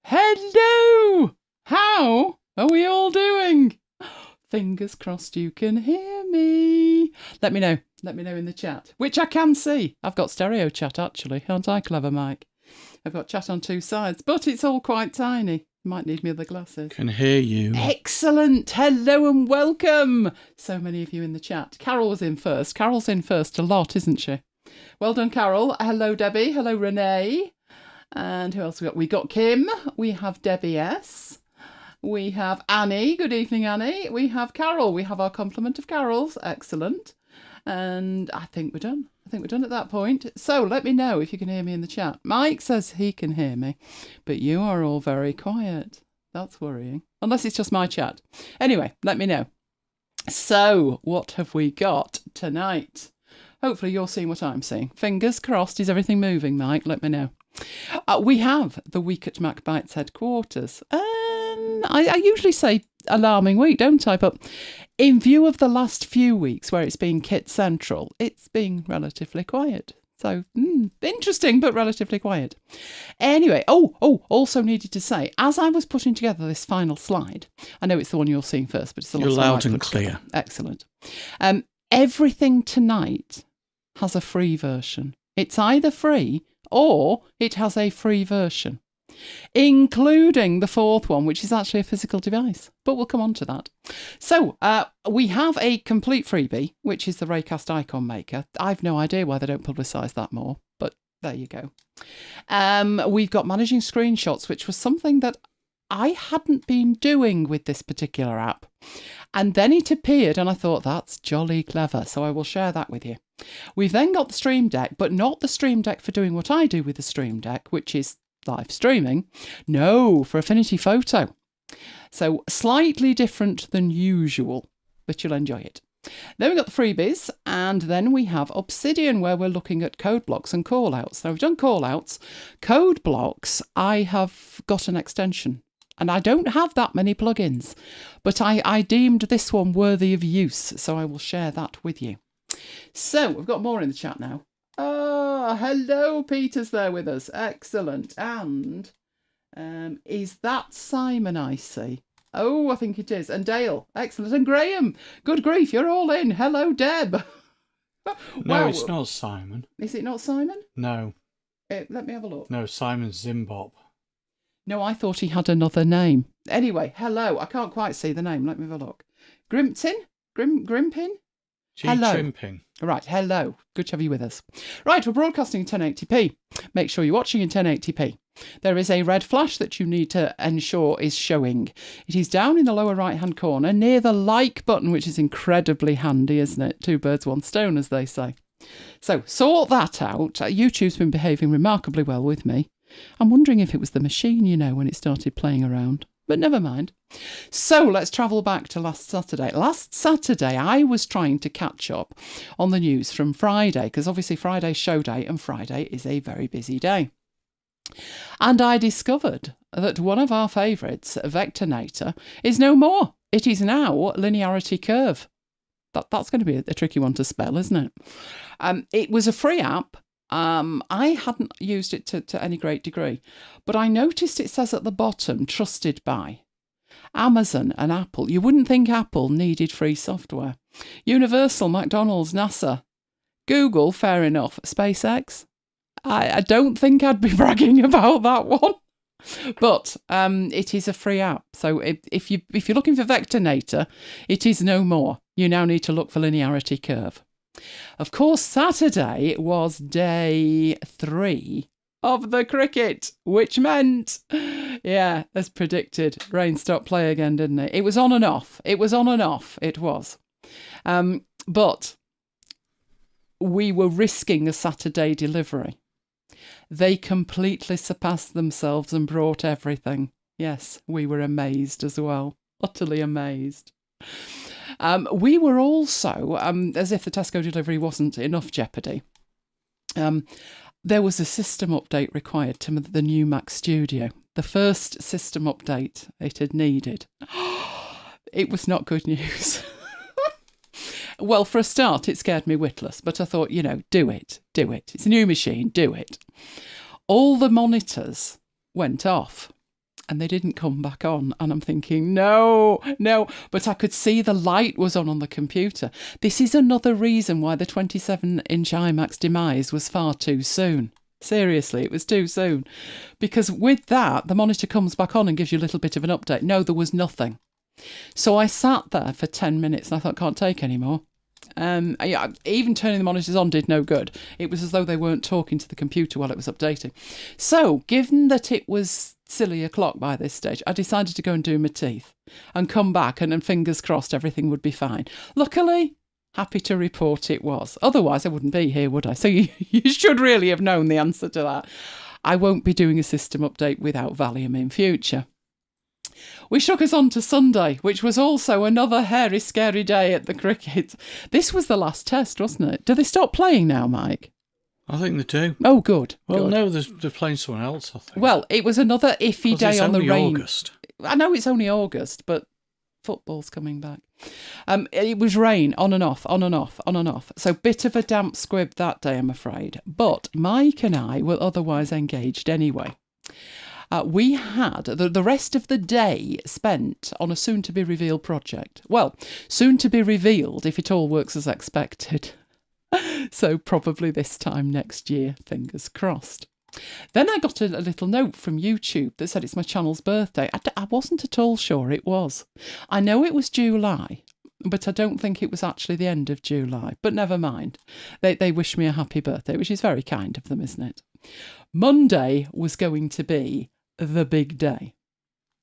Hello! How are we all doing? Fingers crossed you can hear me. Let me know in the chat, which I can see. I've got stereo chat actually, aren't I clever, Mike? I've got chat on two sides, but it's all quite tiny. Might need me other glasses. Can hear you. Excellent. Hello and welcome. So many of you in the chat. Carol was in first. Carol's in first a lot, isn't she? Well done, Carol. Hello, Debbie. Hello, Renee. And who else we got? We got Kim. We have Debbie S. We have Annie. Good evening, Annie. We have Carol. We have our complement of Carols. Excellent. And I think we're done. At that point. So let me know if you can hear me in the chat. Mike says he can hear me, but you are all very quiet. That's worrying. Unless it's just my chat. Anyway, let me know. So what have we got tonight? Hopefully you're seeing what I'm seeing. Fingers crossed. Is everything moving, Mike? Let me know. We have the week at MacBites headquarters. I usually say alarming week, don't I? But in view of the last few weeks where it's been kit central, it's been relatively quiet. So interesting, but relatively quiet. Anyway, also needed to say, as I was putting together this final slide, I know it's the one you're seeing first, but it's the last one. You're loud and clear. Excellent. Everything tonight has a free version. It's either free or it has a free version, including the fourth one, which is actually a physical device. But we'll come on to that. So we have a complete freebie, which is the Raycast icon maker. I've no idea why they don't publicise that more, but there you go. We've got managing screenshots, which was something that I hadn't been doing with this particular app. And then it appeared and I thought, that's jolly clever. So I will share that with you. We've then got the Stream Deck, but not the Stream Deck for doing what I do with the Stream Deck, which is live streaming. No, for Affinity Photo. So slightly different than usual, but you'll enjoy it. Then we've got the freebies, and then we have Obsidian, where we're looking at code blocks and callouts. Now, we've done callouts. Code blocks, I have got an extension. And I don't have that many plugins, but I deemed this one worthy of use, so I will share that with you. So we've got more in the chat now. Oh, hello, Peter's there with us. Excellent. And is that Simon I see? Oh, I think it is. And Dale. Excellent. And Graham. Good grief, you're all in. Hello, Deb. No, it's not Simon. Is it not Simon? No. Let me have a look. No, Simon's Zimbop. No, I thought he had another name. Anyway, hello. I can't quite see the name. Let me have a look. Grimpton? Grimpin? Hello. Trimping. Right, hello. Good to have you with us. Right, we're broadcasting in 1080p. Make sure you're watching in 1080p. There is a red flash that you need to ensure is showing. It is down in the lower right-hand corner near the like button, which is incredibly handy, isn't it? Two birds, one stone, as they say. So, sort that out. YouTube's been behaving remarkably well with me. I'm wondering if it was the machine, when it started playing around. But never mind. So let's travel back to last Saturday. Last Saturday, I was trying to catch up on the news from Friday, because obviously Friday's show day, and Friday is a very busy day. And I discovered that one of our favourites, Vectornator, is no more. It is now Linearity Curve. That's going to be a tricky one to spell, isn't it? It was a free app. I hadn't used it to any great degree, but I noticed it says at the bottom, trusted by Amazon and Apple. You wouldn't think Apple needed free software. Universal, McDonald's, NASA, Google, fair enough. SpaceX, I don't think I'd be bragging about that one, but it is a free app. So if you're looking for Vectornator, it is no more. You now need to look for Linearity Curve. Of course, Saturday was day 3 of the cricket, which meant, yeah, as predicted, rain stopped play again, didn't it? It was on and off. It was. But we were risking a Saturday delivery. They completely surpassed themselves and brought everything. Yes, we were amazed as well. Utterly amazed. We were also, as if the Tesco delivery wasn't enough jeopardy, there was a system update required to the new Mac Studio. The first system update it had needed. It was not good news. Well, for a start, it scared me witless, but I thought, do it. It's a new machine, do it. All the monitors went off. and they didn't come back on. And I'm thinking, no. But I could see the light was on the computer. This is another reason why the 27-inch iMac's demise was far too soon. Seriously, it was too soon. Because with that, the monitor comes back on and gives you a little bit of an update. No, there was nothing. So I sat there for 10 minutes and I thought, can't take any more. Even turning the monitors on did no good. It was as though they weren't talking to the computer while it was updating. So, given that it was silly o'clock by this stage, I decided to go and do my teeth and come back and fingers crossed everything would be fine. Luckily, happy to report it was. Otherwise, I wouldn't be here, would I? So you should really have known the answer to that. I won't be doing a system update without Valium in future. Which took us on to Sunday, which was also another hairy, scary day at the cricket. This was the last test, wasn't it? Do they stop playing now, Mike? I think they do. Oh, good. Well, good. no, they're playing someone else, I think. Well, it was another iffy day on the rain. August. I know it's only August, but football's coming back. It was rain, on and off. So bit of a damp squib that day, I'm afraid. But Mike and I were otherwise engaged anyway. We had the rest of the day spent on a soon-to-be-revealed project. Well, soon-to-be-revealed if it all works as expected. So probably this time next year, fingers crossed. Then I got a little note from YouTube that said it's my channel's birthday. I wasn't at all sure it was. I know it was July, but I don't think it was actually the end of July. But never mind. They wished me a happy birthday, which is very kind of them, isn't it? Monday was going to be the big day.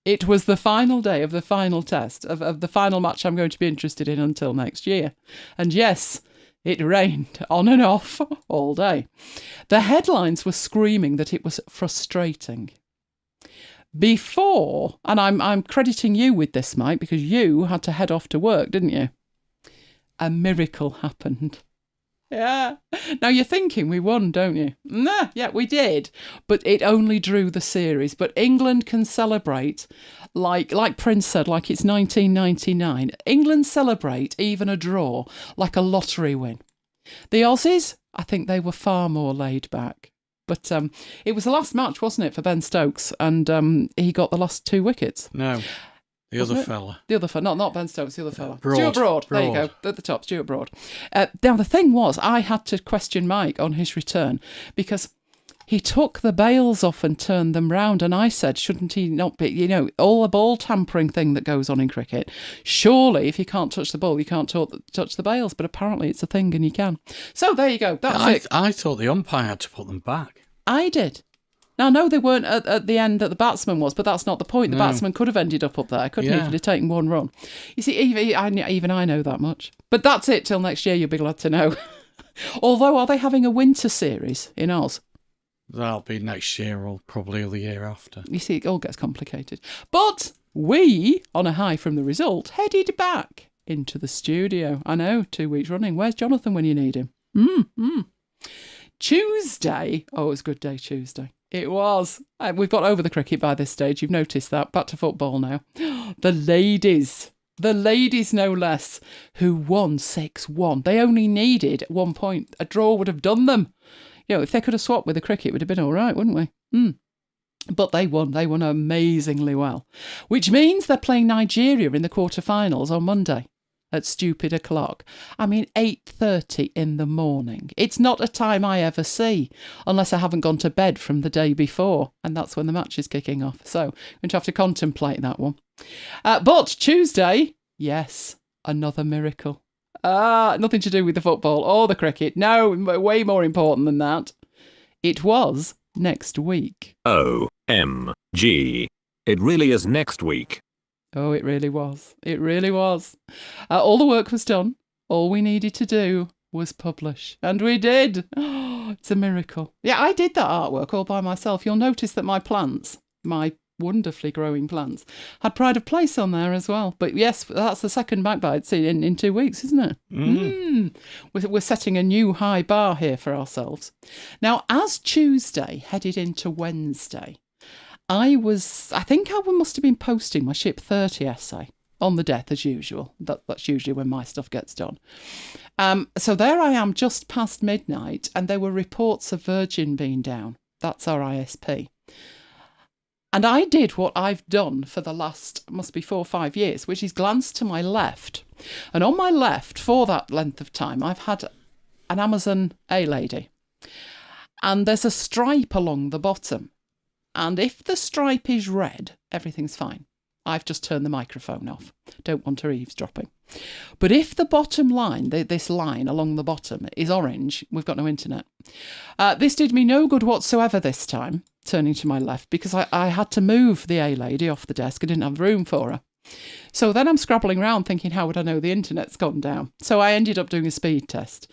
It was the final day of the final test, of the final match I'm going to be interested in until next year. And yes, it rained on and off all day. The headlines were screaming that it was frustrating. Before, and I'm crediting you with this, Mike, because you had to head off to work, didn't you? A miracle happened. Yeah. Now you're thinking we won, don't you? Nah, yeah, we did. But it only drew the series. But England can celebrate, like Prince said, like it's 1999. England celebrate even a draw, like a lottery win. The Aussies, I think they were far more laid back. But it was the last match, wasn't it, for Ben Stokes? And he got the last 2 wickets. No. The other fella. The other fella, not Ben Stokes, the other fella. Broad. Stuart Broad. There you go, at the top, Stuart Broad. Now, the thing was, I had to question Mike on his return because he took the bails off and turned them round. And I said, shouldn't he not be, all the ball tampering thing that goes on in cricket. Surely, if you can't touch the ball, you can't touch the bails. But apparently it's a thing and you can. So there you go. That's it. I thought the umpire had to put them back. I did. Now, I know they weren't at the end that the batsman was, but that's not the point. The batsman could have ended up there, couldn't he, if he'd have taken 1 run. You see, even I know that much. But that's it till next year, you'll be glad to know. Although, are they having a winter series in Oz? That'll be next year or probably the year after. You see, it all gets complicated. But we, on a high from the result, headed back into the studio. I know, 2 weeks running. Where's Jonathan when you need him? Tuesday. Oh, it was a good day, Tuesday. It was. We've got over the cricket by this stage. You've noticed that. Back to football now. The ladies no less, who won 6-1. They only needed 1 point. A draw would have done them. If they could have swapped with the cricket, it would have been all right, wouldn't we? But they won. They won amazingly well. Which means they're playing Nigeria in the quarterfinals on Monday. At stupid o'clock. 8:30 in the morning. It's not a time I ever see, unless I haven't gone to bed from the day before, and that's when the match is kicking off. So I'm going to have to contemplate that one. But Tuesday, yes, another miracle. Nothing to do with the football or the cricket. No, way more important than that. It was next week. OMG. It really is next week. Oh, it really was. It really was. All the work was done. All we needed to do was publish. And we did. Oh, it's a miracle. Yeah, I did that artwork all by myself. You'll notice that my plants, my wonderfully growing plants, had pride of place on there as well. But yes, that's the second MacBites in 2 weeks, isn't it? We're setting a new high bar here for ourselves. Now, as Tuesday headed into Wednesday, I think I must have been posting my Ship 30 essay on the death as usual. That's usually when my stuff gets done. So there I am just past midnight and there were reports of Virgin being down. That's our ISP. And I did what I've done for the last, must be 4 or 5 years, which is glance to my left. And on my left, for that length of time, I've had an Amazon A-Lady. And there's a stripe along the bottom. And if the stripe is red, everything's fine. I've just turned the microphone off. Don't want her eavesdropping. But if the bottom line, this line along the bottom, is orange, we've got no internet. This did me no good whatsoever this time, turning to my left, because I had to move the A-Lady off the desk. I didn't have room for her. So then I'm scrabbling around thinking, how would I know the internet's gone down? So I ended up doing a speed test.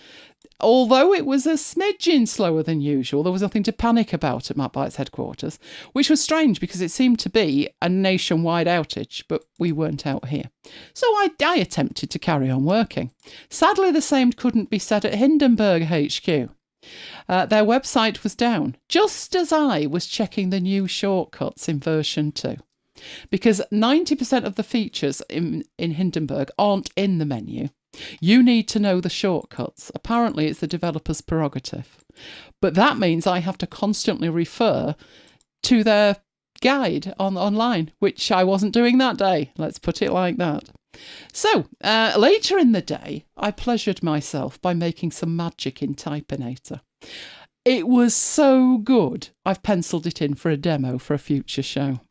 Although it was a smidgen slower than usual, there was nothing to panic about at MacBites headquarters, which was strange because it seemed to be a nationwide outage, but we weren't out here. So I attempted to carry on working. Sadly, the same couldn't be said at Hindenburg HQ. Their website was down, just as I was checking the new shortcuts in version 2. Because 90% of the features in Hindenburg aren't in the menu. You need to know the shortcuts. Apparently, it's the developer's prerogative. But that means I have to constantly refer to their guide online, which I wasn't doing that day. Let's put it like that. So, later in the day, I pleasured myself by making some magic in Typinator. It was so good, I've penciled it in for a demo for a future show.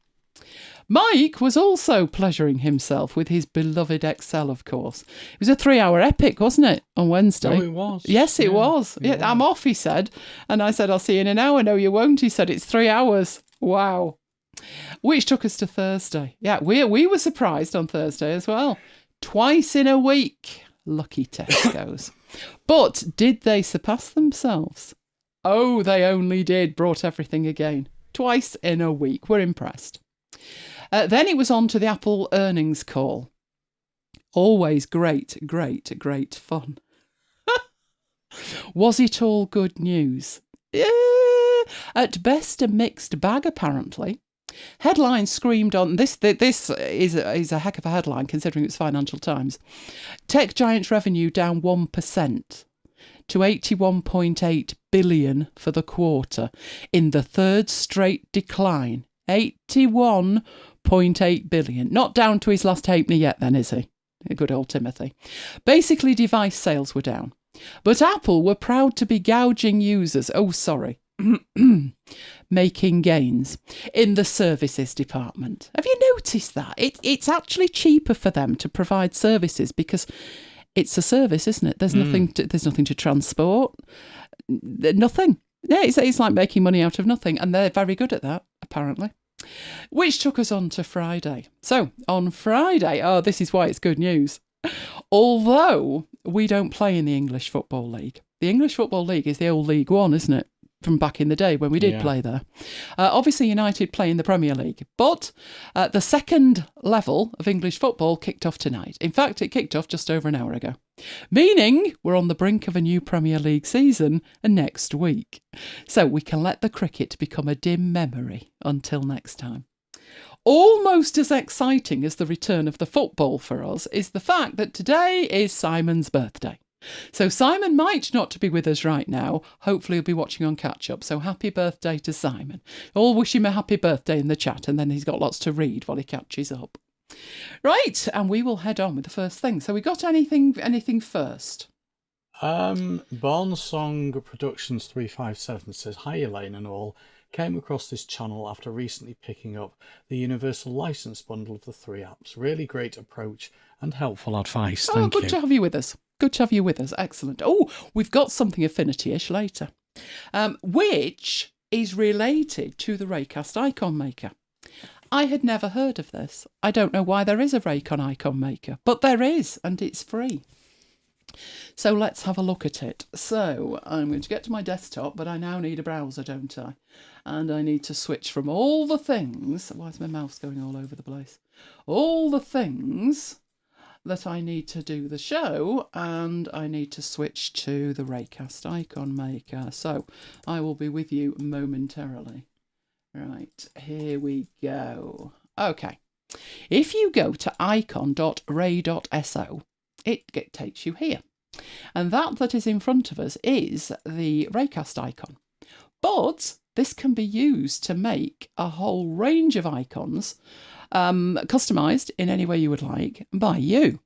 Mike was also pleasuring himself with his beloved Excel, of course. It was a 3-hour epic, wasn't it, on Wednesday? Oh, it was. Yes, it was. Yeah, I'm off, he said. And I said, I'll see you in an hour. No, you won't. He said, it's 3 hours. Wow. Which took us to Thursday. Yeah, we were surprised on Thursday as well. Twice in a week. Lucky Tesco's. But did they surpass themselves? Oh, they only did. Brought everything again. Twice in a week. We're impressed. Then it was on to the Apple earnings call. Always great fun. Was it all good news? At best, a mixed bag, apparently. Headlines screamed on. This is a heck of a headline, considering it's Financial Times. Tech giants' revenue down 1% to 81.8 billion for the quarter, in the third straight decline. 81.8 billion. Not down to his last halfpenny yet then, is he? Good old Timothy. Basically, device sales were down. But Apple were proud to be gouging users. Oh, sorry. Making gains in the services department. Have you noticed that? It's actually cheaper for them to provide services because it's a service, isn't it? There's nothing to transport. Nothing. Yeah, it's like making money out of nothing, and they're very good at that, apparently. Which took us on to Friday. So, on Friday, this is why it's good news. Although we don't play in the English Football League. The English Football League is the old League One, isn't it? From back in the day when we did play there. Obviously, United play in the Premier League, but the second level of English football kicked off tonight. In fact, it kicked off just over an hour ago. Meaning we're on the brink of a new Premier League season next week. So we can let the cricket become a dim memory until next time. Almost as exciting as the return of the football for us is the fact that today is Simon's birthday. So Simon might not be with us right now. Hopefully he'll be watching on catch up. So happy birthday to Simon. All wish him a happy birthday in the chat, and then he's got lots to read while he catches up. Right, and we will head on with the first thing. So we got anything first? Barnsong Productions 357 says, hi Elaine and all. Came across this channel after recently picking up the universal license bundle of the 3 apps. Really great approach and helpful advice. Thank you. Good to have you with us. Good to have you with us. Excellent. Oh, we've got something Affinity-ish later, which is related to the Raycast icon maker. I had never heard of this. I don't know why there is a Raycon icon maker, but there is, and it's free. So let's have a look at it. So I'm going to get to my desktop, but I now need a browser, don't I? And I need to switch from all the things. Why is my mouse going all over the place? All the things that I need to do the show, and I need to switch to the Raycast icon maker. So I will be with you momentarily. Right, here we go. Okay. If you go to icon.ray.so, it takes you here. And that is in front of us is the Raycast icon. But this can be used to make a whole range of icons, customized in any way you would like by you.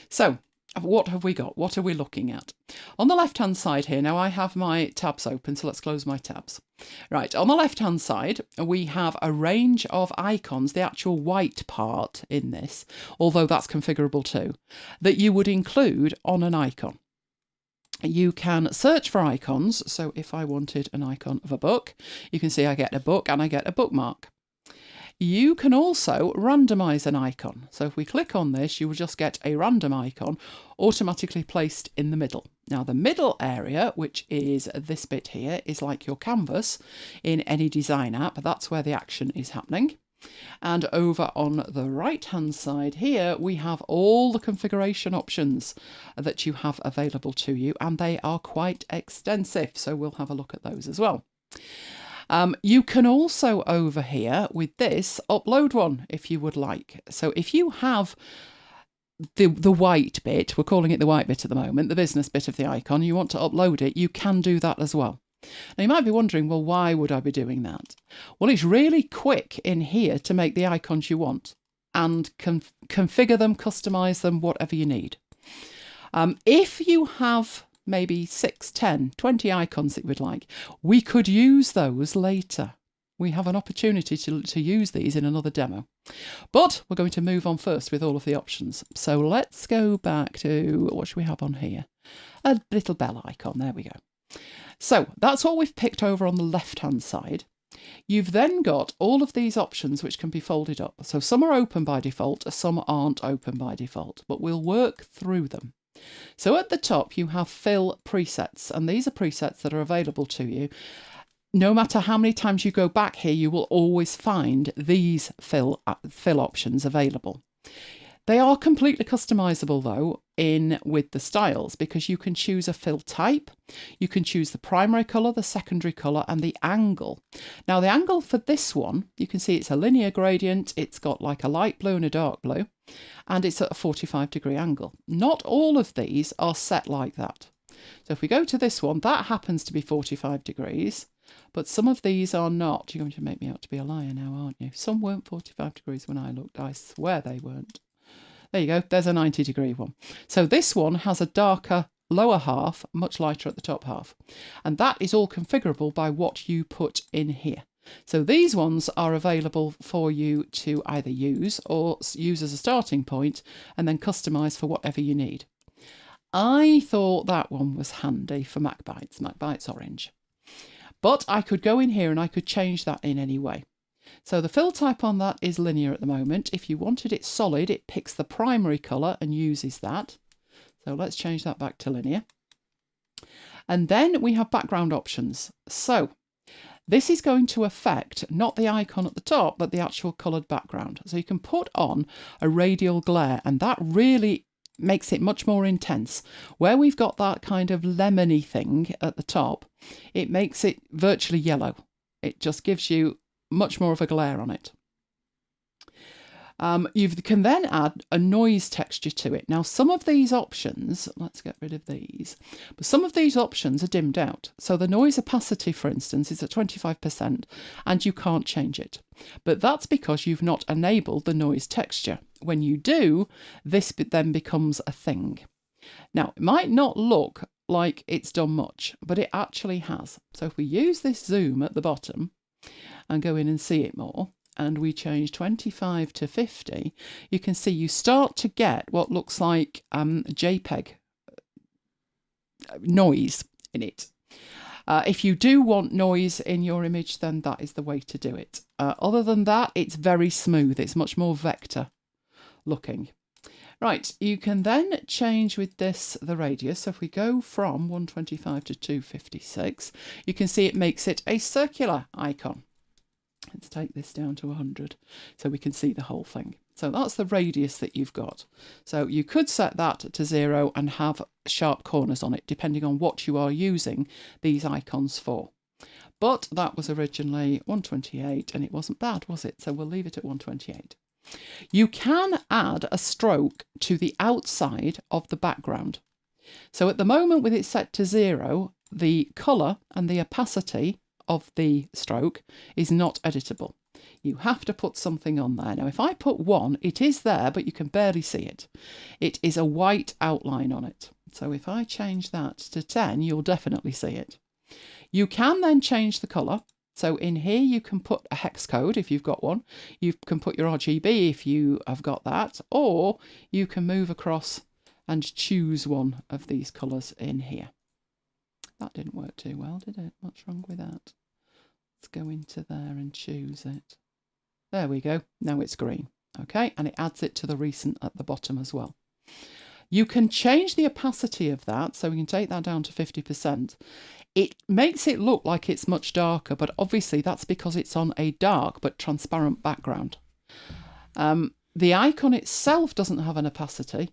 So what have we got? What are we looking at? On the left-hand side here, now I have my tabs open, so let's close my tabs. Right, on the left-hand side, we have a range of icons, the actual white part in this, although that's configurable too, that you would include on an icon. You can search for icons, so if I wanted an icon of a book, you can see I get a book and I get a bookmark. You can also randomize an icon. So if we click on this, you will just get a random icon automatically placed in the middle. Now the middle area, which is this bit here, is like your canvas in any design app. That's where the action is happening. And over on the right hand side here, we have all the configuration options that you have available to you, and they are quite extensive. So we'll have a look at those as well. You can also over here with this upload one if you would like. So if you have the white bit, we're calling it the white bit at the moment, the business bit of the icon, you want to upload it, you can do that as well. Now you might be wondering, well, why would I be doing that? Well, it's really quick in here to make the icons you want and configure them, customize them, whatever you need. If you have maybe 6, 10, 20 icons that you would like, we could use those later. We have an opportunity to use these in another demo. But we're going to move on first with all of the options. So let's go back to, what should we have on here? A little bell icon, there we go. So that's what we've picked over on the left-hand side. You've then got all of these options which can be folded up. So some are open by default, some aren't open by default, but we'll work through them. So at the top you have fill presets, and these are presets that are available to you. No matter how many times you go back here, you will always find these fill options available. They are completely customizable though with the styles, because you can choose a fill type, you can choose the primary colour, the secondary colour and the angle. Now the angle for this one, you can see it's a linear gradient, it's got like a light blue and a dark blue, and it's at a 45-degree angle. Not all of these are set like that. So if we go to this one, that happens to be 45 degrees, but some of these are not. You're going to make me out to be a liar now, aren't you? Some weren't 45 degrees when I looked. I swear they weren't. There you go, there's a 90-degree one. So this one has a darker lower half, much lighter at the top half. And that is all configurable by what you put in here. So these ones are available for you to either use or use as a starting point and then customize for whatever you need. I thought that one was handy for MacBites Orange. But I could go in here and I could change that in any way. So the fill type on that is linear at the moment. If you wanted it solid, it picks the primary colour and uses that. So let's change that back to linear. And then we have background options. So this is going to affect not the icon at the top, but the actual coloured background. So you can put on a radial glare, and that really makes it much more intense. Where we've got that kind of lemony thing at the top, it makes it virtually yellow. It just gives you much more of a glare on it. You can then add a noise texture to it. Now some of these options, let's get rid of these, but some of these options are dimmed out. So the noise opacity, for instance, is at 25% and you can't change it. But that's because you've not enabled the noise texture. When you do, this then becomes a thing. Now it might not look like it's done much, but it actually has. So if we use this zoom at the bottom and go in and see it more, and we change 25 to 50, you can see you start to get what looks like JPEG noise in it. If you do want noise in your image, then that is the way to do it. Other than that, it's very smooth. It's much more vector looking. Right, you can then change with this the radius. So if we go from 125 to 256, you can see it makes it a circular icon. Let's take this down to 100 so we can see the whole thing. So that's the radius that you've got. So you could set that to 0 and have sharp corners on it, depending on what you are using these icons for. But that was originally 128 and it wasn't bad, was it? So we'll leave it at 128. You can add a stroke to the outside of the background. So at the moment with it set to 0, the colour and the opacity of the stroke is not editable. You have to put something on there. Now, if I put 1, it is there, but you can barely see it. It is a white outline on it. So if I change that to 10, you'll definitely see it. You can then change the colour. So in here, you can put a hex code if you've got one. You can put your RGB if you have got that, or you can move across and choose one of these colours in here. That didn't work too well, did it? What's wrong with that? Let's go into there and choose it. There we go. Now it's green. Okay, and it adds it to the recent at the bottom as well. You can change the opacity of that, so we can take that down to 50%. It makes it look like it's much darker, but obviously that's because it's on a dark but transparent background. The icon itself doesn't have an opacity,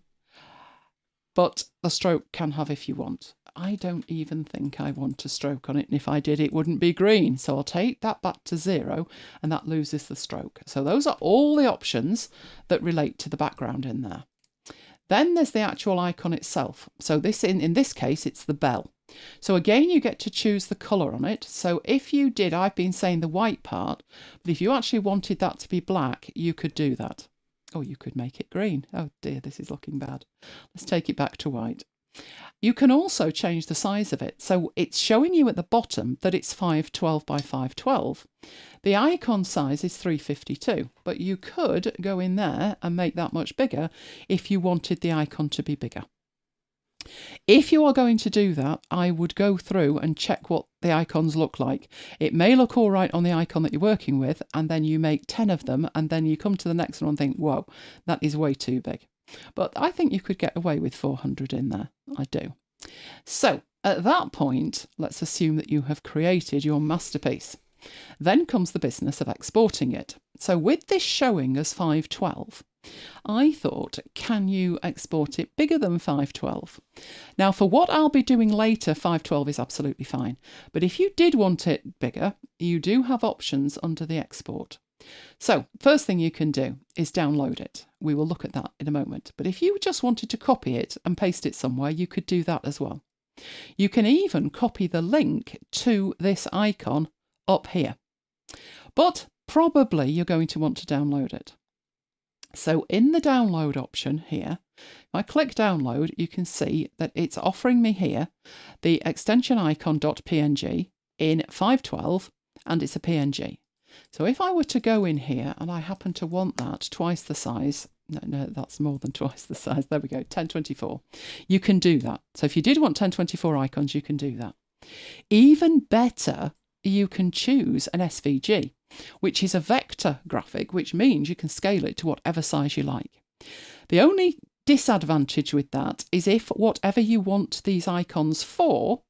but the stroke can have if you want. I don't even think I want a stroke on it, and if I did, it wouldn't be green. So I'll take that back to 0, and that loses the stroke. So those are all the options that relate to the background in there. Then there's the actual icon itself. So this in this case, it's the bell. So again, you get to choose the colour on it. So if you did, I've been saying the white part, but if you actually wanted that to be black, you could do that. Or you could make it green. Oh dear, this is looking bad. Let's take it back to white. You can also change the size of it. So it's showing you at the bottom that it's 512 by 512. The icon size is 352, but you could go in there and make that much bigger if you wanted the icon to be bigger. If you are going to do that, I would go through and check what the icons look like. It may look all right on the icon that you're working with, and then you make 10 of them, and then you come to the next one and think, whoa, that is way too big. But I think you could get away with 400 in there. I do. So at that point, let's assume that you have created your masterpiece. Then comes the business of exporting it. So with this showing as 512, I thought, can you export it bigger than 512? Now, for what I'll be doing later, 512 is absolutely fine. But if you did want it bigger, you do have options under the export. So first thing you can do is download it. We will look at that in a moment. But if you just wanted to copy it and paste it somewhere, you could do that as well. You can even copy the link to this icon up here. But probably you're going to want to download it. So in the download option here, if I click download, you can see that it's offering me here the extension icon.png in 512, and it's a PNG. So if I were to go in here and I happen to want that twice the size, no, that's more than twice the size. There we go, 1024. You can do that. So if you did want 1024 icons, you can do that. Even better, you can choose an SVG, which is a vector graphic, which means you can scale it to whatever size you like. The only disadvantage with that is if whatever you want these icons for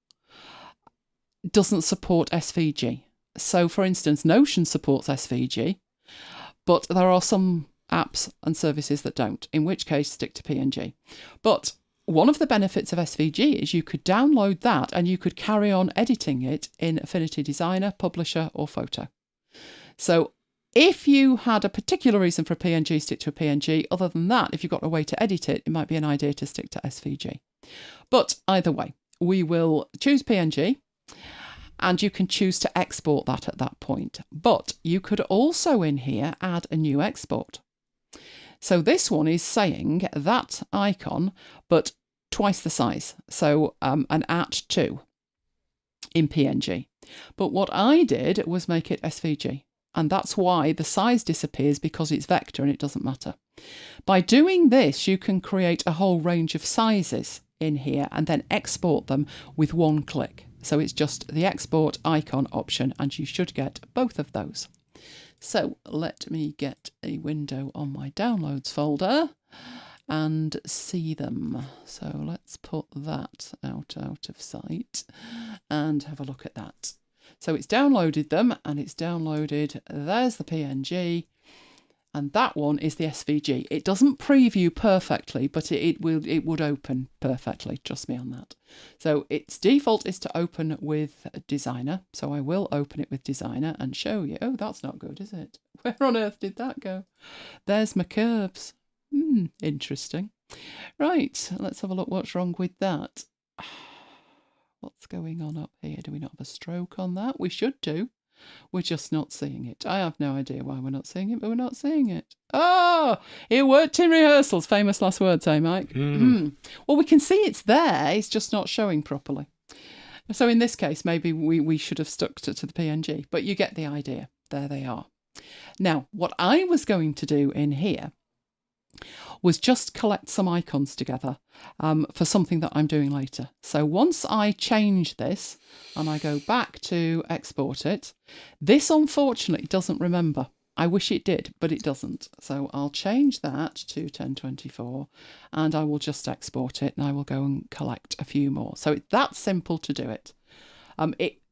doesn't support SVG. So for instance, Notion supports SVG, but there are some apps and services that don't, in which case stick to PNG. But one of the benefits of SVG is you could download that and you could carry on editing it in Affinity Designer, Publisher or Photo. So if you had a particular reason for a PNG, stick to a PNG. Other than that, if you've got a way to edit it, it might be an idea to stick to SVG. But either way, we will choose PNG and you can choose to export that at that point. But you could also in here add a new export. So this one is saying that icon, but twice the size. So an @2 in PNG. But what I did was make it SVG. And that's why the size disappears, because it's vector and it doesn't matter. By doing this, you can create a whole range of sizes in here and then export them with one click. So it's just the export icon option and you should get both of those. So let me get a window on my downloads folder and see them. So let's put that out of sight and have a look at that. So it's downloaded them and it's downloaded, there's the PNG, and that one is the SVG. It doesn't preview perfectly, but it would open perfectly, trust me on that. So its default is to open with Designer, so I will open it with Designer and show you. Oh, that's not good, is it? Where on earth did that go? There's my curves. Interesting. Right, let's have a look what's wrong with that. What's going on up here? Do we not have a stroke on that? We should do. We're just not seeing it. I have no idea why we're not seeing it, but we're not seeing it. Oh, it worked in rehearsals. Famous last words, eh, Mike? Well, we can see it's there. It's just not showing properly. So in this case, maybe we should have stuck to the PNG, but you get the idea. There they are. Now, what I was going to do in here was just collect some icons together for something that I'm doing later. So once I change this and I go back to export it, this unfortunately doesn't remember. I wish it did, but it doesn't. So I'll change that to 1024 and I will just export it and I will go and collect a few more. So it's that simple to do it.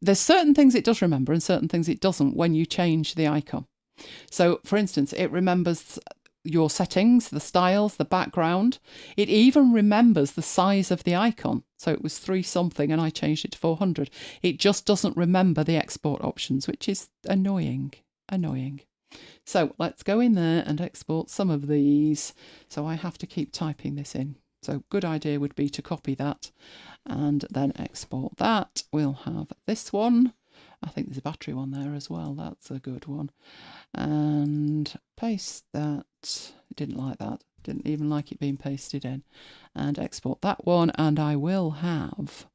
There's certain things it does remember and certain things it doesn't when you change the icon. So for instance, it remembers your settings, the styles, the background. It even remembers the size of the icon. So it was 3 something and I changed it to 400. It just doesn't remember the export options, which is annoying. So let's go in there and export some of these. So I have to keep typing this in. So good idea would be to copy that and then export that. We'll have this one. I think there's a battery one there as well. That's a good one. And paste that. Didn't like that. Didn't even like it being pasted in. And export that one. And I will have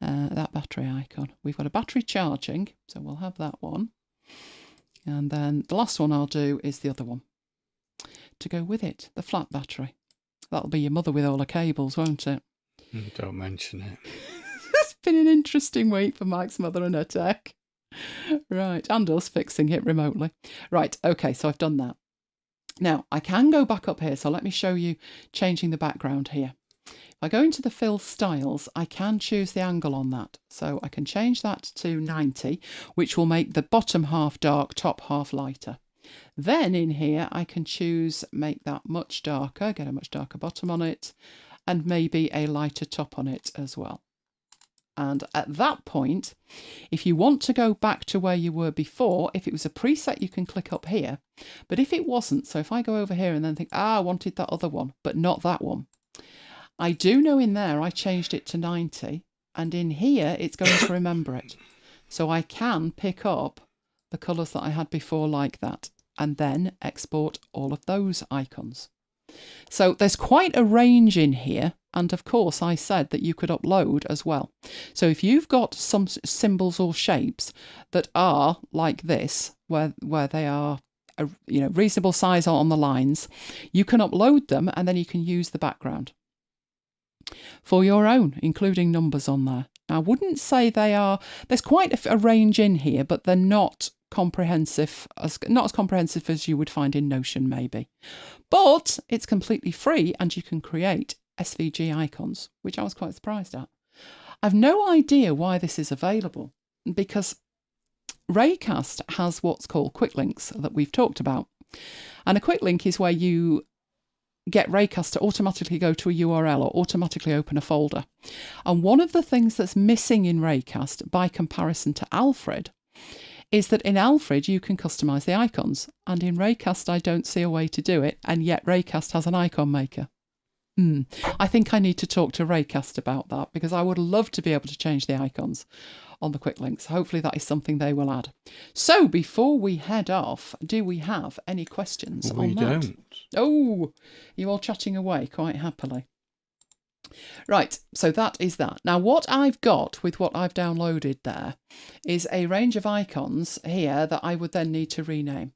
that battery icon. We've got a battery charging, so we'll have that one. And then the last one I'll do is the other one to go with it, the flat battery. That'll be your mother with all her cables, won't it? Don't mention it. It's been an interesting week for Mike's mother and her tech. Right, and us fixing it remotely. Right, okay, so I've done that. Now, I can go back up here, so let me show you changing the background here. If I go into the fill styles, I can choose the angle on that. So I can change that to 90, which will make the bottom half dark, top half lighter. Then in here, I can choose make that much darker, get a much darker bottom on it, and maybe a lighter top on it as well. And at that point, if you want to go back to where you were before, if it was a preset, you can click up here. But if it wasn't, so if I go over here and then think, I wanted that other one, but not that one. I do know in there, I changed it to 90, and in here, it's going to remember it. So I can pick up the colours that I had before like that, and then export all of those icons. So there's quite a range in here. And of course, I said that you could upload as well. So if you've got some symbols or shapes that are like this, where they are a reasonable size on the lines, you can upload them and then you can use the background for your own, including numbers on there. I wouldn't say they are. There's quite a range in here, but they're not comprehensive, not as comprehensive as you would find in Notion, maybe. But it's completely free, and you can create SVG icons, which I was quite surprised at. I've no idea why this is available, because Raycast has what's called quick links that we've talked about. And a quick link is where you get Raycast to automatically go to a URL or automatically open a folder. And one of the things that's missing in Raycast by comparison to Alfred is that in Alfred you can customize the icons, and in Raycast I don't see a way to do it, and yet Raycast has an icon maker. I think I need to talk to Raycast about that, because I would love to be able to change the icons on the quick links. Hopefully that is something they will add. So before we head off, do we have any questions on that? We don't. Oh, you're all chatting away quite happily. Right, so that is that. Now what I've got with what I've downloaded there is a range of icons here that I would then need to rename.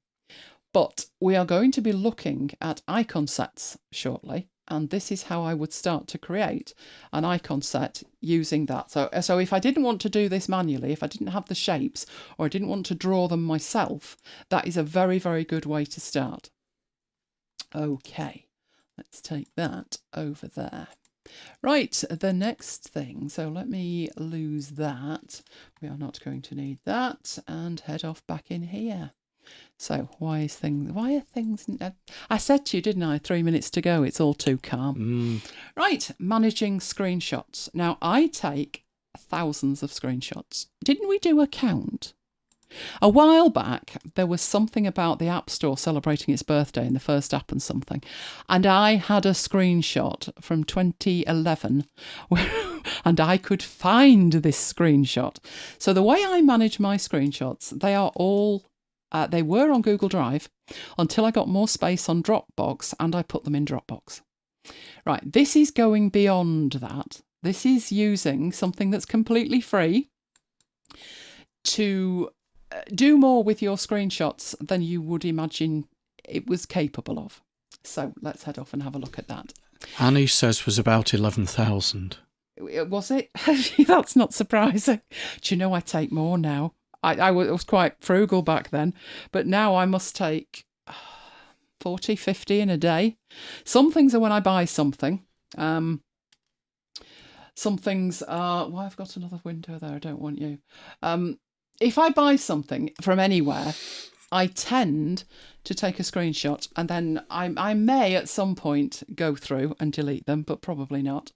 But we are going to be looking at icon sets shortly. And this is how I would start to create an icon set using that. So if I didn't want to do this manually, if I didn't have the shapes or I didn't want to draw them myself, that is a very, very good way to start. Okay, let's take that over there. Right, the next thing. So let me lose that. We are not going to need that, and head off back in here. So why are things... I said to you, didn't I, 3 minutes to go, it's all too calm. Right, managing screenshots. Now, I take thousands of screenshots. Didn't we do a count? A while back, there was something about the App Store celebrating its birthday in the first app and something. And I had a screenshot from 2011 where and I could find this screenshot. So the way I manage my screenshots, they are all, they were on Google Drive until I got more space on Dropbox and I put them in Dropbox. Right, this is going beyond that. This is using something that's completely free to do more with your screenshots than you would imagine it was capable of. So let's head off and have a look at that. Annie says was about 11,000. Was it? That's not surprising. Do you know I take more now? I was quite frugal back then, but now I must take 40, 50 in a day. Some things are when I buy something. Some things are... Well, I've got another window there. I don't want you. If I buy something from anywhere, I tend to take a screenshot, and then I may at some point go through and delete them, but probably not.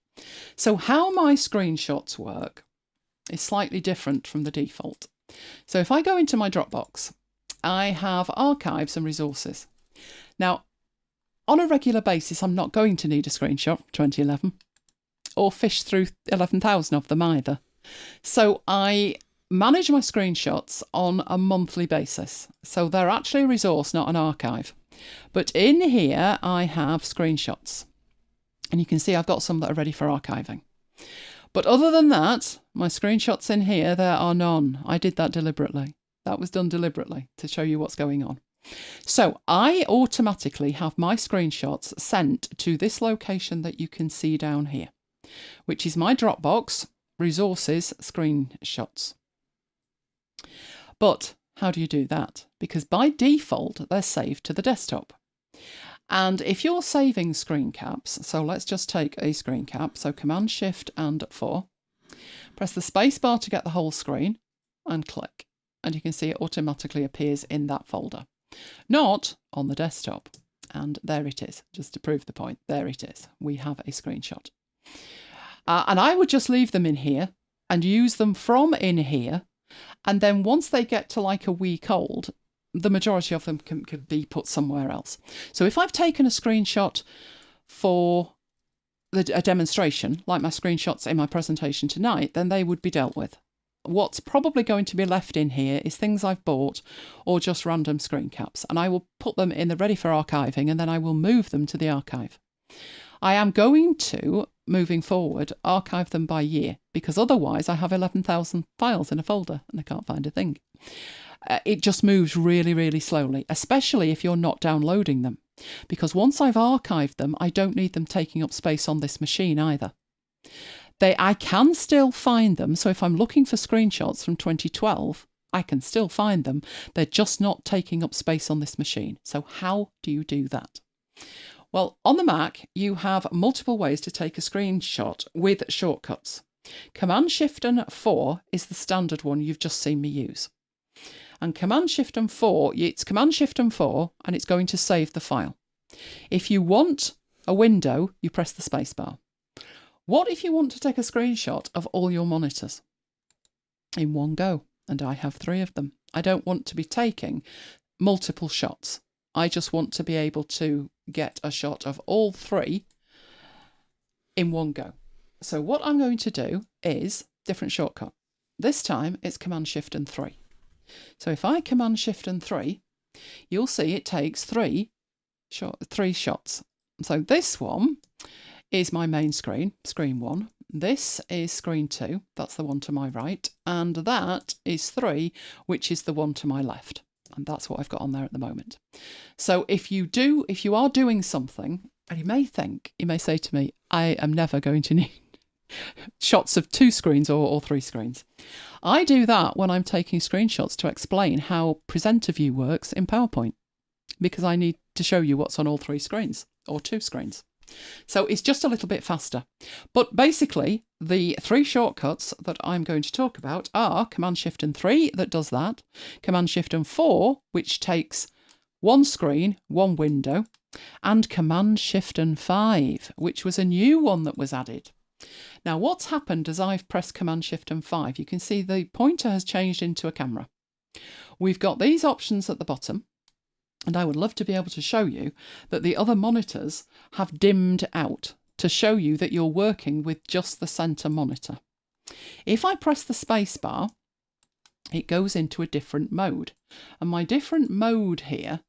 So how my screenshots work is slightly different from the default. So if I go into my Dropbox, I have archives and resources. Now, on a regular basis, I'm not going to need a screenshot from 2011 or fish through 11,000 of them either. So I manage my screenshots on a monthly basis. So they're actually a resource, not an archive. But in here, I have screenshots. And you can see I've got some that are ready for archiving. But other than that, my screenshots in here, there are none. I did that deliberately. That was done deliberately to show you what's going on. So I automatically have my screenshots sent to this location that you can see down here, which is my Dropbox resources screenshots. But how do you do that? Because by default, they're saved to the desktop. And if you're saving screen caps, so let's just take a screen cap. So Command Shift and 4, press the space bar to get the whole screen and click. And you can see it automatically appears in that folder, not on the desktop. And there it is, just to prove the point. There it is. We have a screenshot. And I would just leave them in here and use them from in here. And then once they get to like a week old, the majority of them can be put somewhere else. So if I've taken a screenshot for a demonstration, like my screenshots in my presentation tonight, then they would be dealt with. What's probably going to be left in here is things I've bought or just random screen caps, and I will put them in the ready for archiving, and then I will move them to the archive. I am going to, moving forward, archive them by year, because otherwise I have 11,000 files in a folder and I can't find a thing. It just moves really, really slowly, especially if you're not downloading them, because once I've archived them, I don't need them taking up space on this machine either. I can still find them, so if I'm looking for screenshots from 2012, I can still find them. They're just not taking up space on this machine. So how do you do that? Well, on the Mac, you have multiple ways to take a screenshot with shortcuts. Command Shift and 4 is the standard one you've just seen me use. And Command Shift and 4, it's Command Shift and 4, and it's going to save the file. If you want a window, you press the space bar. What if you want to take a screenshot of all your monitors in one go? And I have 3 of them. I don't want to be taking multiple shots. I just want to be able to get a shot of all 3 in one go. So what I'm going to do is different shortcut. This time it's Command Shift and 3. So if I Command Shift and 3, you'll see it takes 3 shots. So this one is my main screen, screen 1. This is screen 2, that's the one to my right, and that is 3, which is the one to my left. And that's what I've got on there at the moment. So if you are doing something, and you may say to me, I am never going to need shots of 2 screens or 3 screens. I do that when I'm taking screenshots to explain how presenter view works in PowerPoint, because I need to show you what's on all 3 screens or 2 screens. So it's just a little bit faster. But basically, the 3 shortcuts that I'm going to talk about are Command Shift and 3 that does that, Command Shift and 4, which takes 1 screen, 1 window, and Command Shift and 5, which was a new one that was added. Now, what's happened as I've pressed Command Shift and 5, you can see the pointer has changed into a camera. We've got these options at the bottom, and I would love to be able to show you that the other monitors have dimmed out to show you that you're working with just the center monitor. If I press the space bar, it goes into a different mode. And my different mode here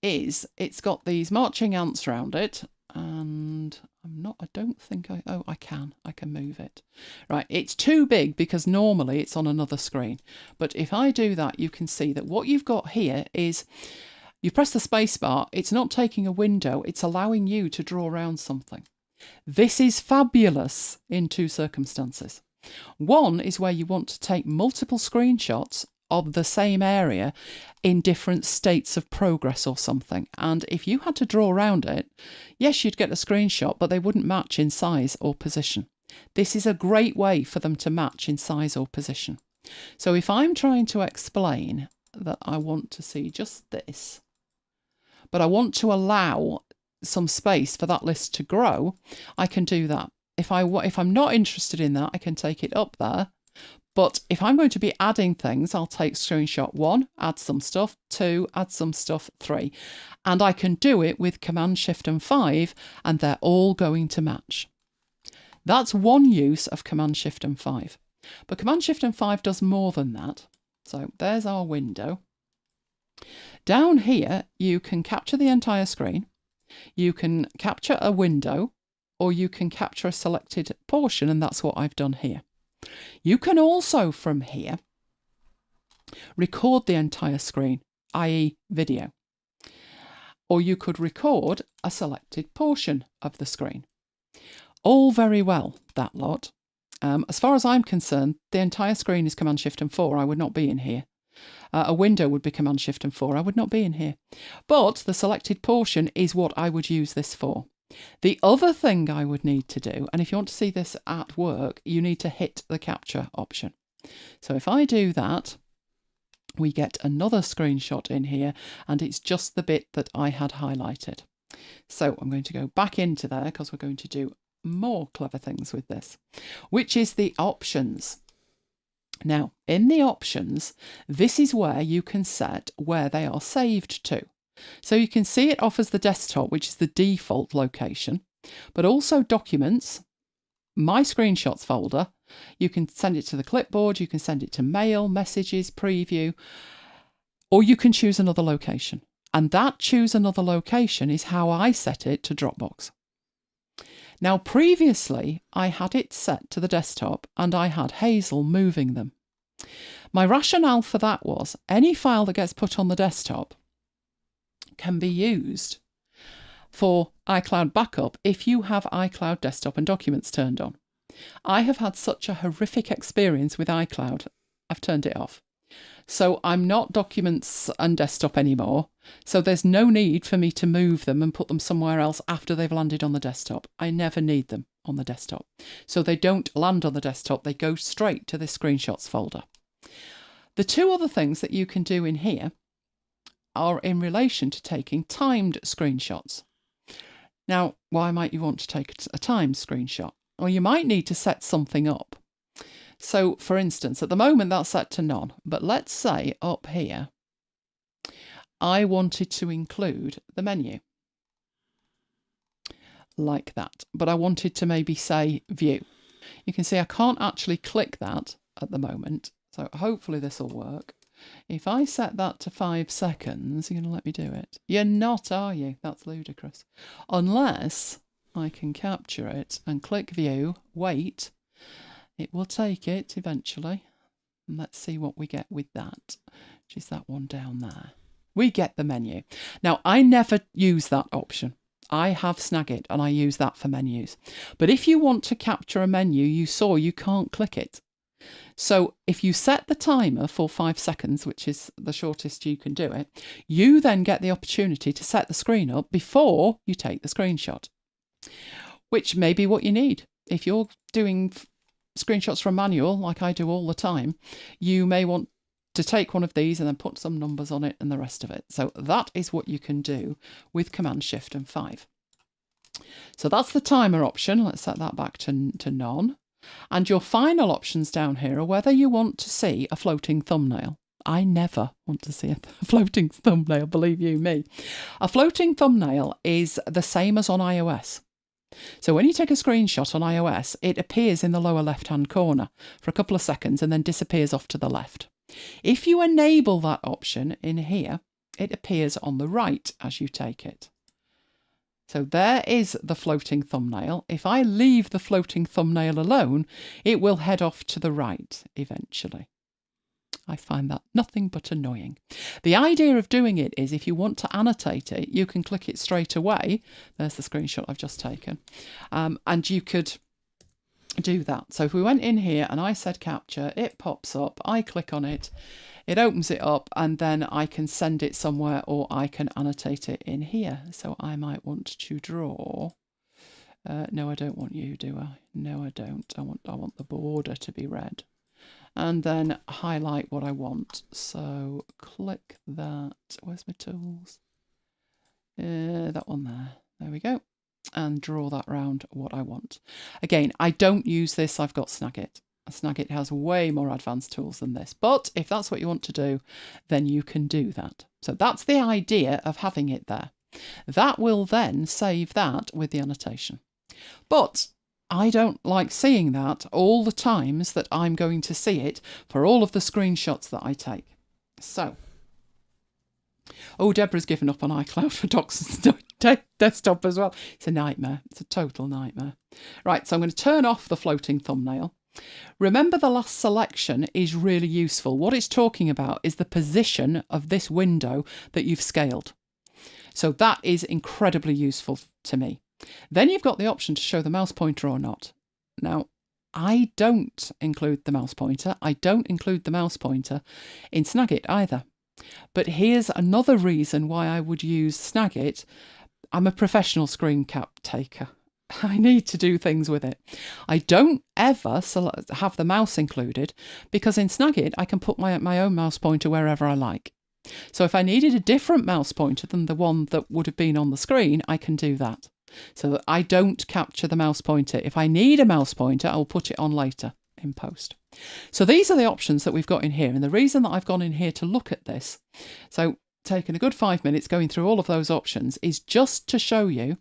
is, it's got these marching ants around it, and I can move it. Right, it's too big because normally it's on another screen. But if I do that, you can see that what you've got here is, you press the space bar, it's not taking a window, it's allowing you to draw around something. This is fabulous in two circumstances. One is where you want to take multiple screenshots of the same area in different states of progress or something. And if you had to draw around it, yes, you'd get a screenshot, but they wouldn't match in size or position. This is a great way for them to match in size or position. So if I'm trying to explain that I want to see just this, but I want to allow some space for that list to grow, I can do that. If I'm not interested in that, I can take it up there. But if I'm going to be adding things, I'll take screenshot 1, add some stuff, 2, add some stuff, 3. And I can do it with Command Shift and 5, and they're all going to match. That's one use of Command Shift and 5. But Command Shift and 5 does more than that. So there's our window. Down here, you can capture the entire screen. You can capture a window, or you can capture a selected portion, and that's what I've done here. You can also, from here, record the entire screen, i.e. video. Or you could record a selected portion of the screen. All very well, that lot. As far as I'm concerned, the entire screen is Command Shift and 4. I would not be in here. A window would be Command Shift and 4. I would not be in here. But the selected portion is what I would use this for. The other thing I would need to do, and if you want to see this at work, you need to hit the capture option. So if I do that, we get another screenshot in here, and it's just the bit that I had highlighted. So I'm going to go back into there because we're going to do more clever things with this, which is the options. Now, in the options, this is where you can set where they are saved to. So you can see it offers the desktop, which is the default location, but also documents, my screenshots folder. You can send it to the clipboard, you can send it to mail, messages, preview, or you can choose another location. And that choose another location is how I set it to Dropbox. Now, previously, I had it set to the desktop and I had Hazel moving them. My rationale for that was any file that gets put on the desktop can be used for iCloud backup if you have iCloud desktop and documents turned on. I have had such a horrific experience with iCloud, I've turned it off. So I'm not documents and desktop anymore. So there's no need for me to move them and put them somewhere else after they've landed on the desktop. I never need them on the desktop. So they don't land on the desktop, they go straight to the screenshots folder. The two other things that you can do in here are in relation to taking timed screenshots. Now, why might you want to take a timed screenshot? Well, you might need to set something up. So, for instance, at the moment that's set to none, but let's say up here, I wanted to include the menu. Like that, but I wanted to maybe say view. You can see I can't actually click that at the moment, so hopefully this will work. If I set that to 5 seconds, you're going to let me do it? You're not, are you? That's ludicrous. Unless I can capture it and click view, wait, it will take it eventually. And let's see what we get with that, which is that one down there. We get the menu. Now, I never use that option. I have Snagit and I use that for menus. But if you want to capture a menu, you saw you can't click it. So if you set the timer for 5 seconds, which is the shortest you can do it, you then get the opportunity to set the screen up before you take the screenshot, which may be what you need. If you're doing screenshots from manual, like I do all the time, you may want to take one of these and then put some numbers on it and the rest of it. So that is what you can do with Command Shift and 5. So that's the timer option. Let's set that back to none. And your final options down here are whether you want to see a floating thumbnail. I never want to see a floating thumbnail, believe you me. A floating thumbnail is the same as on iOS. So when you take a screenshot on iOS, it appears in the lower left-hand corner for a couple of seconds and then disappears off to the left. If you enable that option in here, it appears on the right as you take it. So there is the floating thumbnail. If I leave the floating thumbnail alone, it will head off to the right eventually. I find that nothing but annoying. The idea of doing it is if you want to annotate it, you can click it straight away. There's the screenshot I've just taken. And you could do that. So if we went in here and I said capture, it pops up, I click on it, it opens it up, and then I can send it somewhere or I can annotate it in here. So I might want to draw. No, I don't want you, do I? No, I don't. I want the border to be red. And then highlight what I want. So click that. Where's my tools? That one there. There we go. And draw that round what I want. Again, I don't use this. I've got Snagit. Snagit has way more advanced tools than this. But if that's what you want to do, then you can do that. So that's the idea of having it there. That will then save that with the annotation. But I don't like seeing that all the times that I'm going to see it for all of the screenshots that I take. So, oh, Deborah's given up on iCloud for docs and desktop as well. It's a nightmare. It's a total nightmare. Right, so I'm going to turn off the floating thumbnail. Remember, the last selection is really useful. What it's talking about is the position of this window that you've scaled. So that is incredibly useful to me. Then you've got the option to show the mouse pointer or not. Now, I don't include the mouse pointer. I don't include the mouse pointer in Snagit either. But here's another reason why I would use Snagit. I'm a professional screen cap taker. I need to do things with it. I don't ever have the mouse included because in Snagit I can put my own mouse pointer wherever I like. So if I needed a different mouse pointer than the one that would have been on the screen, I can do that. So that I don't capture the mouse pointer. If I need a mouse pointer, I'll put it on later in post. So these are the options that we've got in here. And the reason that I've gone in here to look at this, so taking a good 5 minutes going through all of those options, is just to show you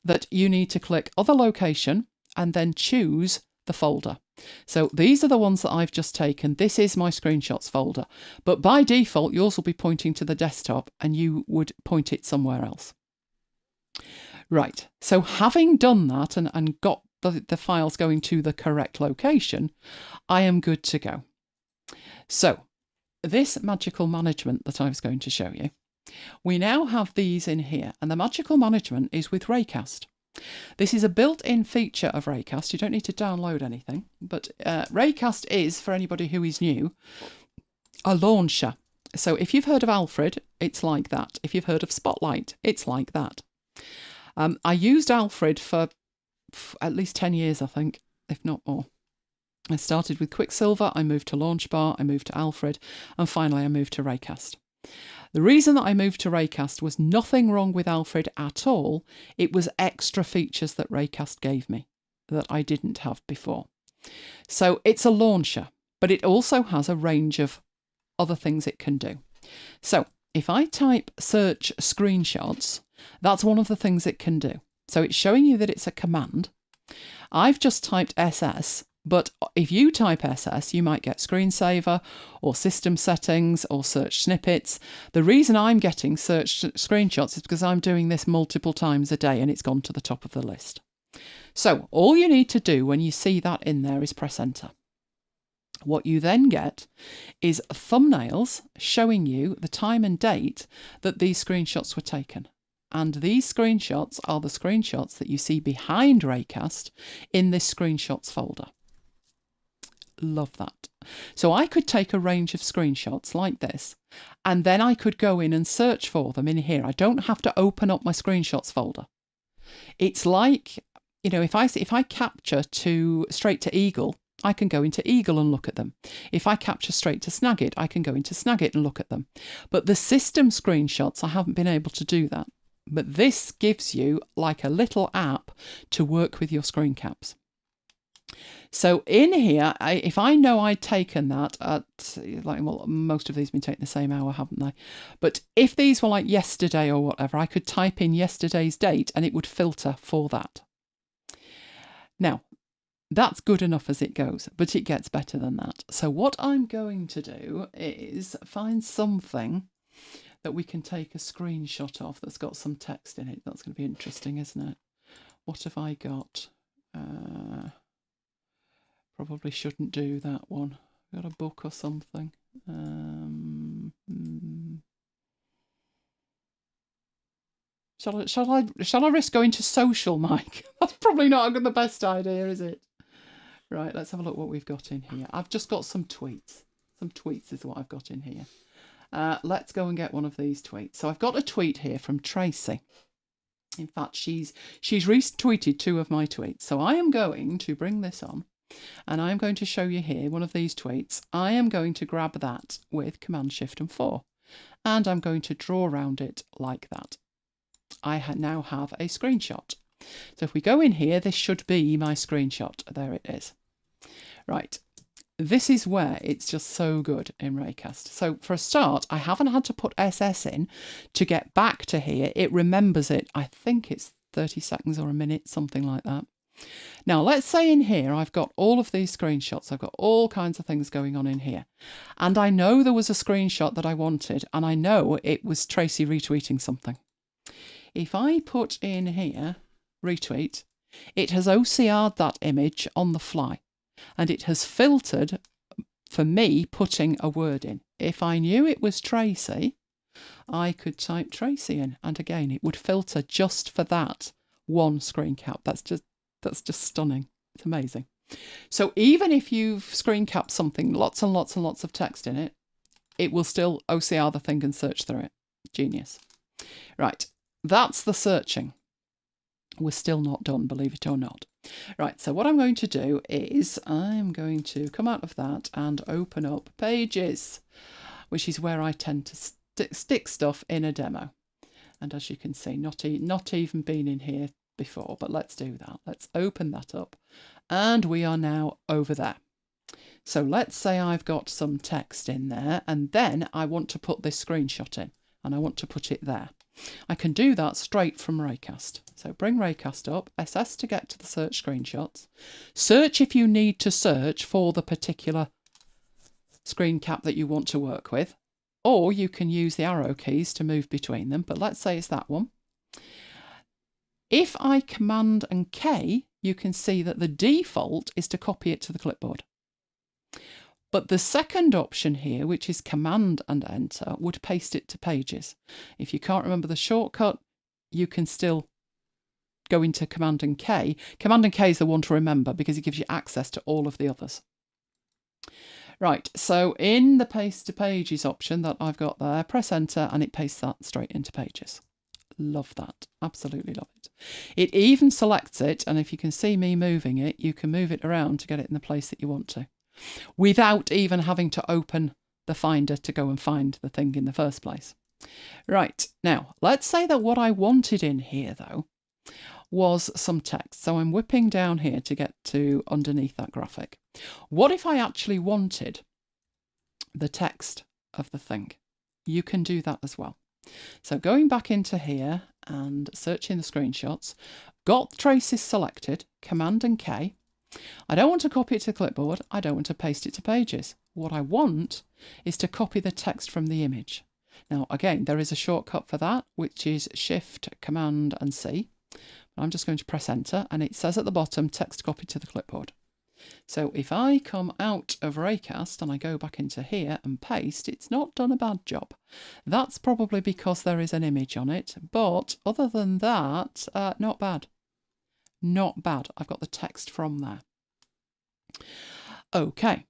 that you need to click other location and then choose the folder. So these are the ones that I've just taken. This is my screenshots folder, but by default yours will be pointing to the desktop and you would point it somewhere else. Right, so having done that and got the files going to the correct location, I am good to go. So this magical management that I was going to show you, we now have these in here, and the magical management is with Raycast. This is a built-in feature of Raycast. You don't need to download anything, but Raycast is, for anybody who is new, a launcher. So if you've heard of Alfred, it's like that. If you've heard of Spotlight, it's like that. I used Alfred for at least 10 years, I think, if not more. I started with Quicksilver, I moved to Launchbar, I moved to Alfred, and finally I moved to Raycast. The reason that I moved to Raycast was nothing wrong with Alfred at all. It was extra features that Raycast gave me that I didn't have before. So it's a launcher, but it also has a range of other things it can do. So if I type search screenshots, that's one of the things it can do. So it's showing you that it's a command. I've just typed SS, but if you type SS, you might get screensaver or system settings or search snippets. The reason I'm getting search screenshots is because I'm doing this multiple times a day and it's gone to the top of the list. So all you need to do when you see that in there is press enter. What you then get is thumbnails showing you the time and date that these screenshots were taken. And these screenshots are the screenshots that you see behind Raycast in this screenshots folder. Love that. So I could take a range of screenshots like this, and then I could go in and search for them in here. I don't have to open up my screenshots folder. It's like, you know, if I capture straight to Eagle, I can go into Eagle and look at them. If I capture straight to Snagit, I can go into Snagit and look at them. But the system screenshots, I haven't been able to do that. But this gives you like a little app to work with your screen caps. So in here, if I know I'd taken that at, well, most of these have been taken the same hour, haven't they? But if these were like yesterday or whatever, I could type in yesterday's date and it would filter for that. Now, that's good enough as it goes, but it gets better than that. So what I'm going to do is find something that we can take a screenshot of that's got some text in it. That's going to be interesting, isn't it? What have I got? Probably shouldn't do that one. Got a book or something. Shall I risk going to social, Mike? That's probably not the best idea, is it? Right, let's have a look what we've got in here. I've just got some tweets. Some tweets is what I've got in here. Let's go and get one of these tweets. So I've got a tweet here from Tracy. In fact, she's retweeted 2 of my tweets. So I am going to bring this on, and I am going to show you here one of these tweets. I am going to grab that with Command Shift and 4, and I'm going to draw around it like that. I now have a screenshot. So if we go in here, this should be my screenshot. There it is. Right, this is where it's just so good in Raycast. So for a start, I haven't had to put SS in to get back to here. It remembers it. I think it's 30 seconds or a minute, something like that. Now, let's say in here, I've got all of these screenshots. I've got all kinds of things going on in here. And I know there was a screenshot that I wanted, and I know it was Tracy retweeting something. If I put in here, retweet, it has OCR'd that image on the fly. And it has filtered for me putting a word in. If I knew it was Tracy, I could type Tracy in, and again it would filter just for that one screen cap. That's just stunning. It's amazing. So even if you've screen capped something, lots and lots and lots of text in it, it will still OCR the thing and search through it. Genius. Right, that's the searching. We're still not done, believe it or not. Right, so what I'm going to do is I'm going to come out of that and open up Pages, which is where I tend to stick stuff in a demo. And as you can see, not even been in here before, but let's do that. Let's open that up. And we are now over there. So let's say I've got some text in there, and then I want to put this screenshot in, and I want to put it there. I can do that straight from Raycast. So bring Raycast up, SS to get to the search screenshots. Search if you need to search for the particular screen cap that you want to work with, or you can use the arrow keys to move between them, but let's say it's that one. If I Command and K, you can see that the default is to copy it to the clipboard. But the second option here, which is Command and Enter, would paste it to Pages. If you can't remember the shortcut, you can still go into Command and K. Command and K is the one to remember because it gives you access to all of the others. Right, so in the Paste to Pages option that I've got there, press Enter and it pastes that straight into Pages. Love that. Absolutely love it. It even selects it, and if you can see me moving it, you can move it around to get it in the place that you want to, without even having to open the Finder to go and find the thing in the first place. Right, now, let's say that what I wanted in here, though, was some text. So I'm whipping down here to get to underneath that graphic. What if I actually wanted the text of the thing? You can do that as well. So going back into here and searching the screenshots, got traces selected, Command and K. I don't want to copy it to clipboard. I don't want to paste it to Pages. What I want is to copy the text from the image. Now, again, there is a shortcut for that, which is Shift, Command and C. I'm just going to press Enter, and it says at the bottom, text copy to the clipboard. So if I come out of Raycast and I go back into here and paste, it's not done a bad job. That's probably because there is an image on it, but other than that, not bad. Not bad. I've got the text from there. Okay.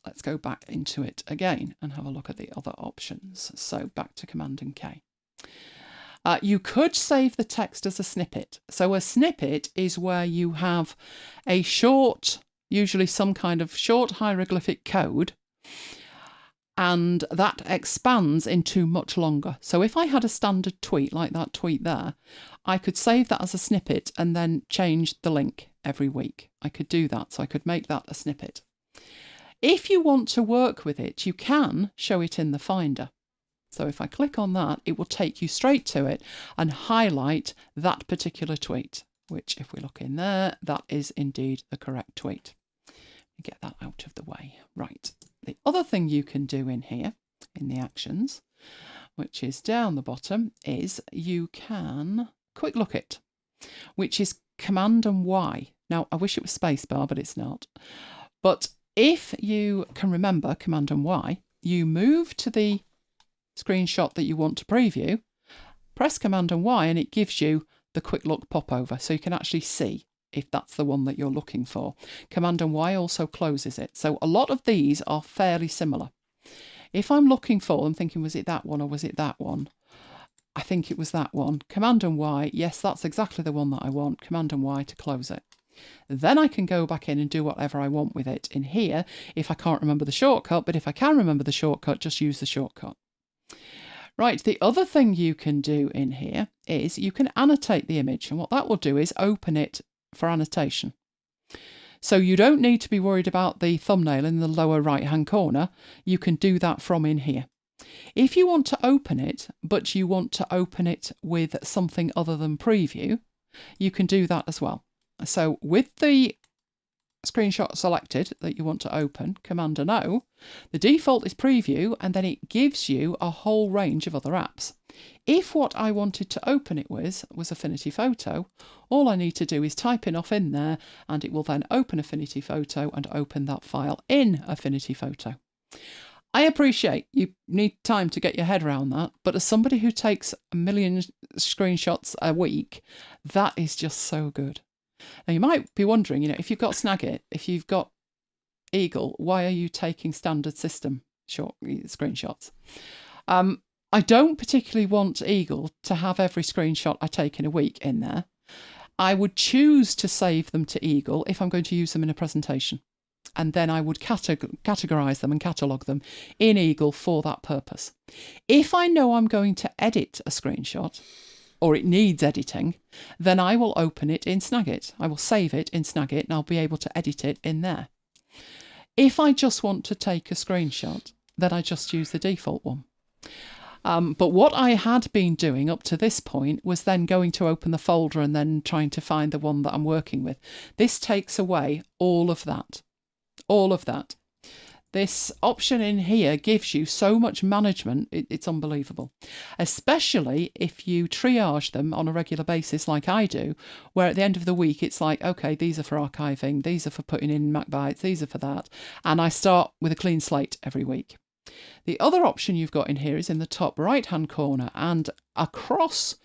Let's go back into it again and have a look at the other options. So back to Command and K. You could save the text as a snippet. So a snippet is where you have a short, usually some kind of short hieroglyphic code, and that expands into much longer. So if I had a standard tweet like that tweet there, I could save that as a snippet and then change the link every week. I could do that, so I could make that a snippet. If you want to work with it, you can show it in the Finder. So if I click on that, it will take you straight to it and highlight that particular tweet. which if we look in there, that is indeed the correct tweet. Get that out of the way. Right. The other thing you can do in here, in the actions, which is down the bottom, is you can quick look it, which is Command and Y. Now, I wish it was spacebar, but it's not. But if you can remember Command and Y, you move to the screenshot that you want to preview, press Command and Y, and it gives you the quick look popover, so you can actually see if that's the one that you're looking for. Command and Y also closes it. So a lot of these are fairly similar. If I'm looking for them, thinking, was it that one or was it that one? I think it was that one. Command and Y, yes, that's exactly the one that I want. Command and Y to close it. Then I can go back in and do whatever I want with it in here if I can't remember the shortcut, but if I can remember the shortcut, just use the shortcut. Right, the other thing you can do in here is you can annotate the image, and what that will do is open it for annotation. So you don't need to be worried about the thumbnail in the lower right hand corner. You can do that from in here. If you want to open it, but you want to open it with something other than preview, you can do that as well. So with the screenshot selected that you want to open, Command and O, the default is preview, and then it gives you a whole range of other apps. If what I wanted to open it with was Affinity Photo, all I need to do is type enough in there, and it will then open Affinity Photo and open that file in Affinity Photo. I appreciate you need time to get your head around that, but as somebody who takes a million screenshots a week, that is just so good. Now, you might be wondering, if you've got Snagit, if you've got Eagle, why are you taking standard system screenshots? I don't particularly want Eagle to have every screenshot I take in a week in there. I would choose to save them to Eagle if I'm going to use them in a presentation. And then I would categorize them and catalog them in Eagle for that purpose. If I know I'm going to edit a screenshot, or it needs editing, then I will open it in Snagit. I will save it in Snagit and I'll be able to edit it in there. If I just want to take a screenshot, then I just use the default one. But what I had been doing up to this point was then going to open the folder and then trying to find the one that I'm working with. This takes away all of that. All of that. This option in here gives you so much management, it's unbelievable. Especially if you triage them on a regular basis like I do, where at the end of the week it's like, okay, these are for archiving, these are for putting in MacBites, these are for that. And I start with a clean slate every week. The other option you've got in here is in the top right-hand corner, and across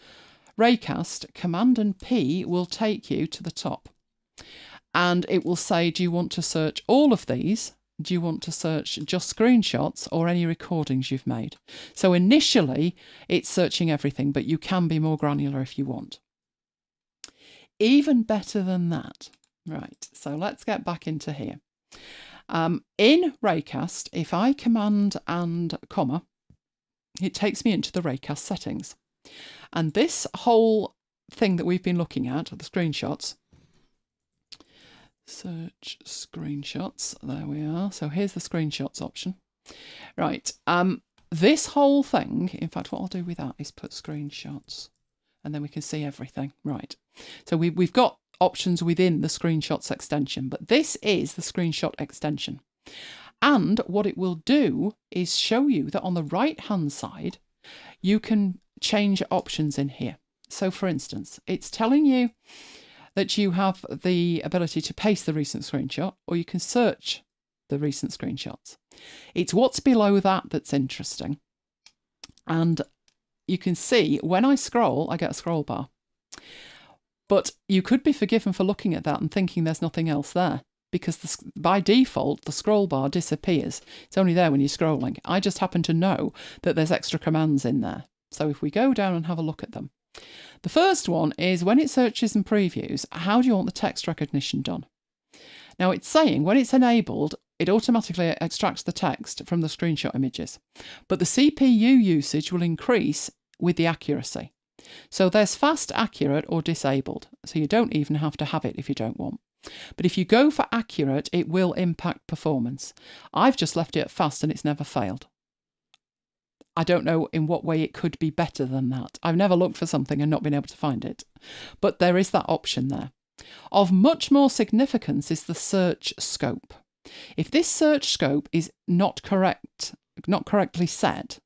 Raycast, Command and P will take you to the top. And it will say, do you want to search all of these? Do you want to search just screenshots or any recordings you've made? So initially, it's searching everything, but you can be more granular if you want. Even better than that. Right, so let's get back into here. In Raycast, if I command and comma, it takes me into the Raycast settings. And this whole thing that we've been looking at, the screenshots, search screenshots, there we are. So here's the screenshots option. Right, this whole thing, in fact, what I'll do with that is put screenshots, and then we can see everything. Right, so we've got options within the screenshots extension, but this is the screenshot extension. And what it will do is show you that on the right hand side, you can change options in here. So for instance, it's telling you that you have the ability to paste the recent screenshot, or you can search the recent screenshots. It's what's below that that's interesting. And you can see when I scroll, I get a scroll bar. But you could be forgiven for looking at that and thinking there's nothing else there, because by default, the scroll bar disappears. It's only there when you're scrolling. I just happen to know that there's extra commands in there. So if we go down and have a look at them. The first one is when it searches and previews, how do you want the text recognition done? Now it's saying when it's enabled, it automatically extracts the text from the screenshot images. But the CPU usage will increase with the accuracy. So there's fast, accurate, or disabled. So you don't even have to have it if you don't want. But if you go for accurate, it will impact performance. I've just left it at fast and it's never failed. I don't know in what way it could be better than that. I've never looked for something and not been able to find it. But there is that option there. Of much more significance is the search scope. If this search scope is not correctly set,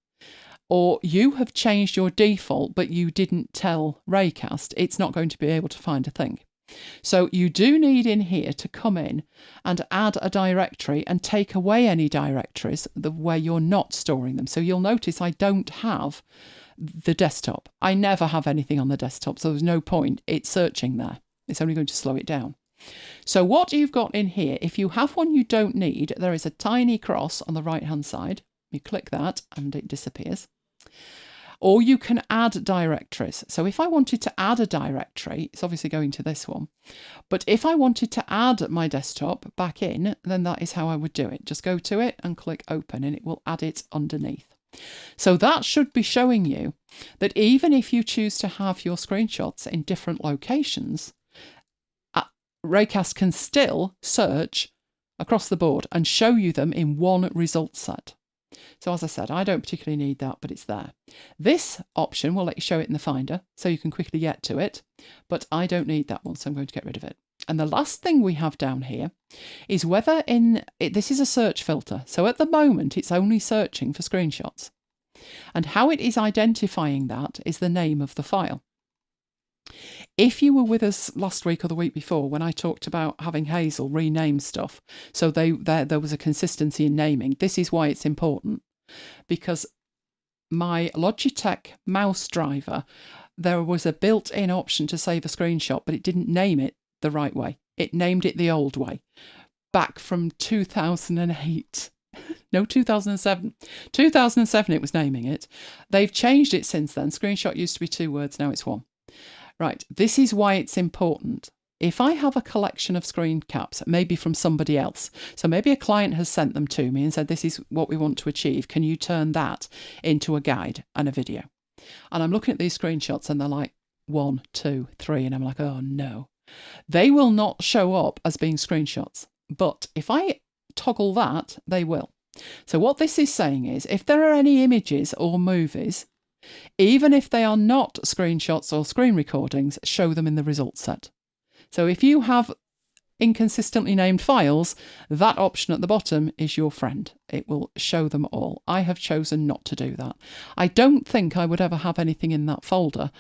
or you have changed your default but you didn't tell Raycast, it's not going to be able to find a thing. So you do need in here to come in and add a directory and take away any directories where you're not storing them. So you'll notice I don't have the desktop. I never have anything on the desktop, so there's no point. It's searching there. It's only going to slow it down. So what you've got in here, if you have one you don't need, there is a tiny cross on the right-hand side. You click that and it disappears. Or you can add directories. So if I wanted to add a directory, it's obviously going to this one. But if I wanted to add my desktop back in, then that is how I would do it. Just go to it and click open and it will add it underneath. So that should be showing you that even if you choose to have your screenshots in different locations, Raycast can still search across the board and show you them in one result set. So as I said, I don't particularly need that, but it's there. This option will let you show it in the Finder, so you can quickly get to it, but I don't need that one, so I'm going to get rid of it. And the last thing we have down here is whether this is a search filter. So at the moment, it's only searching for screenshots. And how it is identifying that is the name of the file. If you were with us last week or the week before when I talked about having Hazel rename stuff, so there was a consistency in naming, this is why it's important. Because my Logitech mouse driver, there was a built-in option to save a screenshot, but it didn't name it the right way. It named it the old way, back from 2008. No, 2007. 2007 it was naming it. They've changed it since then. Screenshot used to be 2 words, now it's 1. Right, this is why it's important. If I have a collection of screen caps, maybe from somebody else, so maybe a client has sent them to me and said, this is what we want to achieve, can you turn that into a guide and a video? And I'm looking at these screenshots and they're like 1, 2, 3, and I'm like, oh no. They will not show up as being screenshots, but if I toggle that, they will. So what this is saying is, if there are any images or movies, even if they are not screenshots or screen recordings, show them in the results set. So if you have inconsistently named files, that option at the bottom is your friend. It will show them all. I have chosen not to do that. I don't think I would ever have anything in that folder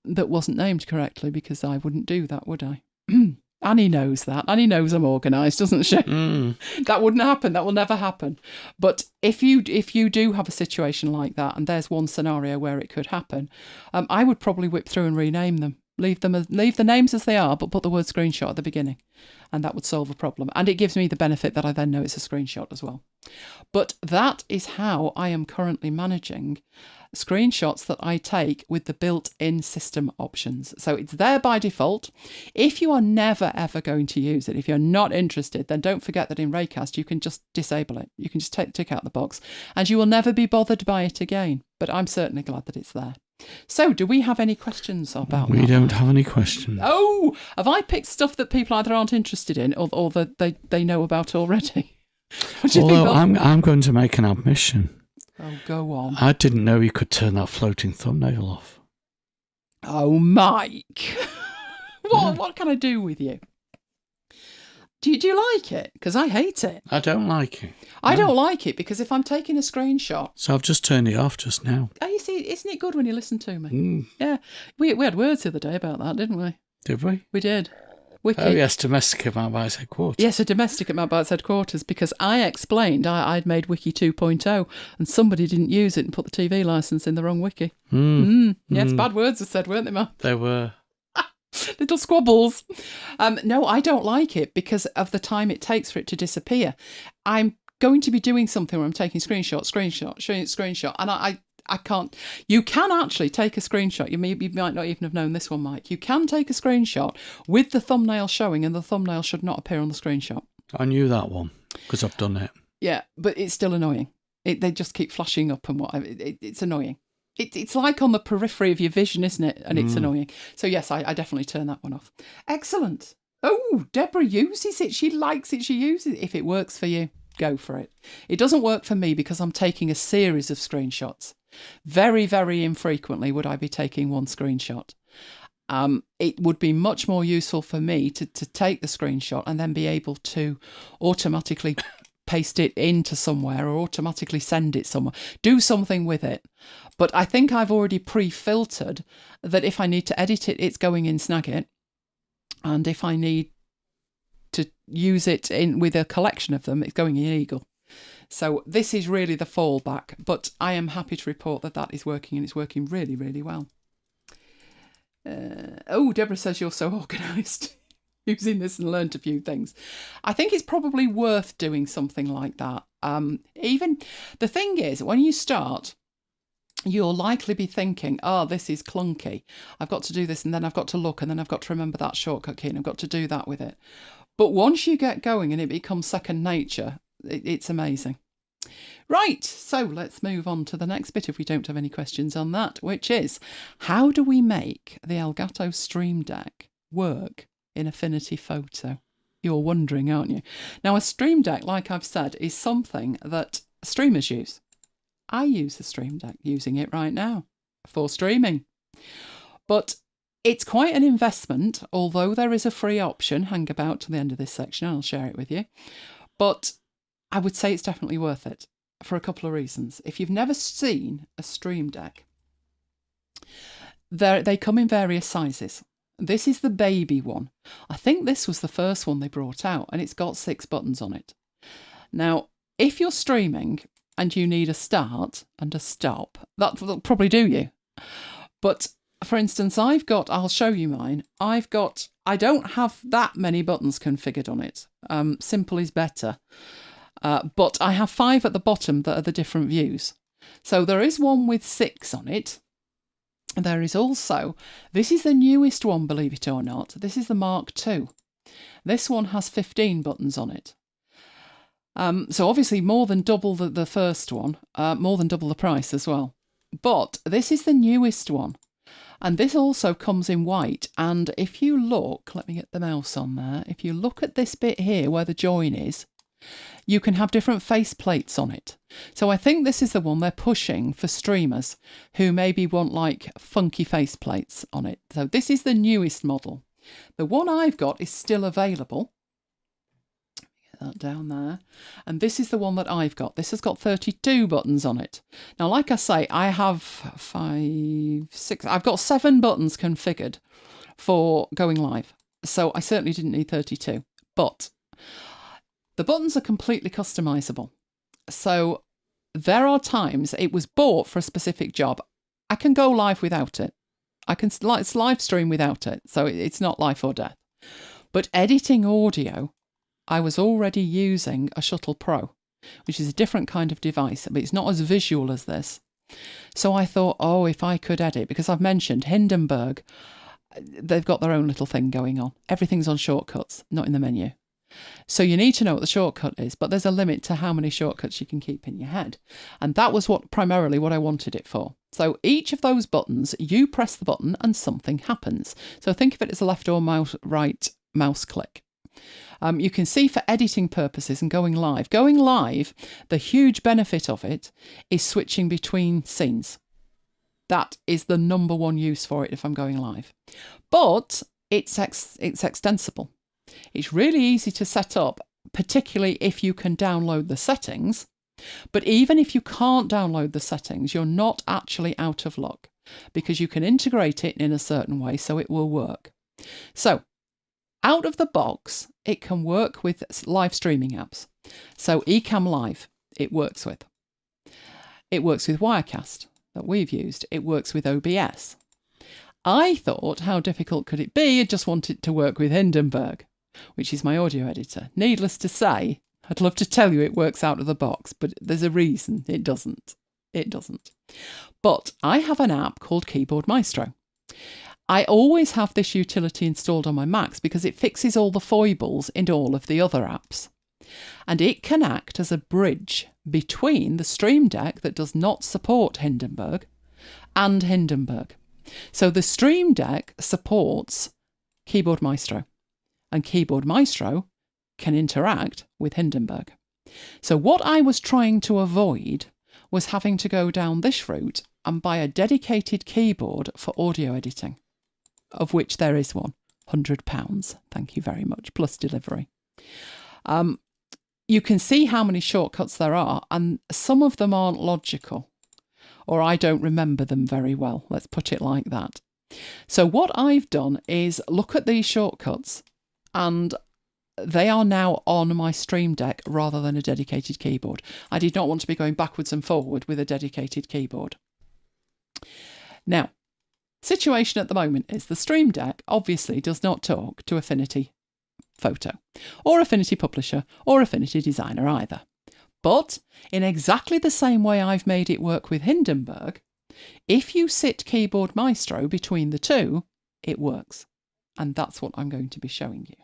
that wasn't named correctly, because I wouldn't do that, would I? Annie knows that. Annie knows I'm organised, doesn't she? That wouldn't happen. That will never happen. But if you do have a situation like that, and there's one scenario where it could happen, I would probably whip through and rename them. Leave the names as they are, but put the word screenshot at the beginning, and that would solve the problem. And it gives me the benefit that I then know it's a screenshot as well. But that is how I am currently managing screenshots that I take with the built-in system options. So it's there by default. If you are never ever going to use it, if you're not interested, then don't forget that in Raycast you can just disable it. You can just tick out the box and you will never be bothered by it again. But I'm certainly glad that it's there. So do we have any questions about that? We don't have any questions. Oh, have I picked stuff that people either aren't interested in or that they know about already? Although I'm going to make an admission. Oh, go on. I didn't know you could turn that floating thumbnail off. Oh, Mike. What can I do with you? Do you like it? Because I hate it. I don't like it. I don't like it because if I'm taking a screenshot... So I've just turned it off just now. Oh, you see, isn't it good when you listen to me? Yeah. We had words the other day about that, didn't we? Did we? We did. Wiki. Oh, yes, domestic at MacBites headquarters. Yes, a domestic at MacBites headquarters, because I explained I'd made Wiki 2.0 and somebody didn't use it and put the TV licence in the wrong wiki. Yes, bad words were said, weren't they, Matt? They were. Little squabbles. No, I don't like it because of the time it takes for it to disappear. I'm going to be doing something where I'm taking screenshot, and I can't. You can actually take a screenshot. You might not even have known this one, Mike. You can take a screenshot with the thumbnail showing, and the thumbnail should not appear on the screenshot. I knew that one because I've done it. Yeah, but it's still annoying. They just keep flashing up and whatever. It's annoying. It's like on the periphery of your vision, isn't it? And it's annoying. So yes, I definitely turn that one off. Excellent. Oh, Deborah uses it. She likes it. She uses it. If it works for you, go for it. It doesn't work for me because I'm taking a series of screenshots. Very, very infrequently would I be taking one screenshot. It would be much more useful for me to take the screenshot and then be able to automatically paste it into somewhere or automatically send it somewhere, do something with it. But I think I've already pre-filtered that if I need to edit it, it's going in Snagit. And if I need to use it in with a collection of them, it's going in Eagle. So this is really the fallback, but I am happy to report that that is working, and it's working really, really well. Deborah says you're so organised using this and learned a few things. I think it's probably worth doing something like that. Even the thing is, when you start, you'll likely be thinking, oh, this is clunky. I've got to do this, and then I've got to look, and then I've got to remember that shortcut key, and I've got to do that with it. But once you get going and it becomes second nature, it's amazing. Right, so let's move on to the next bit if we don't have any questions on that, which is, how do we make the Elgato Stream Deck work in Affinity Photo? You're wondering, aren't you? Now, a Stream Deck, like I've said, is something that streamers use. I use the Stream Deck, using it right now for streaming. But it's quite an investment, although there is a free option. Hang about to the end of this section, I'll share it with you. But I would say it's definitely worth it for a couple of reasons. If you've never seen a Stream Deck, they come in various sizes. This is the baby one. I think this was the first one they brought out, and it's got 6 buttons on it. Now, if you're streaming and you need a start and a stop, that'll probably do you. But for instance, I'll show you mine. I don't have that many buttons configured on it. Simple is better. But I have 5 at the bottom that are the different views. So there is one with 6 on it. There is also, this is the newest one, believe it or not. This is the Mark II. This one has 15 buttons on it. So obviously more than double the first one, more than double the price as well. But this is the newest one. And this also comes in white. And if you look, let me get the mouse on there. If you look at this bit here where the join is, you can have different face plates on it. So I think this is the one they're pushing for streamers who maybe want like funky face plates on it. So this is the newest model. The one I've got is still available. Get that down there. And this is the one that I've got. This has got 32 buttons on it. Now, like I say, I have 5, 6, I've got 7 buttons configured for going live. So I certainly didn't need 32. But the buttons are completely customizable. So there are times it was bought for a specific job. I can go live without it. I can live stream without it. So it's not life or death. But editing audio, I was already using a Shuttle Pro, which is a different kind of device, but it's not as visual as this. So I thought, oh, if I could edit, because I've mentioned Hindenburg, they've got their own little thing going on. Everything's on shortcuts, not in the menu. So you need to know what the shortcut is, but there's a limit to how many shortcuts you can keep in your head. And that was primarily what I wanted it for. So each of those buttons, you press the button and something happens. So think of it as a left or right mouse click. You can see for editing purposes and going live. Going live, the huge benefit of it is switching between scenes. That is the number one use for it if I'm going live. But it's extensible. It's really easy to set up, particularly if you can download the settings. But even if you can't download the settings, you're not actually out of luck because you can integrate it in a certain way so it will work. So out of the box, it can work with live streaming apps. So Ecamm Live, it works with. It works with Wirecast that we've used. It works with OBS. I thought, how difficult could it be? I just wanted to work with Hindenburg, which is my audio editor. Needless to say, I'd love to tell you it works out of the box, but there's a reason it doesn't. It doesn't. But I have an app called Keyboard Maestro. I always have this utility installed on my Macs because it fixes all the foibles in all of the other apps. And it can act as a bridge between the Stream Deck that does not support Hindenburg and Hindenburg. So the Stream Deck supports Keyboard Maestro, and Keyboard Maestro can interact with Hindenburg. So what I was trying to avoid was having to go down this route and buy a dedicated keyboard for audio editing, of which there is one. £100. Thank you very much, plus delivery. You can see how many shortcuts there are, and some of them aren't logical, or I don't remember them very well. Let's put it like that. So what I've done is look at these shortcuts, and they are now on my Stream Deck rather than a dedicated keyboard. I did not want to be going backwards and forward with a dedicated keyboard. Now, situation at the moment is the Stream Deck obviously does not talk to Affinity Photo, or Affinity Publisher, or Affinity Designer either. But in exactly the same way I've made it work with Hindenburg, if you sit Keyboard Maestro between the two, it works. And that's what I'm going to be showing you.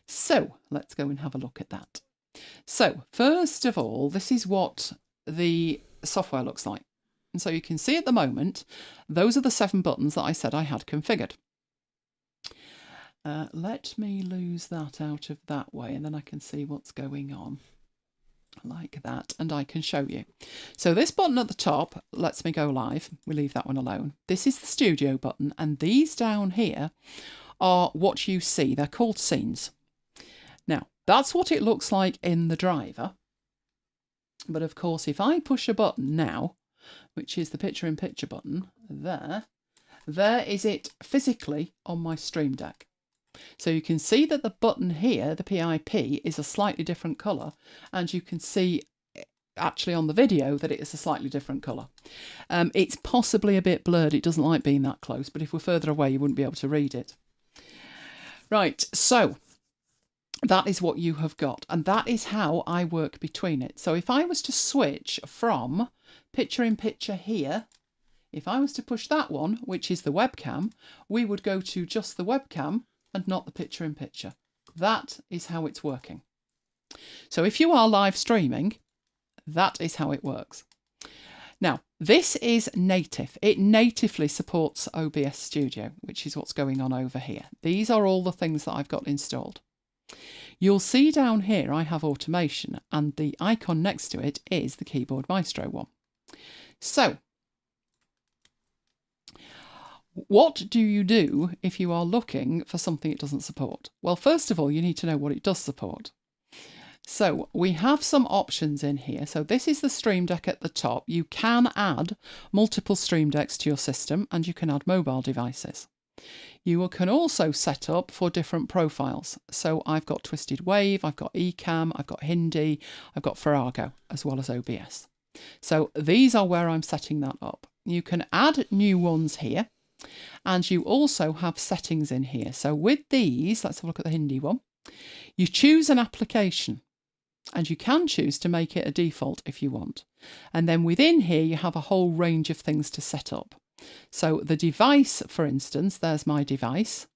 So let's go and have a look at that. So first of all, this is what the software looks like. And so you can see at the moment, those are the 7 buttons that I said I had configured. Let me lose that out of that way, and then I can see what's going on. Like that, and I can show you. So this button at the top lets me go live. We leave that one alone. This is the studio button, and these down here are what you see. They're called scenes. Now, that's what it looks like in the driver. But of course, if I push a button now, which is the picture-in-picture button, there is it physically on my Stream Deck. So you can see that the button here, the PIP, is a slightly different colour, and you can see actually on the video that it is a slightly different colour. It's possibly a bit blurred, it doesn't like being that close, but if we're further away you wouldn't be able to read it. Right, so that is what you have got, and that is how I work between it. So if I was to switch from picture-in-picture here, if I was to push that one, which is the webcam, we would go to just the webcam and not the picture-in-picture. That is how it's working. So if you are live streaming, that is how it works. Now, this is native. It natively supports OBS Studio, which is what's going on over here. These are all the things that I've got installed. You'll see down here I have automation, and the icon next to it is the Keyboard Maestro one. So, what do you do if you are looking for something it doesn't support? Well, first of all, you need to know what it does support. So we have some options in here. So this is the Stream Deck at the top. You can add multiple Stream Decks to your system, and you can add mobile devices. You can also set up for different profiles. So I've got Twisted Wave, I've got Ecamm, I've got Hindi, I've got Farrago, as well as OBS. So these are where I'm setting that up. You can add new ones here. And you also have settings in here. So with these, let's have a look at the Hindi one. You choose an application, and you can choose to make it a default if you want. And then within here, you have a whole range of things to set up. So the device, for instance, there's my device.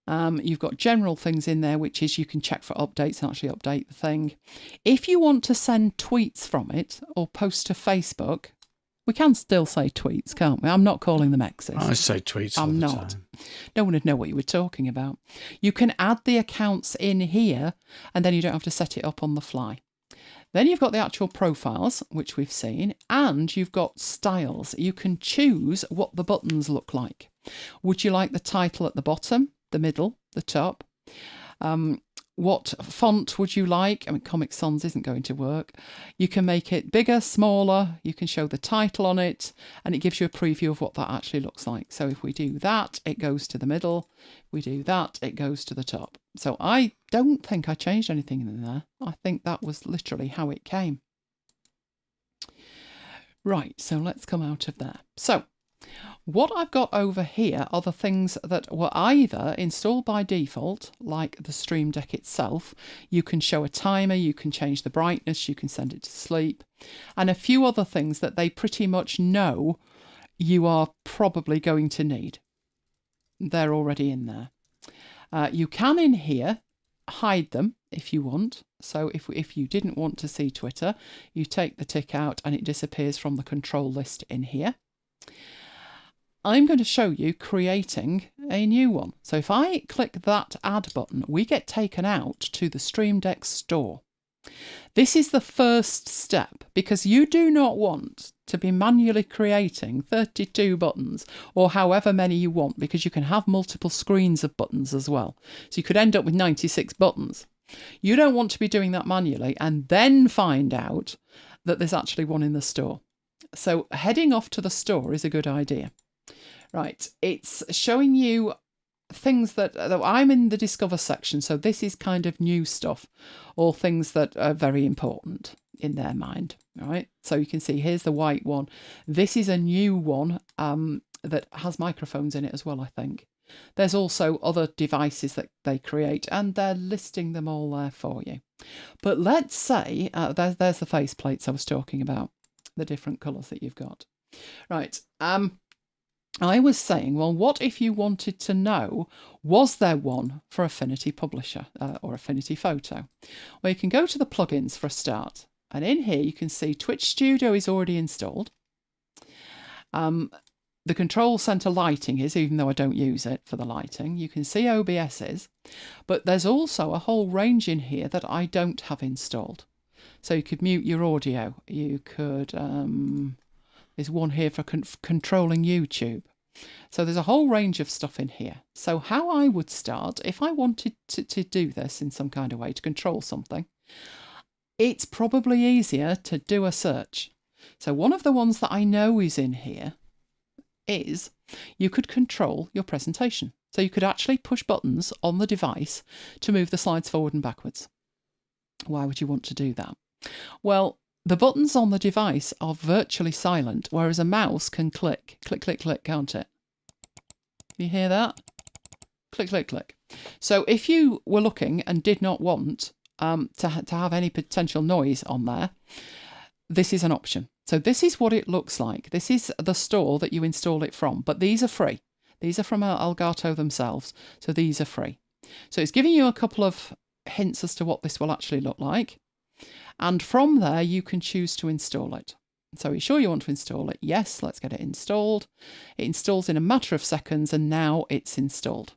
You've got general things in there, which is you can check for updates and actually update the thing. If you want to send tweets from it or post to Facebook, we can still say tweets, can't we? I'm not calling them X's. I say tweets all the time. No one would know what you were talking about. You can add the accounts in here, and then you don't have to set it up on the fly. Then you've got the actual profiles, which we've seen, and you've got styles. You can choose what the buttons look like. Would you like the title at the bottom, the middle, the top? What font would you like? I mean, Comic Sans isn't going to work. You can make it bigger, smaller. You can show the title on it, and it gives you a preview of what that actually looks like. So if we do that, it goes to the middle. We do that, it goes to the top. So I don't think I changed anything in there. I think that was literally how it came. Right, so let's come out of there. So what I've got over here are the things that were either installed by default, like the Stream Deck itself. You can show a timer, you can change the brightness, you can send it to sleep, and a few other things that they pretty much know you are probably going to need. They're already in there. You can in here hide them if you want. So if you didn't want to see Twitter, you take the tick out and it disappears from the control list in here. I'm going to show you creating a new one. So if I click that add button, we get taken out to the Stream Deck store. This is the first step because you do not want to be manually creating 32 buttons or however many you want, because you can have multiple screens of buttons as well. So you could end up with 96 buttons. You don't want to be doing that manually and then find out that there's actually one in the store. So heading off to the store is a good idea. Right, it's showing you things that I'm in the Discover section, so this is kind of new stuff, all things that are very important in their mind. All right, so you can see here's the white one. This is a new one that has microphones in it as well, I think. There's also other devices that they create, and they're listing them all there for you. But let's say there's the face plates I was talking about, the different colours that you've got. Right. I was saying, well, what if you wanted to know, was there one for Affinity Publisher or Affinity Photo? Well, you can go to the plugins for a start. And in here, you can see Twitch Studio is already installed. The Control Center lighting is, even though I don't use it for the lighting. You can see OBS is. But there's also a whole range in here that I don't have installed. So you could mute your audio. You could... there's one here for controlling YouTube. So there's a whole range of stuff in here. So how I would start, if I wanted to do this in some kind of way, to control something, it's probably easier to do a search. So one of the ones that I know is in here is you could control your presentation. So you could actually push buttons on the device to move the slides forward and backwards. Why would you want to do that? Well, the buttons on the device are virtually silent, whereas a mouse can click, click, click, click, can't it? You hear that? Click, click, click. So if you were looking and did not want to have any potential noise on there, this is an option. So this is what it looks like. This is the store that you install it from, but these are free. These are from Elgato themselves, so these are free. So it's giving you a couple of hints as to what this will actually look like. And from there, you can choose to install it. So are you sure you want to install it? Yes, let's get it installed. It installs in a matter of seconds, and now it's installed.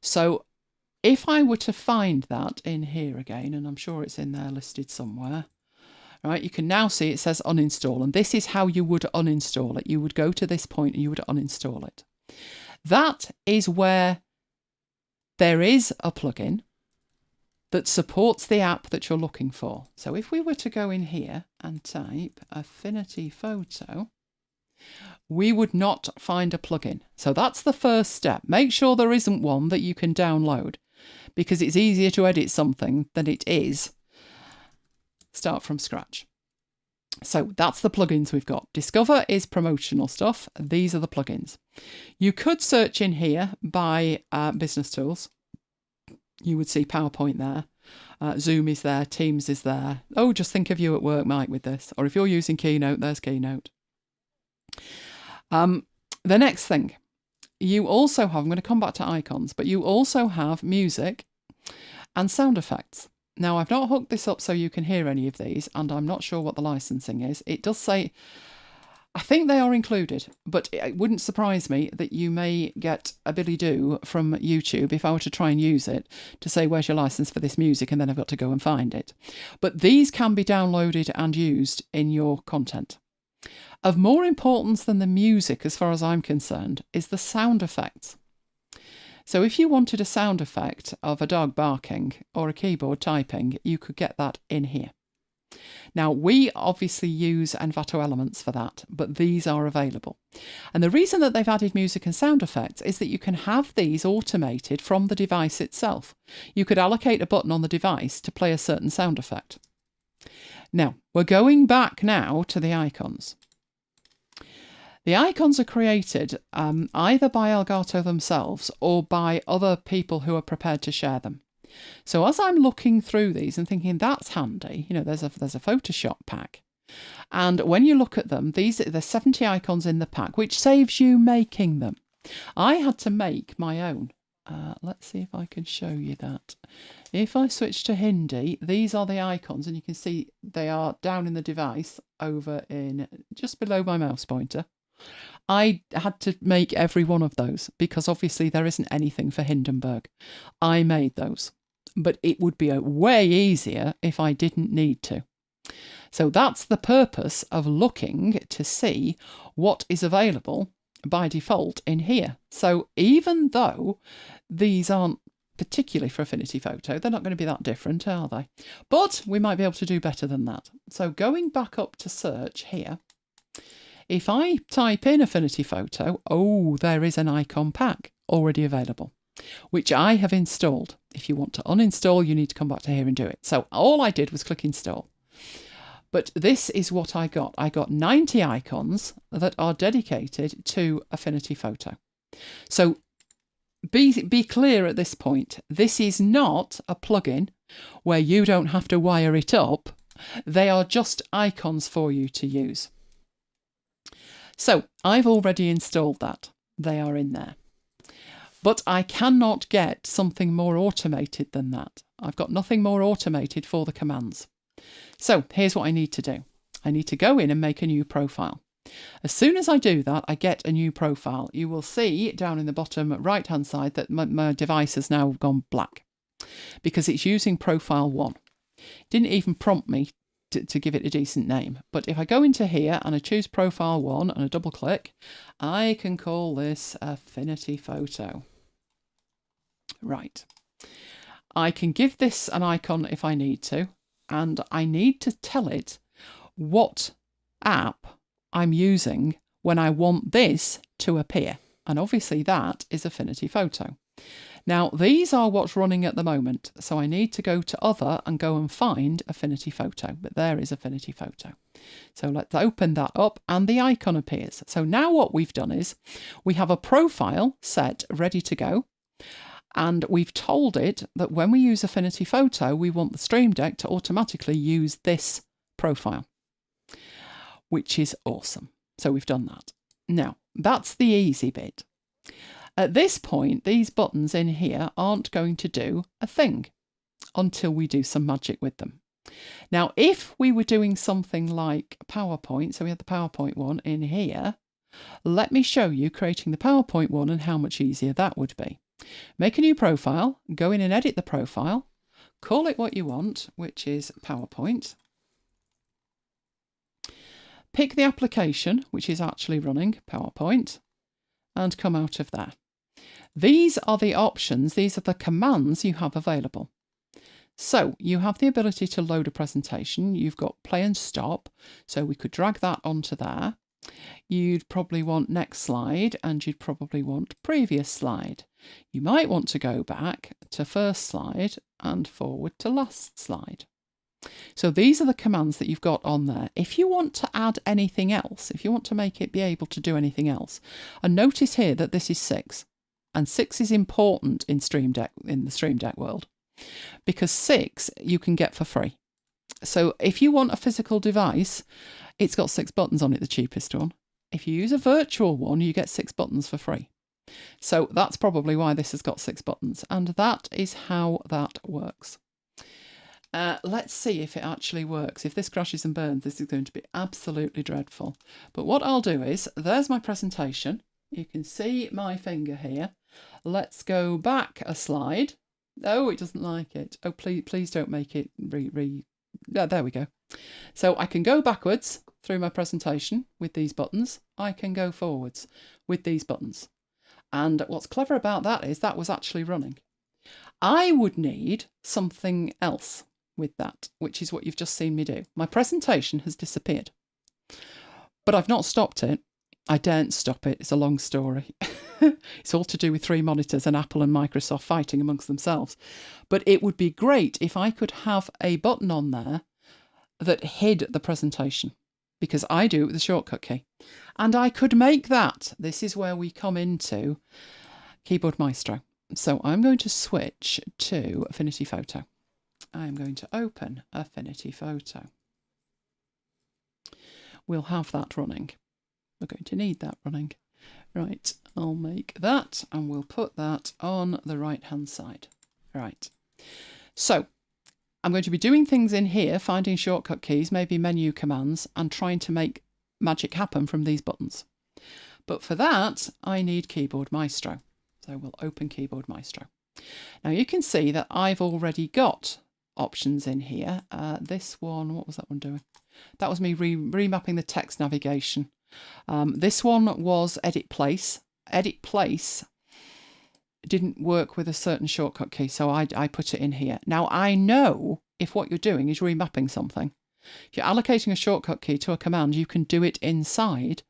So if I were to find that in here again, and I'm sure it's in there listed somewhere, right, you can now see it says uninstall, and this is how you would uninstall it. You would go to this point and you would uninstall it. That is where there is a plugin that supports the app that you're looking for. So if we were to go in here and type Affinity Photo, we would not find a plugin. So that's the first step. Make sure there isn't one that you can download, because it's easier to edit something than it is start from scratch. So that's the plugins we've got. Discover is promotional stuff. These are the plugins. You could search in here by business tools. You would see PowerPoint there. Zoom is there. Teams is there. Oh, just think of you at work, Mike, with this. Or if you're using Keynote, there's Keynote. The next thing, you also have, I'm going to come back to icons, but you also have music and sound effects. Now, I've not hooked this up so you can hear any of these, and I'm not sure what the licensing is. It does say, I think they are included, but it wouldn't surprise me that you may get a billy-do from YouTube if I were to try and use it to say, where's your license for this music? And then I've got to go and find it. But these can be downloaded and used in your content. Of more importance than the music, as far as I'm concerned, is the sound effects. So if you wanted a sound effect of a dog barking or a keyboard typing, you could get that in here. Now, we obviously use Envato Elements for that, but these are available. And the reason that they've added music and sound effects is that you can have these automated from the device itself. You could allocate a button on the device to play a certain sound effect. Now, we're going back now to the icons. The icons are created either by Elgato themselves or by other people who are prepared to share them. So as I'm looking through these and thinking that's handy, you know, there's a Photoshop pack. And when you look at them, there's 70 icons in the pack, which saves you making them. I had to make my own. Let's see if I can show you that. If I switch to Hindi, these are the icons, and you can see they are down in the device over in just below my mouse pointer. I had to make every one of those because obviously there isn't anything for Hindenburg. I made those. but it would be way easier if I didn't need to. So that's the purpose of looking to see what is available by default in here. So even though these aren't particularly for Affinity Photo, they're not going to be that different, are they? But we might be able to do better than that. So going back up to search here, if I type in Affinity Photo, oh, there is an icon pack already available, which I have installed. If you want to uninstall, you need to come back to here and do it. So all I did was click install. But this is what I got. I got 90 icons that are dedicated to Affinity Photo. So be clear at this point. This is not a plugin where you don't have to wire it up. They are just icons for you to use. So I've already installed that. They are in there. But I cannot get something more automated than that. I've got nothing more automated for the commands. So here's what I need to do. I need to go in and make a new profile. As soon as I do that, I get a new profile. You will see down in the bottom right hand side that my device has now gone black because it's using profile 1. It didn't even prompt me to give it a decent name. But if I go into here and I choose profile 1 and I double click, I can call this Affinity Photo. Right. I can give this an icon if I need to, and I need to tell it what app I'm using when I want this to appear. And obviously that is Affinity Photo. Now, these are what's running at the moment, so I need to go to Other and go and find Affinity Photo, but there is Affinity Photo. So let's open that up and the icon appears. So now what we've done is we have a profile set ready to go, and we've told it that when we use Affinity Photo, we want the Stream Deck to automatically use this profile, which is awesome. So we've done that. Now, that's the easy bit. At this point, these buttons in here aren't going to do a thing until we do some magic with them. Now, if we were doing something like PowerPoint, so we had the PowerPoint one in here, let me show you creating the PowerPoint one and how much easier that would be. Make a new profile, go in and edit the profile, call it what you want, which is PowerPoint. Pick the application, which is actually running PowerPoint, and come out of there. These are the options, these are the commands you have available. So you have the ability to load a presentation, you've got play and stop, so we could drag that onto there. You'd probably want next slide and you'd probably want previous slide. You might want to go back to first slide and forward to last slide. So these are the commands that you've got on there. If you want to add anything else, if you want to make it be able to do anything else, and notice here that this is 6, and 6 is important in Stream Deck, in the Stream Deck world, because 6 you can get for free. So if you want a physical device, it's got 6 buttons on it, the cheapest one. If you use a virtual one, you get 6 buttons for free. So that's probably why this has got 6 buttons, and that is how that works. Let's see if it actually works. If this crashes and burns, this is going to be absolutely dreadful. But what I'll do is, there's my presentation. You can see my finger here. Let's go back a slide. Oh, it doesn't like it. Oh, please don't make it there we go. So I can go backwards through my presentation with these buttons. I can go forwards with these buttons. And what's clever about that is that was actually running. I would need something else with that, which is what you've just seen me do. My presentation has disappeared, but I've not stopped it. I daren't stop it. It's a long story. It's all to do with 3 monitors and Apple and Microsoft fighting amongst themselves. But it would be great if I could have a button on there that hid the presentation, because I do it with the shortcut key. And I could make that. This is where we come into Keyboard Maestro. So I'm going to switch to Affinity Photo. I'm going to open Affinity Photo. We'll have that running. We're going to need that running. Right, I'll make that and we'll put that on the right hand side. Right, so I'm going to be doing things in here, finding shortcut keys, maybe menu commands, and trying to make magic happen from these buttons. But for that, I need Keyboard Maestro. So we'll open Keyboard Maestro. Now you can see that I've already got options in here. This one, what was that one doing? That was me remapping the text navigation. This one was edit place. Edit place didn't work with a certain shortcut key, so I put it in here. Now I know if what you're doing is remapping something. If you're allocating a shortcut key to a command, you can do it inside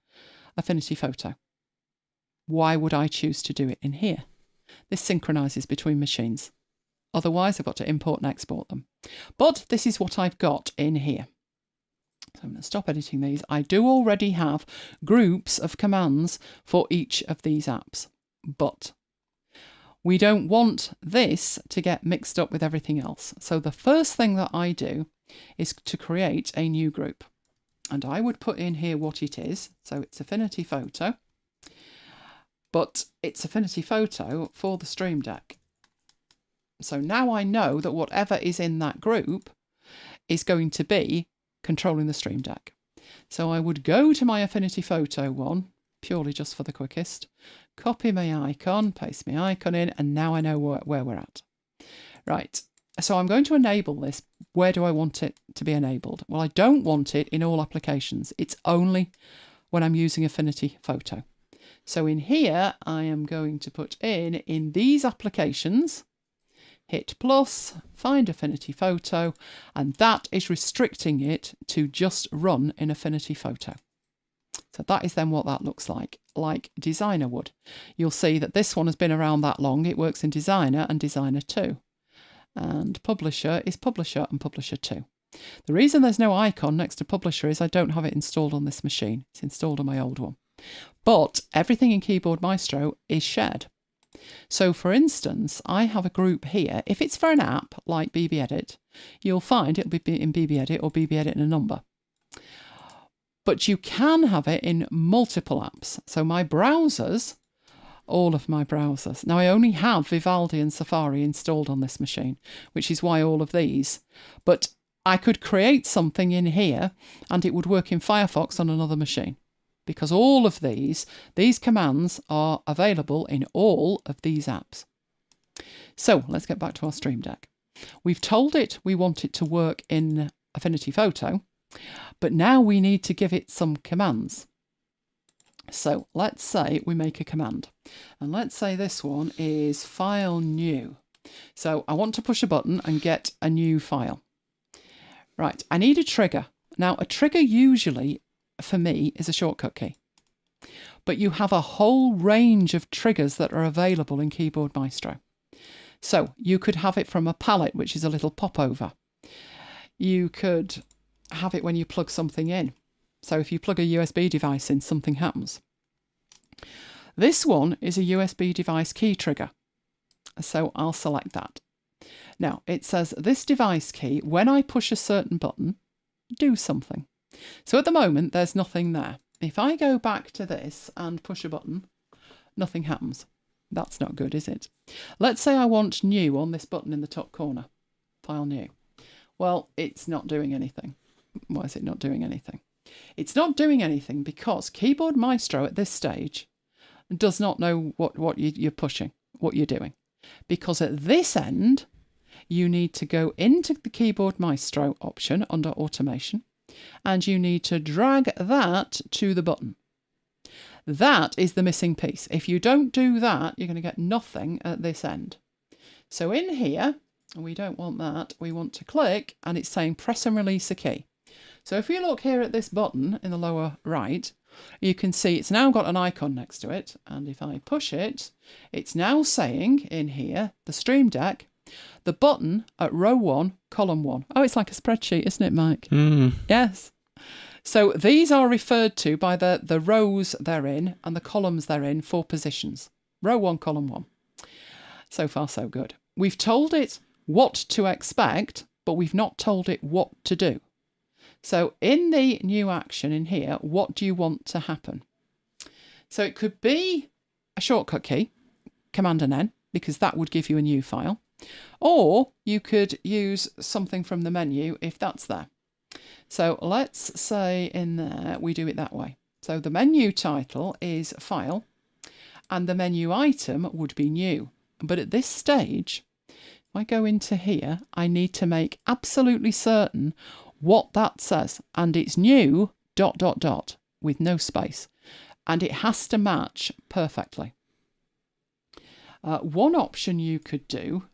Affinity Photo. Why would I choose to do it in here? This synchronises between machines. Otherwise, I've got to import and export them. But this is what I've got in here. So I'm going to stop editing these. I do already have groups of commands for each of these apps. But we don't want this to get mixed up with everything else. So the first thing that I do is to create a new group. And I would put in here what it is. So it's Affinity Photo. But it's Affinity Photo for the Stream Deck. So now I know that whatever is in that group is going to be controlling the Stream Deck. So I would go to my Affinity Photo one, purely just for the quickest, copy my icon, paste my icon in, and now I know where we're at. Right, so I'm going to enable this. Where do I want it to be enabled? Well, I don't want it in all applications. It's only when I'm using Affinity Photo. So in here, I am going to put in these applications, hit plus, find Affinity Photo, and that is restricting it to just run in Affinity Photo. So that is then what that looks like Designer would. You'll see that this one has been around that long. It works in Designer and Designer 2. And Publisher is Publisher and Publisher 2. The reason there's no icon next to Publisher is I don't have it installed on this machine. It's installed on my old one. But everything in Keyboard Maestro is shared. So for instance, I have a group here. If it's for an app like BBEdit, you'll find it'll be in BBEdit or BBEdit in a number. But you can have it in multiple apps. So my browsers, all of my browsers. Now I only have Vivaldi and Safari installed on this machine, which is why all of these. But I could create something in here and it would work in Firefox on another machine. Because all of these commands are available in all of these apps. So let's get back to our Stream Deck. We've told it we want it to work in Affinity Photo, but now we need to give it some commands. So let's say we make a command, and let's say this one is file new. So I want to push a button and get a new file. Right, I need a trigger. Now a trigger usually for me is a shortcut key. But you have a whole range of triggers that are available in Keyboard Maestro. So you could have it from a palette, which is a little popover. You could have it when you plug something in. So if you plug a USB device in, something happens. This one is a USB device key trigger. So I'll select that. Now it says this device key, when I push a certain button, do something. So at the moment, there's nothing there. If I go back to this and push a button, nothing happens. That's not good, is it? Let's say I want new on this button in the top corner. File new. Well, it's not doing anything. Why is it not doing anything? It's not doing anything because Keyboard Maestro at this stage does not know what you're pushing, what you're doing. Because at this end, you need to go into the Keyboard Maestro option under Automation, and you need to drag that to the button. That is the missing piece. If you don't do that, you're going to get nothing at this end. So in here, we don't want that. We want to click, and it's saying press and release a key. So if you look here at this button in the lower right, you can see it's now got an icon next to it. And if I push it, it's now saying in here, the Stream Deck, the button at row 1, column 1. Oh, it's like a spreadsheet, isn't it, Mike? Yes. So these are referred to by the rows they're in and the columns they're in for positions. Row 1, column 1. So far, so good. We've told it what to expect, but we've not told it what to do. So in the new action in here, what do you want to happen? So it could be a shortcut key, Command and N, because that would give you a new file. Or you could use something from the menu if that's there. So let's say in there we do it that way. So the menu title is File and the menu item would be New. But at this stage, if I go into here, I need to make absolutely certain what that says. And it's new ... with no space. And it has to match perfectly. One option you could do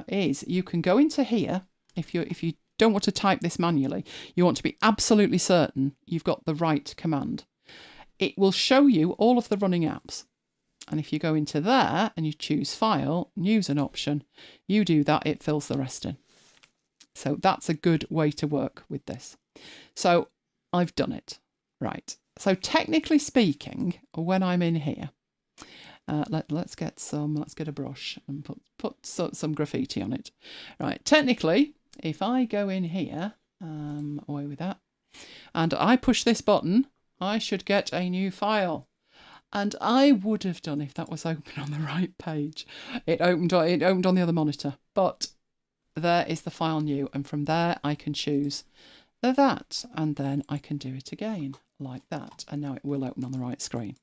is you can go into here. If you don't want to type this manually, you want to be absolutely certain you've got the right command. It will show you all of the running apps. And if you go into there and you choose File, New as an option, you do that, it fills the rest in. So that's a good way to work with this. So I've done it. Right. So technically speaking, when I'm in here, let's get a brush and put some graffiti on it. Right. Technically, if I go in here, away with that, and I push this button, I should get a new file. And I would have done if that was open on the right page. It opened on the other monitor, but there is the file new, and from there I can choose that, and then I can do it again like that, and now it will open on the right screen.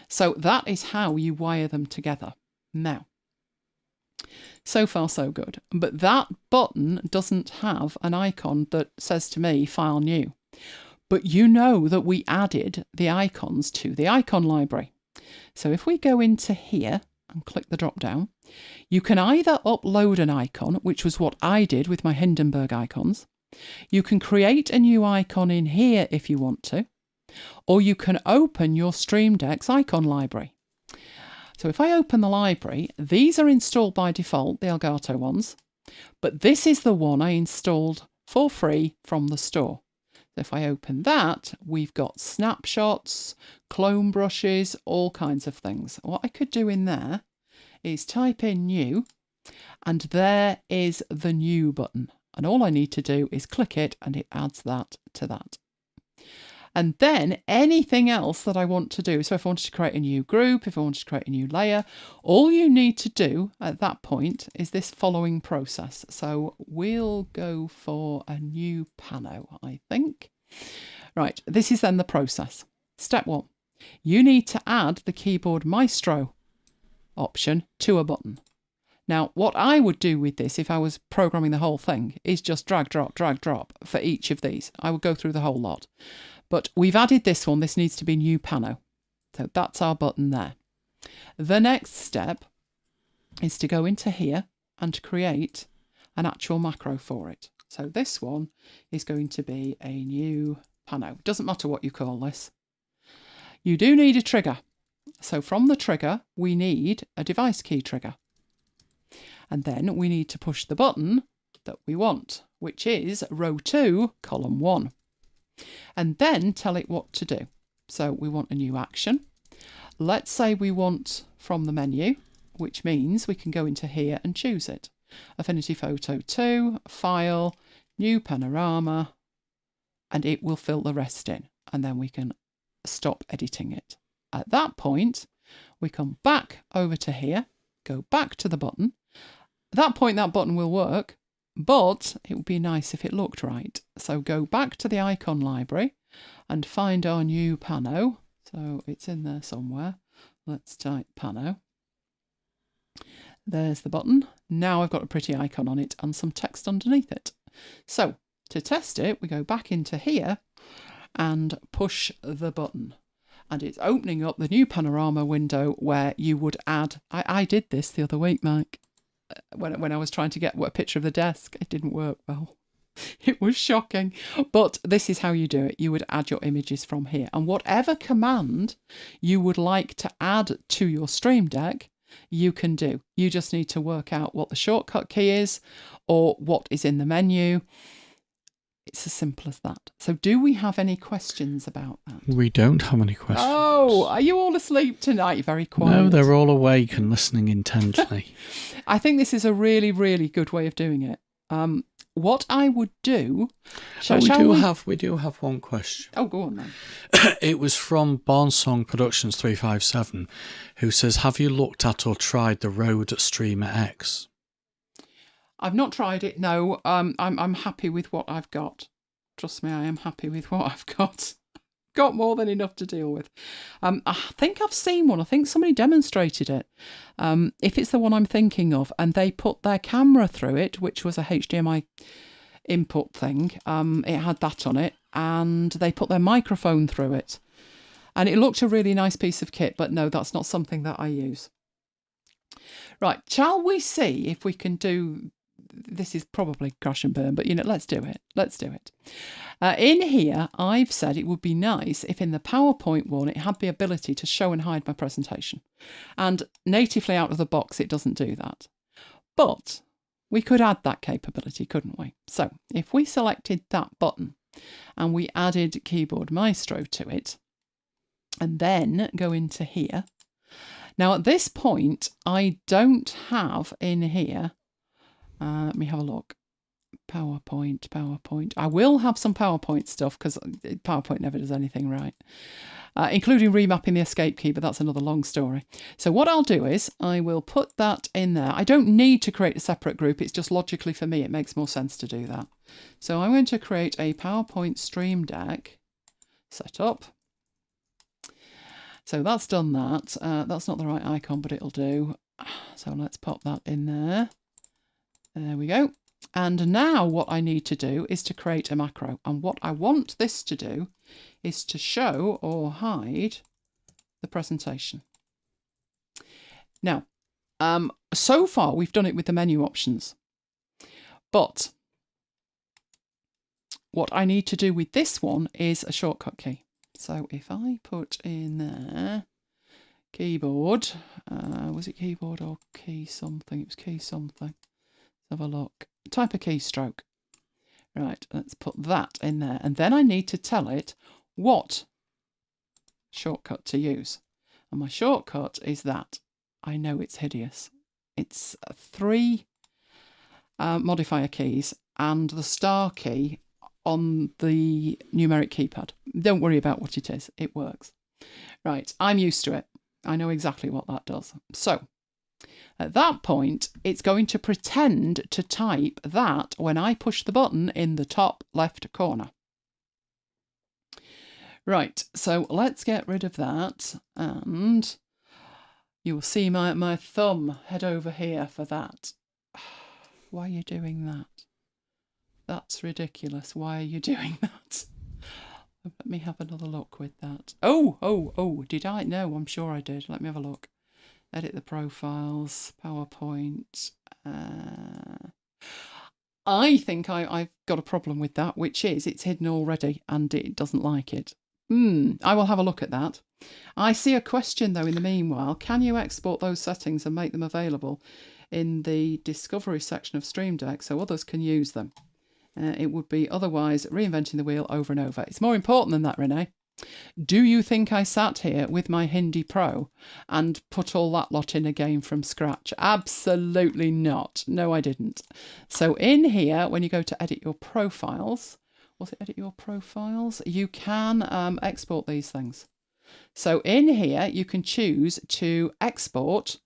So that is how you wire them together. Now, so far so good, but that button doesn't have an icon that says to me File New. But you know that we added the icons to the icon library. So if we go into here and click the drop down, you can either upload an icon, which was what I did with my Hindenburg icons. You can create a new icon in here if you want to, or you can open your Stream Deck's icon library. So if I open the library, these are installed by default, the Elgato ones, but this is the one I installed for free from the store. If I open that, we've got snapshots, clone brushes, all kinds of things. What I could do in there is type in new, and there is the new button. And all I need to do is click it, and it adds that to that. And then anything else that I want to do, so if I wanted to create a new group, if I wanted to create a new layer, all you need to do at that point is this following process. So we'll go for a new pano, I think. Right, this is then the process. Step 1, you need to add the keyboard maestro option to a button. Now, what I would do with this if I was programming the whole thing is just drag, drop for each of these. I would go through the whole lot. But we've added this one. This needs to be new pano. So that's our button there. The next step is to go into here and create an actual macro for it. So this one is going to be a new pano. Doesn't matter what you call this. You do need a trigger. So from the trigger, we need a device key trigger. And then we need to push the button that we want, which is row 2, column 1. And then tell it what to do. So we want a new action. Let's say we want from the menu, which means we can go into here and choose it. Affinity Photo 2, File, New Panorama, and it will fill the rest in. And then we can stop editing it. At that point, we come back over to here, go back to the button. At that point, that button will work, but it would be nice if it looked right. So go back to the icon library and find our new pano. So it's in there somewhere. Let's type pano. There's the button. Now I've got a pretty icon on it and some text underneath it. So to test it, we go back into here and push the button. And it's opening up the new panorama window where you would add... I did this the other week, Mike. When I was trying to get a picture of the desk, it didn't work well. It was shocking. But this is how you do it. You would add your images from here. And whatever command you would like to add to your Stream Deck, you can do. You just need to work out what the shortcut key is or what is in the menu. It's as simple as that. So do we have any questions about that? We don't have any questions. Oh, are you all asleep tonight? Very quiet. No, they're all awake and listening intently. I think this is a really, really good way of doing it. What I would do... We do have one question. Oh, go on then. It was from Barnsong Productions 357, who says, have you looked at or tried the Rode Streamer X? I've not tried it, no. I'm happy with what I've got. Trust me, I am happy with what I've got. got more than enough to deal with. I think I've seen one. I think somebody demonstrated it. If it's the one I'm thinking of, and they put their camera through it, which was a HDMI input thing. It had that on it, and they put their microphone through it. And it looked a really nice piece of kit, but no, that's not something that I use. Right, shall we see if we can do... This is probably crash and burn, but let's do it. Let's do it. In here, I've said it would be nice if in the PowerPoint one, it had the ability to show and hide my presentation. And natively out of the box, it doesn't do that. But we could add that capability, couldn't we? So if we selected that button and we added Keyboard Maestro to it, and then go into here. Now at this point, I don't have in here... let me have a look. PowerPoint. I will have some PowerPoint stuff because PowerPoint never does anything right, including remapping the escape key, but that's another long story. So what I'll do is I will put that in there. I don't need to create a separate group. It's just logically for me, it makes more sense to do that. So I'm going to create a PowerPoint Stream Deck setup. So that's done that. That's not the right icon, but it'll do. So let's pop that in there. There we go. And now what I need to do is to create a macro. And what I want this to do is to show or hide the presentation. Now, so far we've done it with the menu options. But what I need to do with this one is a shortcut key. So if I put in there keyboard, was it keyboard or key something? It was key something. Have a look. Type a keystroke. Right, let's put that in there. And then I need to tell it what shortcut to use. And my shortcut is that. I know it's hideous. It's 3 modifier keys and the star key on the numeric keypad. Don't worry about what it is. It works. Right, I'm used to it. I know exactly what that does. So, at that point, it's going to pretend to type that when I push the button in the top left corner. Right, so let's get rid of that, and you will see my thumb head over here for that. Why are you doing that? That's ridiculous. Why are you doing that? Let me have another look with that. Oh, did I? No, I'm sure I did. Let me have a look. Edit the profiles, PowerPoint. I think I've got a problem with that, which is it's hidden already and it doesn't like it. I will have a look at that. I see a question though in the meanwhile. Can you export those settings and make them available in the discovery section of Stream Deck so others can use them? It would be otherwise reinventing the wheel over and over. It's more important than that, Renee. Do you think I sat here with my Hindi Pro and put all that lot in again from scratch? Absolutely not. No, I didn't. So in here, when you go to edit your profiles, was it edit your profiles? You can export these things. So in here, you can choose to export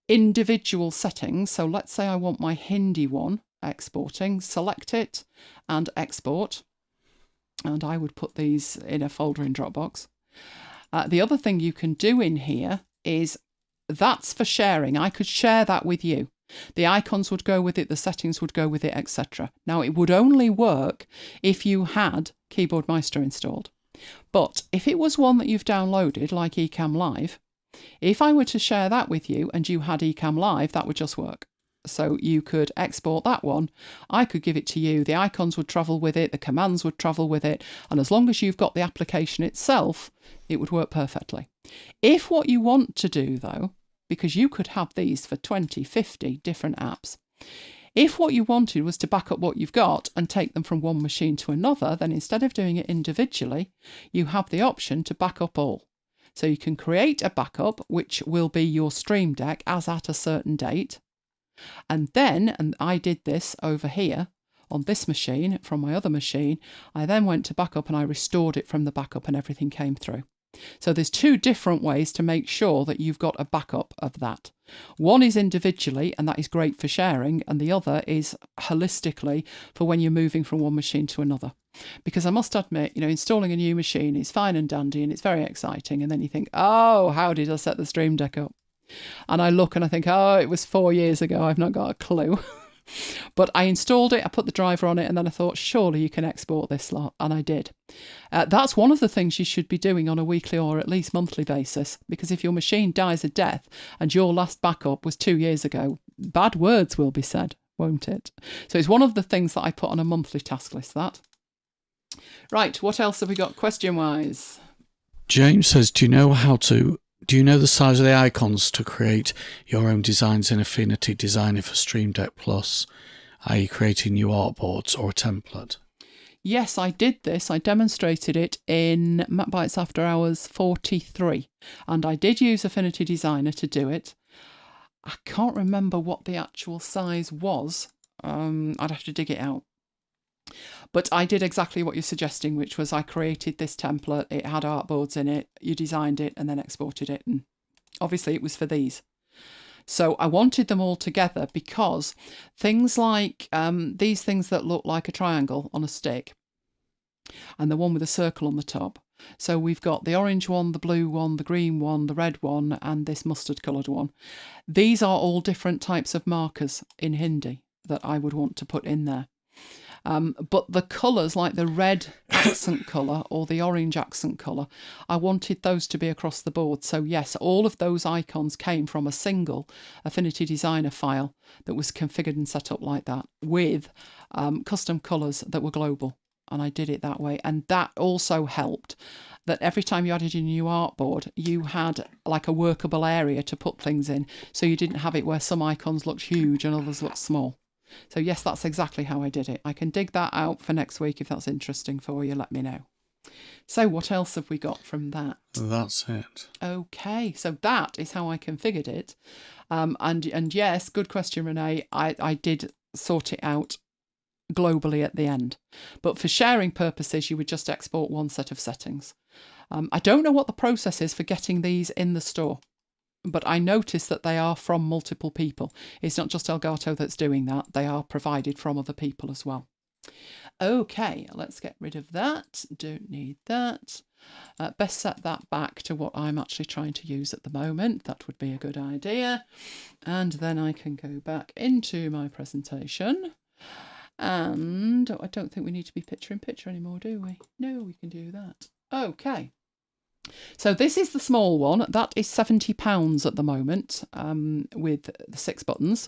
individual settings. So let's say I want my Hindi one exporting, select it and export. And I would put these in a folder in Dropbox. The other thing you can do in here is that's for sharing. I could share that with you. The icons would go with it, the settings would go with it, etc. Now, it would only work if you had Keyboard Maestro installed. But if it was one that you've downloaded, like Ecamm Live, if I were to share that with you and you had Ecamm Live, that would just work. So you could export that one, I could give it to you, the icons would travel with it, the commands would travel with it, and as long as you've got the application itself, it would work perfectly. If what you want to do though, because you could have these for 20, 50 different apps, if what you wanted was to back up what you've got and take them from one machine to another, then instead of doing it individually, you have the option to back up all. So you can create a backup, which will be your Stream Deck as at a certain date. And then, and I did this over here on this machine from my other machine, I then went to backup and I restored it from the backup and everything came through. So there's 2 different ways to make sure that you've got a backup of that. One is individually, and that is great for sharing, and the other is holistically for when you're moving from one machine to another. Because I must admit, installing a new machine is fine and dandy and it's very exciting. And then you think, oh, how did I set the Stream Deck up? And I look and I think, oh, it was 4 years ago. I've not got a clue. But I installed it, I put the driver on it, and then I thought, surely you can export this lot. And I did. That's one of the things you should be doing on a weekly or at least monthly basis, because if your machine dies a death and your last backup was 2 years ago, bad words will be said, won't it? So it's one of the things that I put on a monthly task list, that. Right, what else have we got question-wise? James says, do you know the size of the icons to create your own designs in Affinity Designer for Stream Deck Plus, i.e. creating new artboards or a template? Yes, I did this. I demonstrated it in MacBites After Hours 43, and I did use Affinity Designer to do it. I can't remember what the actual size was. I'd have to dig it out. But I did exactly what you're suggesting, which was I created this template, it had artboards in it, you designed it and then exported it. And obviously it was for these. So I wanted them all together because things like these things that look like a triangle on a stick and the one with a circle on the top. So we've got the orange one, the blue one, the green one, the red one, and this mustard coloured one. These are all different types of markers in Hindi that I would want to put in there. But the colours, like the red accent colour or the orange accent colour, I wanted those to be across the board. So yes, all of those icons came from a single Affinity Designer file that was configured and set up like that with custom colours that were global. And I did it that way. And that also helped that every time you added a new artboard, you had like a workable area to put things in. So you didn't have it where some icons looked huge and others looked small. So yes, that's exactly how I did it. I can dig that out for next week if that's interesting for you. Let me know. So what else have we got from that? That's it. Okay, so that is how I configured it. And yes, good question, Renee. I did sort it out globally at the end. But for sharing purposes, you would just export one set of settings. I don't know what the process is for getting these in the store. But I noticed that they are from multiple people. It's not just Elgato that's doing that. They are provided from other people as well. Okay, let's get rid of that. Don't need that. Best set that back to what I'm actually trying to use at the moment. That would be a good idea. And then I can go back into my presentation. And I don't think we need to be picture in picture anymore, do we? No, we can do that. Okay. So this is the small one. That is £70 at the moment with the 6 buttons.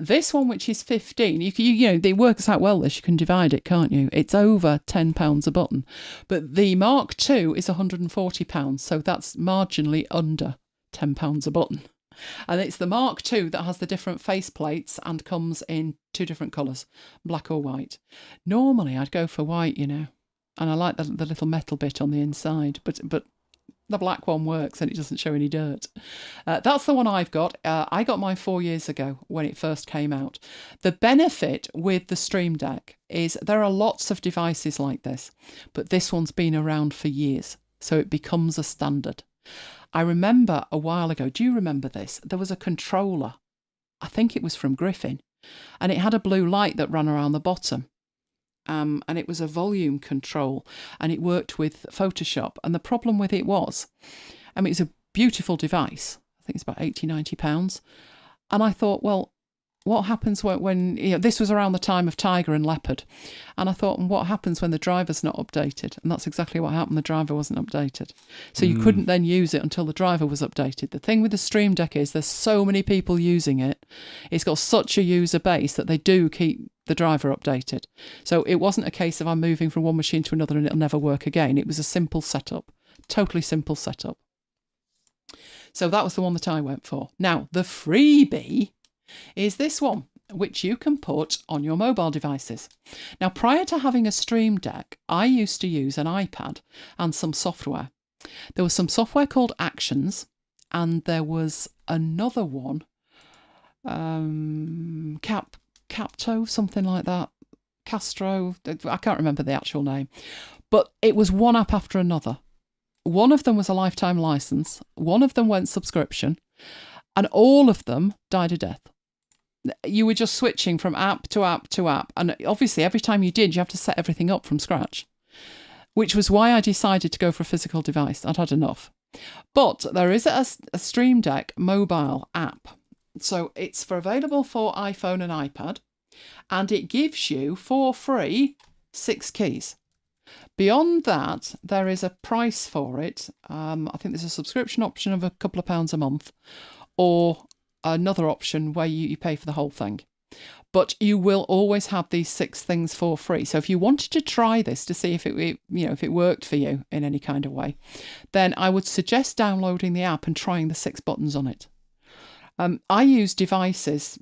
This one, which is 15, you know, it works out well this. You can divide it, can't you? It's over £10 a button. But the Mark II is £140, so that's marginally under £10 a button. And it's the Mark II that has the different face plates and comes in 2 different colours, black or white. Normally I'd go for white, you know. And I like the little metal bit on the inside, but the black one works and it doesn't show any dirt. That's the one I've got. I got mine 4 years ago when it first came out. The benefit with the Stream Deck is there are lots of devices like this, but this one's been around for years, so it becomes a standard. I remember a while ago, do you remember this? There was a controller, I think it was from Griffin, and it had a blue light that ran around the bottom. And it was a volume control and it worked with Photoshop. And the problem with it was, I mean, it's a beautiful device. I think it's about £80–90. And I thought, well, what happens when you know, this was around the time of Tiger and Leopard. And I thought, what happens when the driver's not updated? And that's exactly what happened. The driver wasn't updated. So you couldn't then use it until the driver was updated. The thing with the Stream Deck is there's so many people using it. It's got such a user base that they do keep the driver updated. So it wasn't a case of I'm moving from one machine to another and it'll never work again. It was a simple setup, totally simple setup. So that was the one that I went for. Now, the freebie is this one, which you can put on your mobile devices. Now, prior to having a Stream Deck, I used to use an iPad and some software. There was some software called Actions, and there was another one, Capto, something like that, Castro, I can't remember the actual name, but it was one app after another. One of them was a lifetime license, one of them went subscription, and all of them died a death. you were just switching from app to app to app. And obviously, every time you did, you have to set everything up from scratch, which was why I decided to go for a physical device. I'd had enough. But there is a Stream Deck mobile app. So it's available for iPhone and iPad, and it gives you, for free, 6 keys. Beyond that, there is a price for it. I think there's a subscription option of a couple of pounds a month, or another option where you pay for the whole thing. But you will always have these 6 things for free. So if you wanted to try this to see if it worked for you in any kind of way, then I would suggest downloading the app and trying the 6 buttons on it. I use devices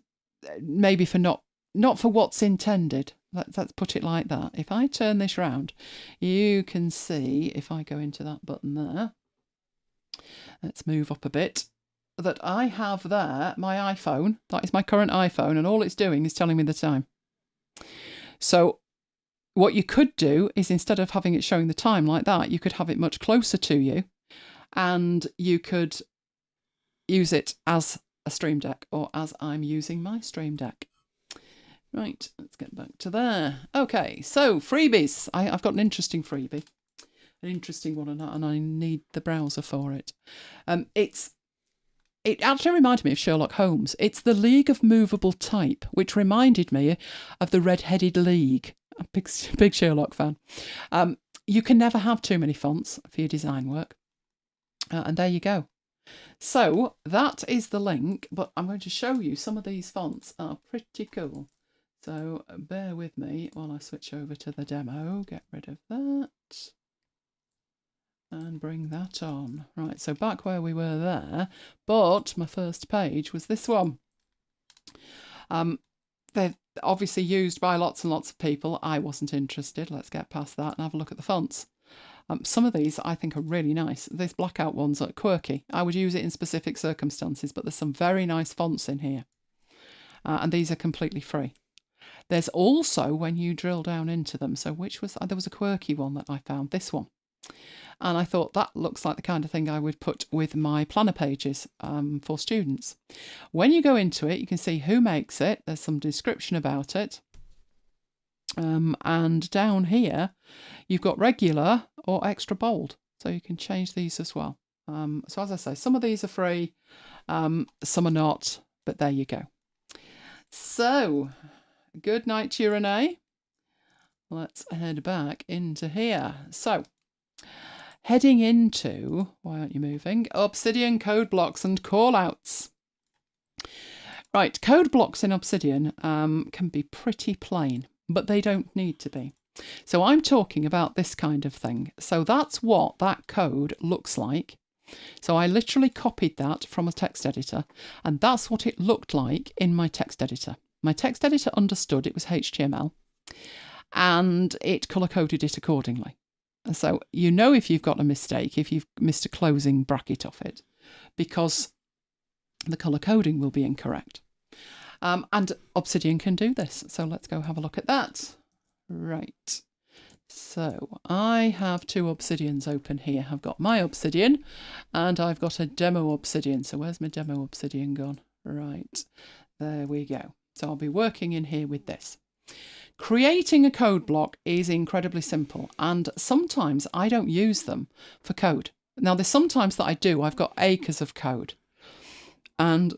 maybe for not for what's intended. Let's put it like that. If I turn this round, you can see, if I go into that button there, let's move up a bit, that I have there my iPhone. That is my current iPhone, and all it's doing is telling me the time. So what you could do is, instead of having it showing the time like that, you could have it much closer to you, and you could use it as a Stream Deck, or as I'm using my Stream Deck. Right, let's get back to there. Okay, so freebies. I've got an interesting freebie. An interesting one, and I need the browser for it. It actually reminded me of Sherlock Holmes. It's the League of Movable Type, which reminded me of the Red-Headed League. I'm a big Sherlock fan. You can never have too many fonts for your design work. And there you go. So that is the link, but I'm going to show you some of these fonts are pretty cool. So bear with me while I switch over to the demo. Get rid of that. And bring that on. Right, so back where we were there, but my first page was this one. They're obviously used by lots and lots of people. I wasn't interested. Let's get past that and have a look at the fonts. Some of these I think are really nice. This blackout one's quirky. I would use it in specific circumstances, but there's some very nice fonts in here. And these are completely free. There's also, when you drill down into them, so there was a quirky one that I found, this one. And I thought that looks like the kind of thing I would put with my planner pages for students. When you go into it, you can see who makes it. There's some description about it. And down here, you've got regular or extra bold. So you can change these as well. So as I say, some of these are free, some are not, but there you go. So, good night to you, Renee. Let's head back into here. So, heading into, why aren't you moving? Obsidian code blocks and callouts. Right, code blocks in Obsidian can be pretty plain, but they don't need to be. So I'm talking about this kind of thing. So that's what that code looks like. So I literally copied that from a text editor, and that's what it looked like in my text editor. My text editor understood it was HTML, and it colour-coded it accordingly. So you know if you've got a mistake, if you've missed a closing bracket off it, because the colour coding will be incorrect. And Obsidian can do this. So let's go have a look at that. Right. So I have 2 Obsidians open here. I've got my Obsidian and I've got a demo Obsidian. So where's my demo Obsidian gone? Right. There we go. So I'll be working in here with this. Creating a code block is incredibly simple, and sometimes I don't use them for code. Now, there's sometimes that I do. I've got acres of code, and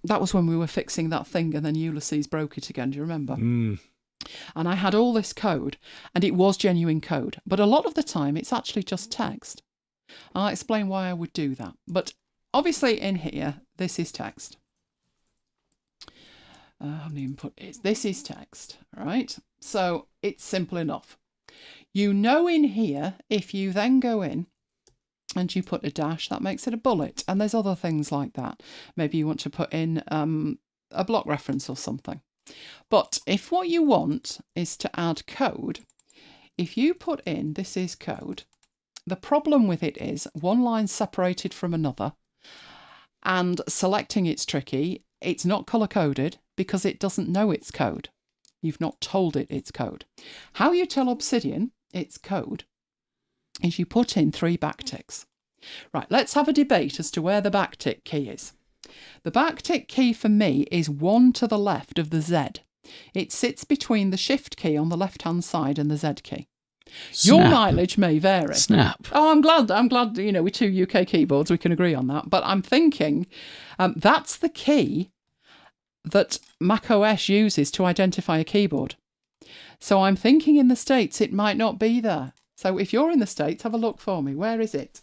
that was when we were fixing that thing and then Ulysses broke it again. Do you remember? And I had all this code, and it was genuine code, but a lot of the time it's actually just text. I'll explain why I would do that. But obviously in here, this is text. I haven't even put it. This is text, right? So it's simple enough. You know in here, if you then go in and you put a dash, that makes it a bullet. And there's other things like that. Maybe you want to put in a block reference or something. But if what you want is to add code, if you put in this is code, the problem with it is one line separated from another, and selecting it's tricky. It's not color-coded because it doesn't know it's code. You've not told it it's code. How you tell Obsidian it's code is you put in 3 backticks. Right, let's have a debate as to where the backtick key is. The backtick key for me is one to the left of the Z. It sits between the Shift key on the left-hand side and the Z key. Your mileage may vary. Snap. Oh, I'm glad, you know, with 2 UK keyboards, we can agree on that. But I'm thinking that's the key that macOS uses to identify a keyboard. So I'm thinking in the States it might not be there. So if you're in the States, have a look for me. Where is it?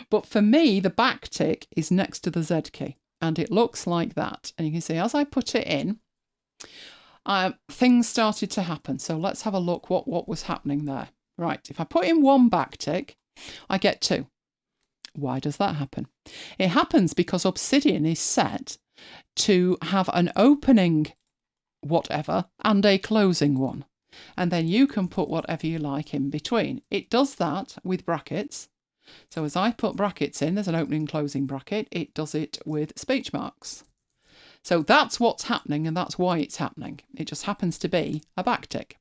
But for me, the backtick is next to the Z key. And it looks like that. And you can see as I put it in, things started to happen. So let's have a look what was happening there. Right, if I put in one backtick, I get 2. Why does that happen? It happens because Obsidian is set to have an opening whatever and a closing one. And then you can put whatever you like in between. It does that with brackets. So as I put brackets in, there's an opening and closing bracket. It does it with speech marks. So that's what's happening, and that's why it's happening. It just happens to be a backtick.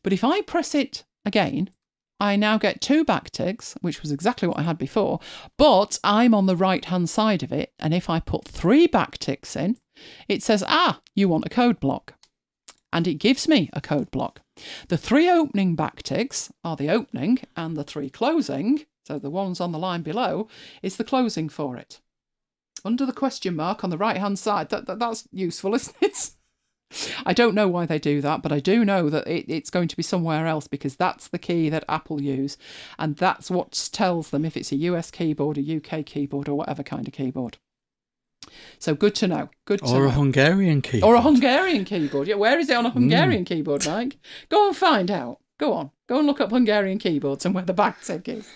But if I press it again, I now get 2 backticks, which was exactly what I had before, but I'm on the right-hand side of it, and if I put 3 backticks in, it says, you want a code block. And it gives me a code block. The 3 opening backticks are the opening, and the 3 closing, so the ones on the line below, is the closing for it. Under the question mark on the right-hand side, that's useful, isn't it? I don't know why they do that, but I do know that it's going to be somewhere else because that's the key that Apple use, and that's what tells them if it's a US keyboard, a UK keyboard, or whatever kind of keyboard. So good to know. Or a Hungarian keyboard. Or a Hungarian keyboard. Yeah, where is it on a Hungarian keyboard, Mike? Go and find out. Go on. Go and look up Hungarian keyboards and where the backtick is.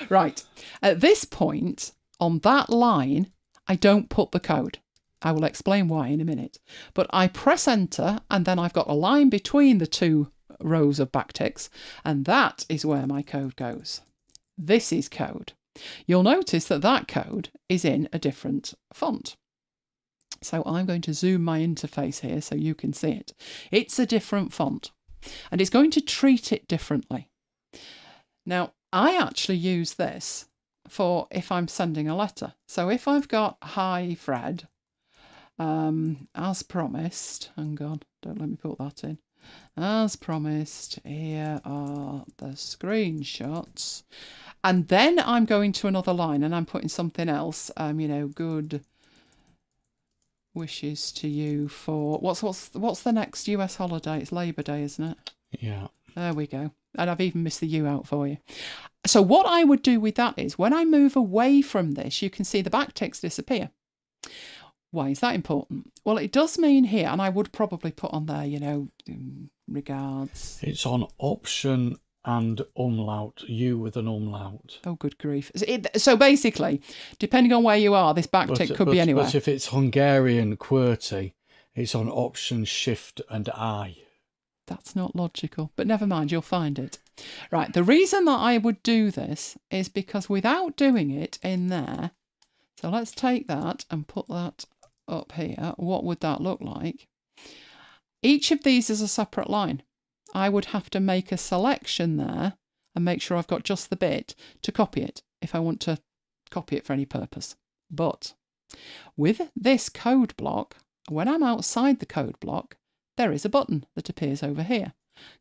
Right. At this point, on that line, I don't put the code. I will explain why in a minute. But I press enter, and then I've got a line between the 2 rows of backticks, and that is where my code goes. This is code. You'll notice that that code is in a different font. So I'm going to zoom my interface here so you can see it. It's a different font, and it's going to treat it differently. Now, I actually use this for if I'm sending a letter. So if I've got hi Fred, as promised, hang on, don't let me put that in. As promised, here are the screenshots. And then I'm going to another line and I'm putting something else, good wishes to you for, what's the next US holiday? It's Labour Day, isn't it? Yeah. There we go. And I've even missed the U out for you. So what I would do with that is when I move away from this, you can see the backticks disappear. Why is that important? Well, it does mean here, and I would probably put on there, regards. It's on option and umlaut, U with an umlaut. Oh, good grief. So basically, depending on where you are, this backtick could be anywhere. But if it's Hungarian QWERTY, it's on option, shift and I. That's not logical, but never mind, you'll find it. Right, the reason that I would do this is because without doing it in there, so let's take that and put that up here. What would that look like? Each of these is a separate line. I would have to make a selection there and make sure I've got just the bit to copy it if I want to copy it for any purpose. But with this code block, when I'm outside the code block, there is a button that appears over here.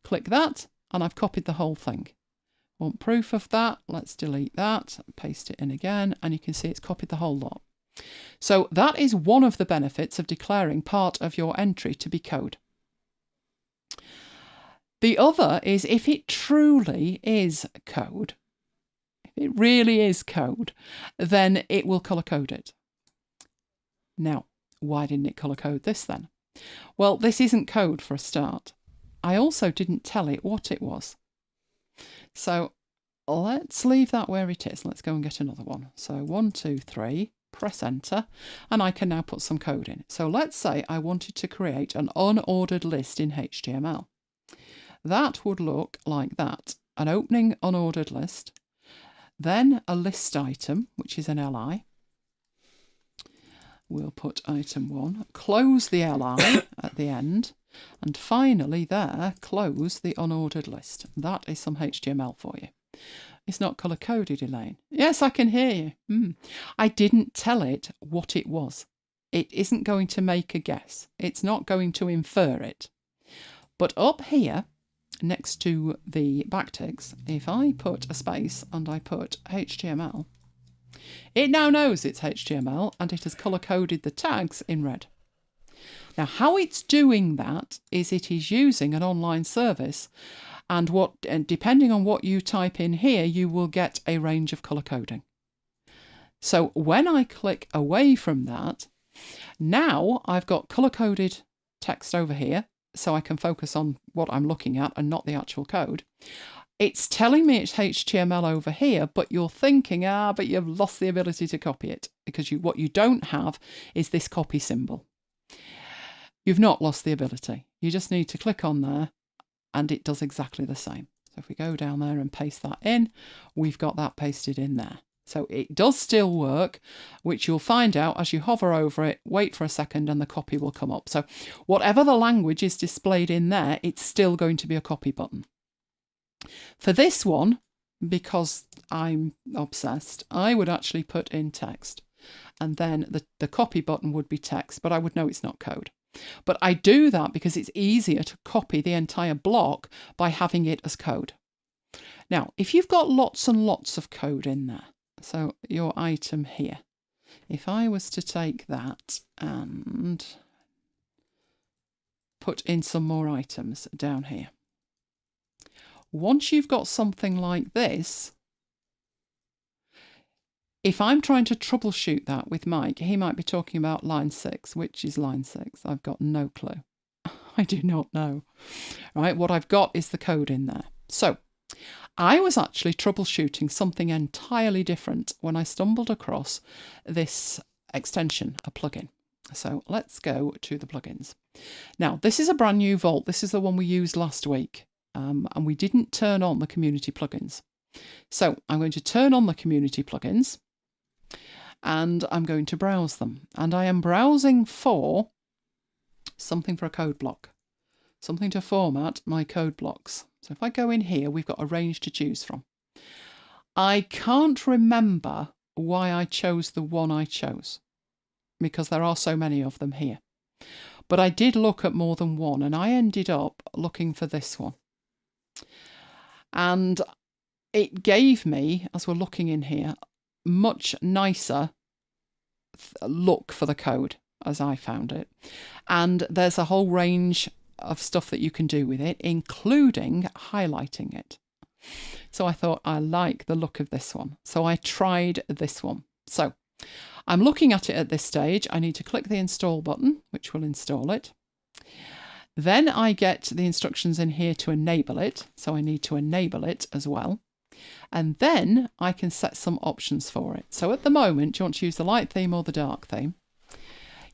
Click that and I've copied the whole thing. Want proof of that? Let's delete that, paste it in again, and you can see it's copied the whole lot. So that is one of the benefits of declaring part of your entry to be code. The other is if it truly is code, if it really is code, then it will colour code it. Now, why didn't it colour code this then? Well, this isn't code for a start. I also didn't tell it what it was. So let's leave that where it is. Let's go and get another one. So 1, 2, 3, press enter, and I can now put some code in. So let's say I wanted to create an unordered list in HTML. That would look like that. An opening unordered list, then a list item, which is an LI. We'll put item 1, close the LI at the end, and finally there, close the unordered list. That is some HTML for you. It's not colour-coded, Elaine. Yes, I can hear you. I didn't tell it what it was. It isn't going to make a guess. It's not going to infer it. But up here, next to the backticks, if I put a space and I put HTML, it now knows it's HTML and it has colour-coded the tags in red. Now, how it's doing that is it is using an online service, and depending on what you type in here, you will get a range of colour coding. So when I click away from that, now I've got colour-coded text over here, so I can focus on what I'm looking at and not the actual code. It's telling me it's HTML over here, but you're thinking, but you've lost the ability to copy it, because what you don't have is this copy symbol. You've not lost the ability. You just need to click on there and it does exactly the same. So if we go down there and paste that in, we've got that pasted in there. So it does still work, which you'll find out as you hover over it, wait for a second and the copy will come up. So whatever the language is displayed in there, it's still going to be a copy button. For this one, because I'm obsessed, I would actually put in text, and then the copy button would be text, but I would know it's not code. But I do that because it's easier to copy the entire block by having it as code. Now, if you've got lots and lots of code in there, so your item here, if I was to take that and put in some more items down here, once you've got something like this, if I'm trying to troubleshoot that with Mike, he might be talking about line 6. Which is line 6? I've got no clue. I do not know. Right, what I've got is the code in there. So I was actually troubleshooting something entirely different when I stumbled across this extension, a plugin. So let's go to the plugins. Now, this is a brand new Vault. This is the one we used last week, and we didn't turn on the community plugins. So I'm going to turn on the community plugins and I'm going to browse them. And I am browsing for something for a code block, something to format my code blocks. So if I go in here, we've got a range to choose from. I can't remember why I chose the one I chose, because there are so many of them here. But I did look at more than one, and I ended up looking for this one. And it gave me, as we're looking in here, much nicer look for the code as I found it. And there's a whole range of stuff that you can do with it, including highlighting it. So I thought, I like the look of this one. So I tried this one. So I'm looking at it at this stage. I need to click the install button, which will install it. Then I get the instructions in here to enable it. So I need to enable it as well. And then I can set some options for it. So at the moment, you want to use the light theme or the dark theme.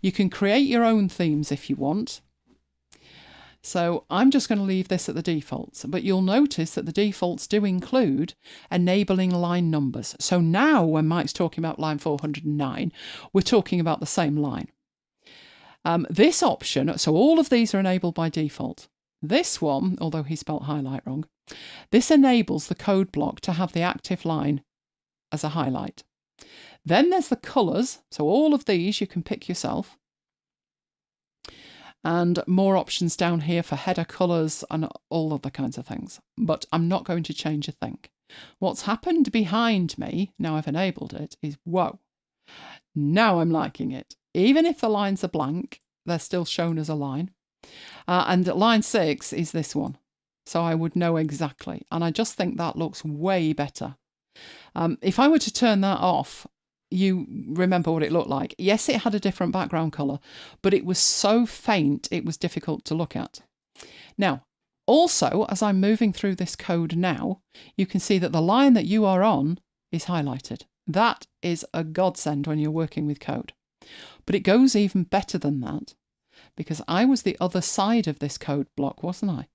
You can create your own themes if you want. So I'm just going to leave this at the defaults, but you'll notice that the defaults do include enabling line numbers. So now when Mike's talking about line 409, we're talking about the same line. This option, so all of these are enabled by default. This one, although he spelt highlight wrong, this enables the code block to have the active line as a highlight. Then there's the colours, so all of these you can pick yourself. And more options down here for header colours and all other kinds of things. But I'm not going to change a thing. What's happened behind me, now I've enabled it, is whoa. Now I'm liking it. Even if the lines are blank, they're still shown as a line. And line 6 is this one. So I would know exactly. And I just think that looks way better. If I were to turn that off, you remember what it looked like. Yes, it had a different background colour, but it was so faint it was difficult to look at. Now, also, as I'm moving through this code now, you can see that the line that you are on is highlighted. That is a godsend when you're working with code. But it goes even better than that, because I was the other side of this code block, wasn't I?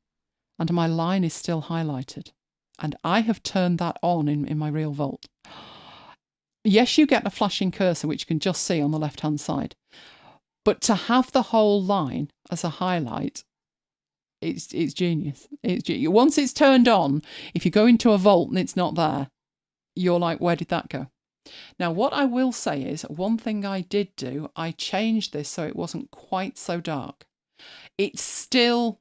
And my line is still highlighted. And I have turned that on in my real Vault. Yes, you get a flashing cursor, which you can just see on the left-hand side. But to have the whole line as a highlight It's genius. Once it's turned on, if you go into a vault and it's not there, you're like, where did that go? Now, what I will say is, one thing I did do, I changed this so it wasn't quite so dark. It's still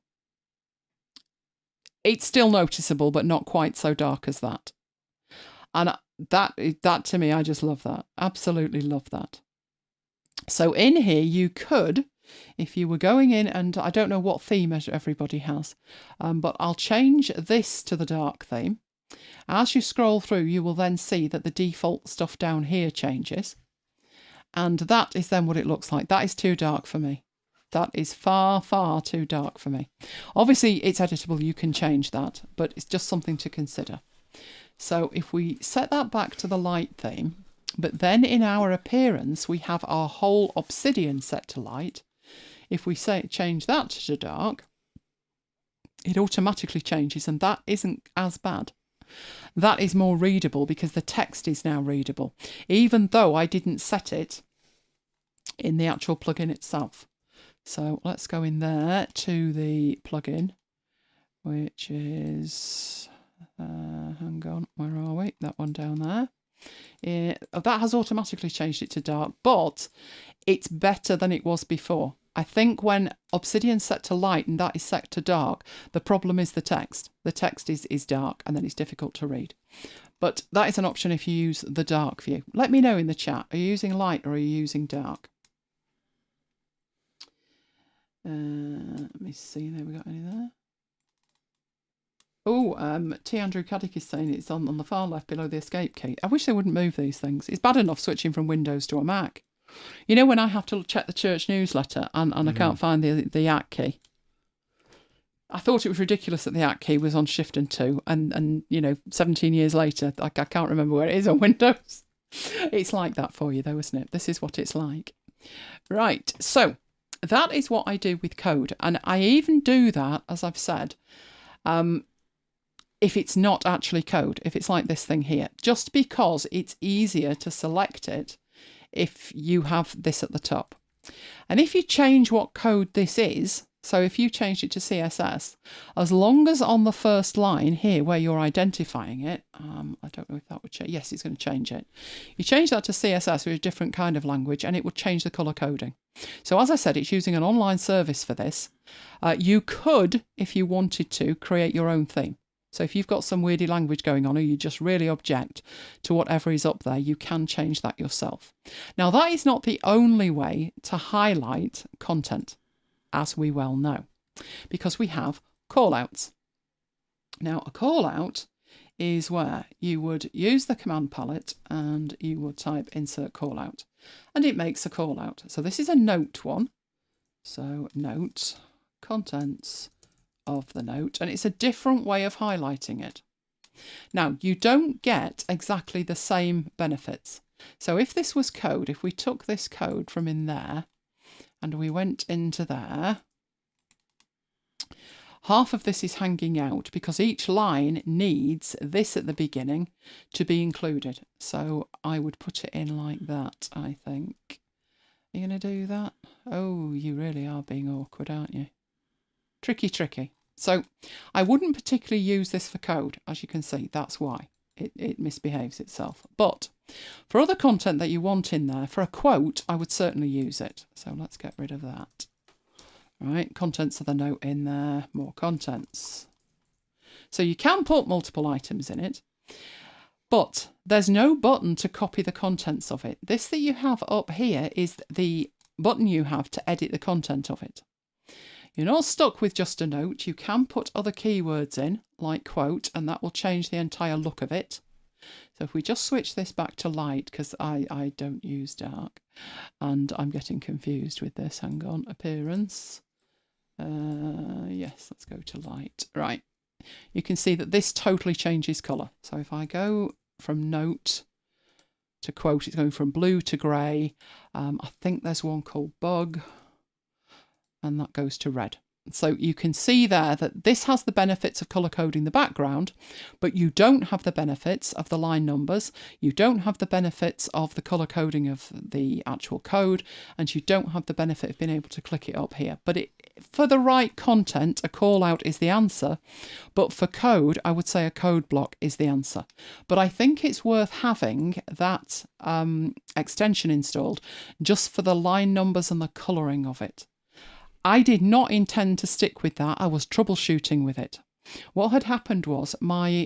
noticeable, but not quite so dark as that. And that to me, I just love that. Absolutely love that. So in here, you could, if you were going in, and I don't know what theme everybody has, but I'll change this to the dark theme. As you scroll through, you will then see that the default stuff down here changes. And that is then what it looks like. That is too dark for me. That is far, far too dark for me. Obviously, it's editable. You can change that, but it's just something to consider. So if we set that back to the light theme, but then in our appearance, we have our whole Obsidian set to light. If we change that to dark, it automatically changes, and that isn't as bad. That is more readable because the text is now readable, even though I didn't set it in the actual plugin itself. So let's go in there to the plugin, which is, hang on, where are we? That one down there. That has automatically changed it to dark, but it's better than it was before. I think when Obsidian's set to light and that is set to dark, the problem is the text. The text is dark and then it's difficult to read. But that is an option if you use the dark view. Let me know in the chat. Are you using light or are you using dark? Let me see. There we got any there. Oh, T. Andrew Caddick is saying it's on the far left below the escape key. I wish they wouldn't move these things. It's bad enough switching from Windows to a Mac. You know when I have to check the church newsletter and I can't find the @ key? I thought it was ridiculous that the @ key was on Shift and 2 and 17 years later, I can't remember where it is on Windows. It's like that for you though, isn't it? This is what it's like. Right, so that is what I do with code. And I even do that, as I've said, if it's not actually code, if it's like this thing here, just because it's easier to select it if you have this at the top. And if you change what code this is, so if you change it to CSS, as long as on the first line here where you're identifying it, I don't know if that would change. Yes, it's going to change it. You change that to CSS with a different kind of language and it would change the color coding. So as I said, it's using an online service for this. You could, if you wanted to, create your own theme. So if you've got some weirdy language going on or you just really object to whatever is up there, you can change that yourself. Now, that is not the only way to highlight content, as we well know, because we have callouts. Now, a callout is where you would use the command palette and you would type insert callout, and it makes a callout. So this is a note one. So note, contents of the note, and it's a different way of highlighting it. Now, you don't get exactly the same benefits. So if this was code, if we took this code from in there and we went into there, half of this is hanging out because each line needs this at the beginning to be included. So I would put it in like that, I think. Are you going to do that? Oh, you really are being awkward, aren't you? Tricky. So I wouldn't particularly use this for code, as you can see. That's why it misbehaves itself. But for other content that you want in there, for a quote, I would certainly use it. So let's get rid of that. Right, contents of the note in there, more contents. So you can put multiple items in it, but there's no button to copy the contents of it. This that you have up here is the button you have to edit the content of it. You're not stuck with just a note. You can put other keywords in, like quote, and that will change the entire look of it. So if we just switch this back to light, because I don't use dark, and I'm getting confused with this. Hang on, appearance. Yes, let's go to light. Right. You can see that this totally changes colour. So if I go from note to quote, it's going from blue to grey. I think there's one called bug, and that goes to red. So you can see there that this has the benefits of colour coding the background, but you don't have the benefits of the line numbers, you don't have the benefits of the colour coding of the actual code, and you don't have the benefit of being able to click it up here. But for the right content, a call out is the answer, but for code, I would say a code block is the answer. But I think it's worth having that extension installed just for the line numbers and the colouring of it. I did not intend to stick with that. I was troubleshooting with it. What had happened was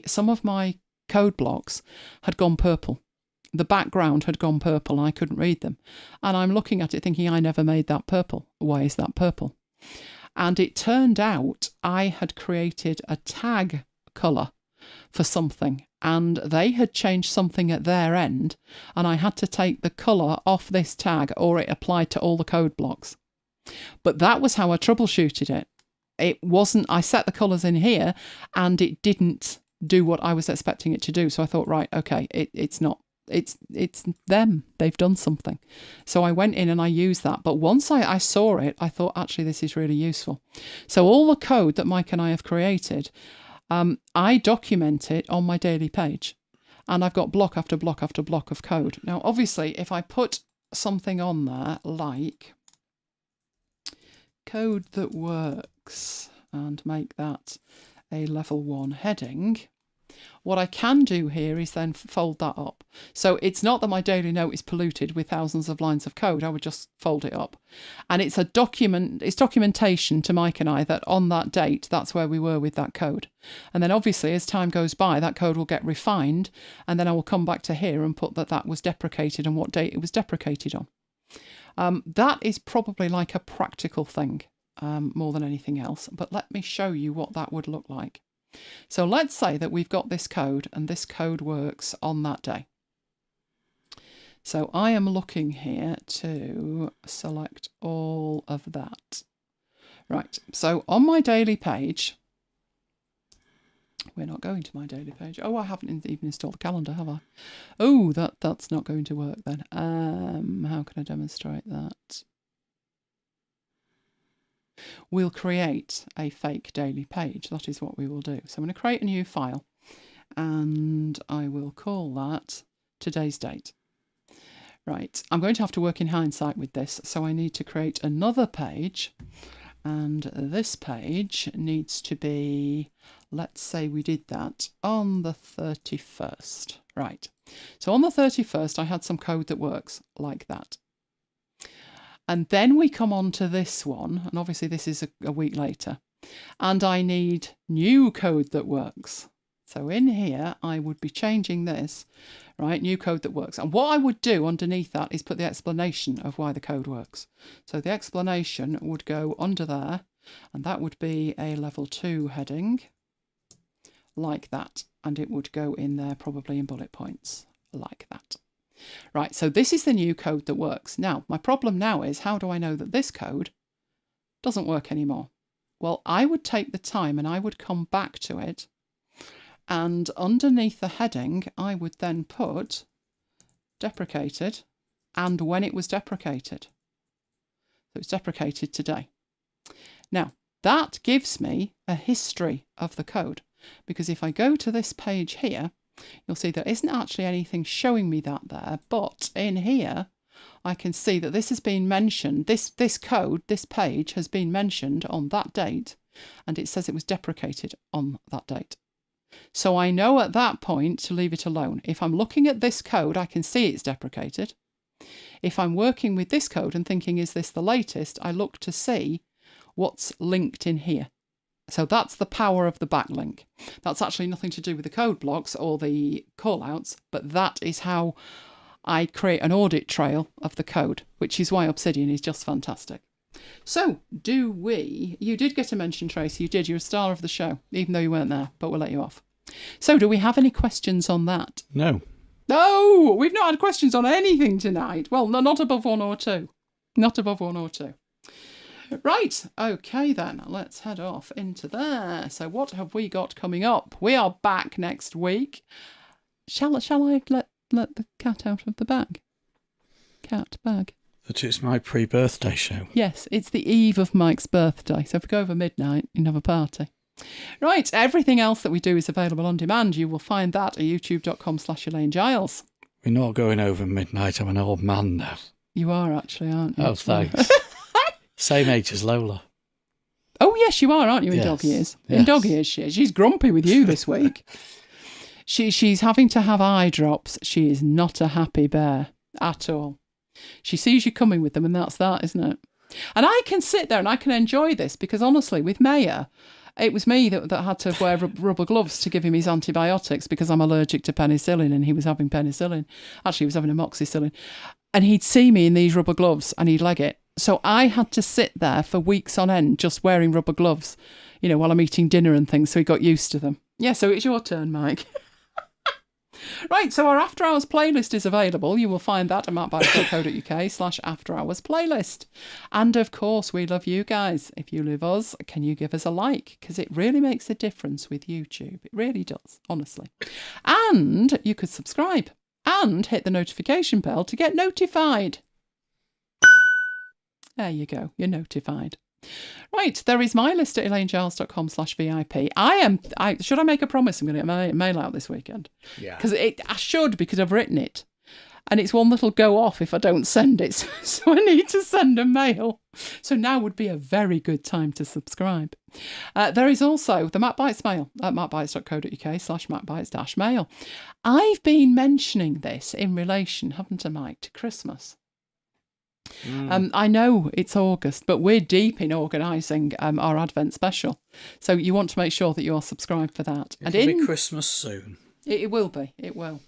some of my code blocks had gone purple. The background had gone purple and I couldn't read them. And I'm looking at it thinking, I never made that purple. Why is that purple? And it turned out I had created a tag colour for something, and they had changed something at their end, and I had to take the colour off this tag or it applied to all the code blocks. But that was how I troubleshooted it. It wasn't, I set the colours in here and it didn't do what I was expecting it to do. So I thought, right, okay, it's them. They've done something. So I went in and I used that. But once I saw it, I thought, actually, this is really useful. So all the code that Mike and I have created, I document it on my daily page. And I've got block after block after block of code. Now, obviously, if I put something on there like code that works and make that a level 1 heading, what I can do here is then fold that up. So it's not that my daily note is polluted with thousands of lines of code. I would just fold it up. And it's documentation to Mike and I that on that date, that's where we were with that code. And then obviously as time goes by, that code will get refined. And then I will come back to here and put that was deprecated and what date it was deprecated on. That is probably like a practical thing more than anything else. But let me show you what that would look like. So let's say that we've got this code and this code works on that day. So I am looking here to select all of that. Right, so on my daily page, we're not going to my daily page. Oh, I haven't even installed the calendar, have I? Oh, that's not going to work then. How can I demonstrate that? We'll create a fake daily page. That is what we will do. So I'm going to create a new file and I will call that today's date. Right, I'm going to have to work in hindsight with this. So I need to create another page, and this page needs to be, let's say we did that on the 31st. Right, so on the 31st I had some code that works like that. And then we come on to this one, and obviously this is a week later, and I need new code that works. So in here, I would be changing this, right, new code that works. And what I would do underneath that is put the explanation of why the code works. So the explanation would go under there, and that would be a level 2 heading, like that. And it would go in there probably in bullet points, like that. Right, so this is the new code that works. Now, my problem now is, how do I know that this code doesn't work anymore? Well, I would take the time and I would come back to it, and underneath the heading, I would then put deprecated and when it was deprecated. So it's deprecated today. Now, that gives me a history of the code, because if I go to this page here, you'll see there isn't actually anything showing me that there, but in here I can see that this has been mentioned, this code, this page has been mentioned on that date, and it says it was deprecated on that date. So I know at that point to leave it alone. If I'm looking at this code, I can see it's deprecated. If I'm working with this code and thinking, is this the latest, I look to see what's linked in here. So that's the power of the backlink. That's actually nothing to do with the code blocks or the callouts, but that is how I create an audit trail of the code, which is why Obsidian is just fantastic. So, you did get a mention, Tracy, you did, you're a star of the show, even though you weren't there, but we'll let you off. So, do we have any questions on that? No. No, we've not had questions on anything tonight. Well, no, not above 1 or 2. Not above 1 or 2. Right, okay then, let's head off into there. So what have we got coming up? We are back next week. Shall I let the cat out of the bag? Cat bag. That it's my pre-birthday show. Yes, it's the eve of Mike's birthday. So if we go over midnight, you can have a party. Right, everything else that we do is available on demand. You will find that at youtube.com/Elaine Giles. We're not going over midnight. I'm an old man now. You are actually, aren't you? Oh, thanks. Same age as Lola. Oh, yes, you are, aren't you, in dog years? In dog years, she is. She's grumpy with you this week. She's having to have eye drops. She is not a happy bear at all. She sees you coming with them, and that's that, isn't it? And I can sit there and I can enjoy this because, honestly, with Maya, it was me that had to wear rubber gloves to give him his antibiotics because I'm allergic to penicillin, and he was having penicillin. Actually, he was having amoxicillin. And he'd see me in these rubber gloves and he'd leg it. So I had to sit there for weeks on end just wearing rubber gloves, while I'm eating dinner and things, so he got used to them. Yeah, so it's your turn, Mike. Right, so our After Hours playlist is available. You will find that at macbites.co.uk/After Hours playlist. And of course, we love you guys. If you love us, can you give us a like? Because it really makes a difference with YouTube. It really does, honestly. And you could subscribe and hit the notification bell to get notified. There you go, you're notified. Right, there is my list at elainegiles.com/VIP. Should I make a promise? I'm going to get my mail out this weekend. Yeah. Because I should, because I've written it. And it's one that'll go off if I don't send it. So I need to send a mail. So now would be a very good time to subscribe. There is also the MacBites mail at macbites.co.uk/macbites-mail. I've been mentioning this in relation, haven't I, Mike, to Christmas. I know it's August, but we're deep in organising our Advent special. So you want to make sure that you are subscribed for that. It'll be Christmas soon. It will be. It will.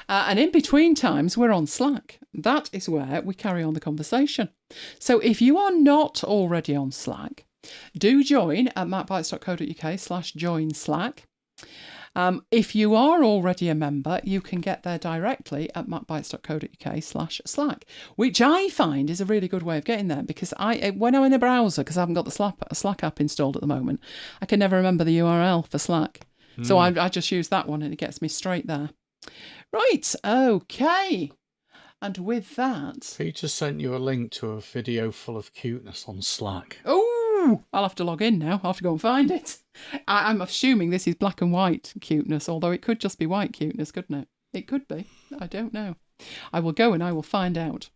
And in between times, we're on Slack. That is where we carry on the conversation. So if you are not already on Slack, do join at macbites.co.uk/join Slack. If you are already a member, you can get there directly at macbites.co.uk/Slack, which I find is a really good way of getting there because when I'm in a browser, because I haven't got the Slack app installed at the moment, I can never remember the URL for Slack. So I just use that one and it gets me straight there. Right, okay. And with that... Peter sent you a link to a video full of cuteness on Slack. Oh, I'll have to log in now. I'll have to go and find it. I'm assuming this is black and white cuteness, although it could just be white cuteness, couldn't it? It could be. I don't know. I will go and I will find out.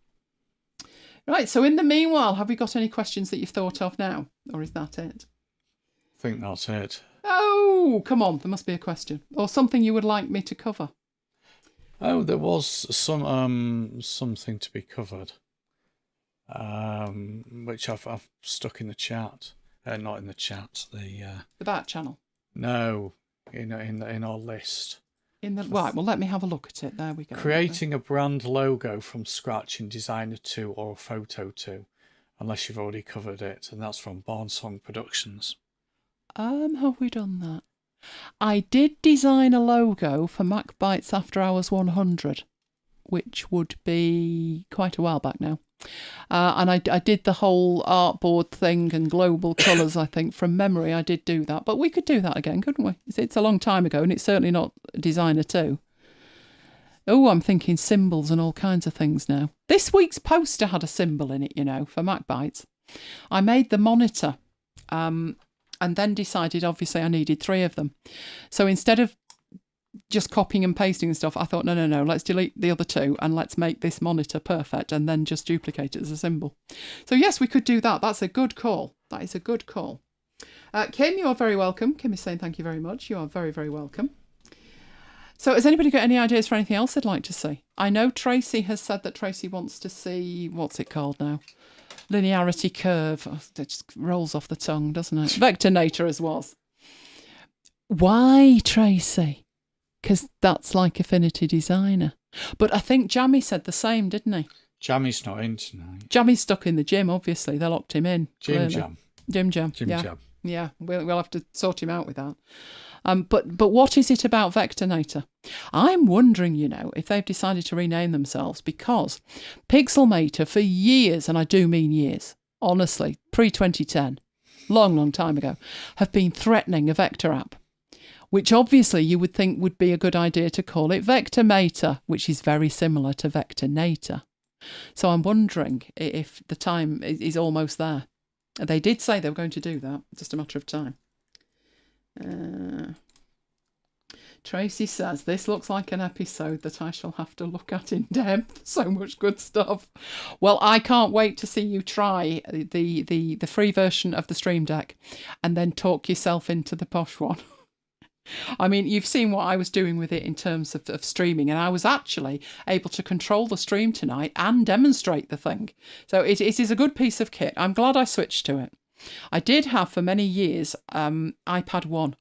Right, so in the meanwhile, have we got any questions that you've thought of now? Or is that it? I think that's it. Oh, come on. There must be a question. Or something you would like me to cover. Oh, there was something to be covered, which I've stuck in the chat. Not in the chat. The back channel. No, in our list. Right. Well, let me have a look at it. There we go. Creating a brand logo from scratch in Designer 2 or Photo 2, unless you've already covered it, and that's from Barnsong Productions. Have we done that? I did design a logo for MacBites After Hours 100, which would be quite a while back now. And I did the whole artboard thing and global colours, I think, from memory. I did do that. But we could do that again, couldn't we? It's a long time ago, and it's certainly not Designer 2. Oh, I'm thinking symbols and all kinds of things now. This week's poster had a symbol in it, for MacBites. I made the monitor. And then decided, obviously, I needed 3 of them. So instead of just copying and pasting and stuff, I thought, no, let's delete the other 2 and let's make this monitor perfect and then just duplicate it as a symbol. So yes, we could do that. That's a good call. That is a good call. Kim, you are very welcome. Kim is saying thank you very much. You are very, very welcome. So has anybody got any ideas for anything else they'd like to see? I know Tracy has said that Tracy wants to see, what's it called now? Linearity curve. Oh, it just rolls off the tongue, doesn't it? Vectornator as was. Why, Tracy? Because that's like Affinity Designer. But I think Jammy said the same, didn't he? Jammy's not in tonight. Jammy's stuck in the gym, obviously. They locked him in. Jim Jam. Yeah, we'll have to sort him out with that. But what is it about Vectornator? I'm wondering, if they've decided to rename themselves, because Pixelmator for years, and I do mean years, honestly, pre-2010, long time ago, have been threatening a vector app, which obviously you would think would be a good idea to call it Vectormator, which is very similar to Vectornator. So I'm wondering if the time is almost there. They did say they were going to do that, just a matter of time. Tracy says, this looks like an episode that I shall have to look at in depth. So much good stuff. Well, I can't wait to see you try the free version of the Stream Deck and then talk yourself into the posh one. I mean, you've seen what I was doing with it in terms of streaming, and I was actually able to control the stream tonight and demonstrate the thing. So it is a good piece of kit. I'm glad I switched to it. I did have for many years iPad 1.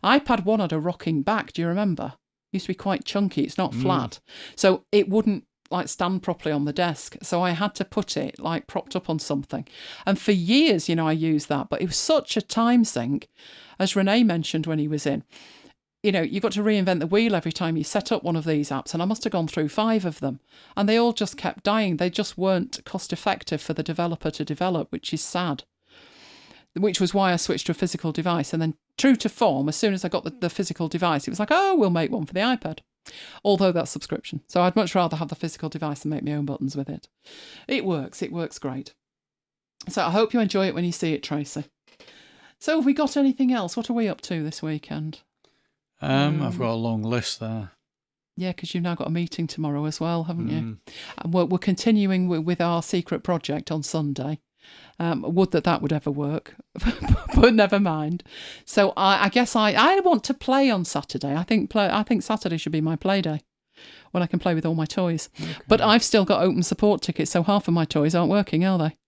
iPad 1 had a rocking back, do you remember? It used to be quite chunky, it's not flat. So it wouldn't like stand properly on the desk. So I had to put it like propped up on something. And for years, I used that, but it was such a time sink. As Renee mentioned when he was in, you've got to reinvent the wheel every time you set up one of these apps. And I must have gone through 5 of them. And they all just kept dying. They just weren't cost effective for the developer to develop, which is sad. Which was why I switched to a physical device. And then true to form, as soon as I got the physical device, it was like, oh, we'll make one for the iPad. Although that's subscription. So I'd much rather have the physical device and make my own buttons with it. It works great. So I hope you enjoy it when you see it, Tracy. So have we got anything else? What are we up to this weekend? I've got a long list there. Yeah, because you've now got a meeting tomorrow as well, haven't you? And we're continuing with our secret project on Sunday. Would that would ever work, but never mind. So I guess I want to play on Saturday. I think Saturday should be my play day, when I can play with all my toys. Okay. But I've still got open support tickets, so half of my toys aren't working, are they?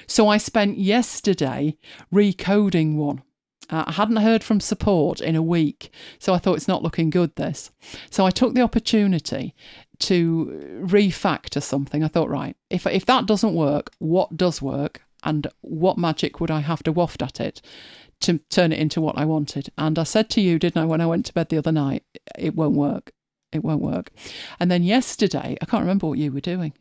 So I spent yesterday recoding one. I hadn't heard from support in a week, so I thought it's not looking good, this. So I took the opportunity to refactor something. I thought, right, if that doesn't work, what does work? And what magic would I have to waft at it to turn it into what I wanted? And I said to you, didn't I, when I went to bed the other night, it won't work. It won't work. And then yesterday, I can't remember what you were doing.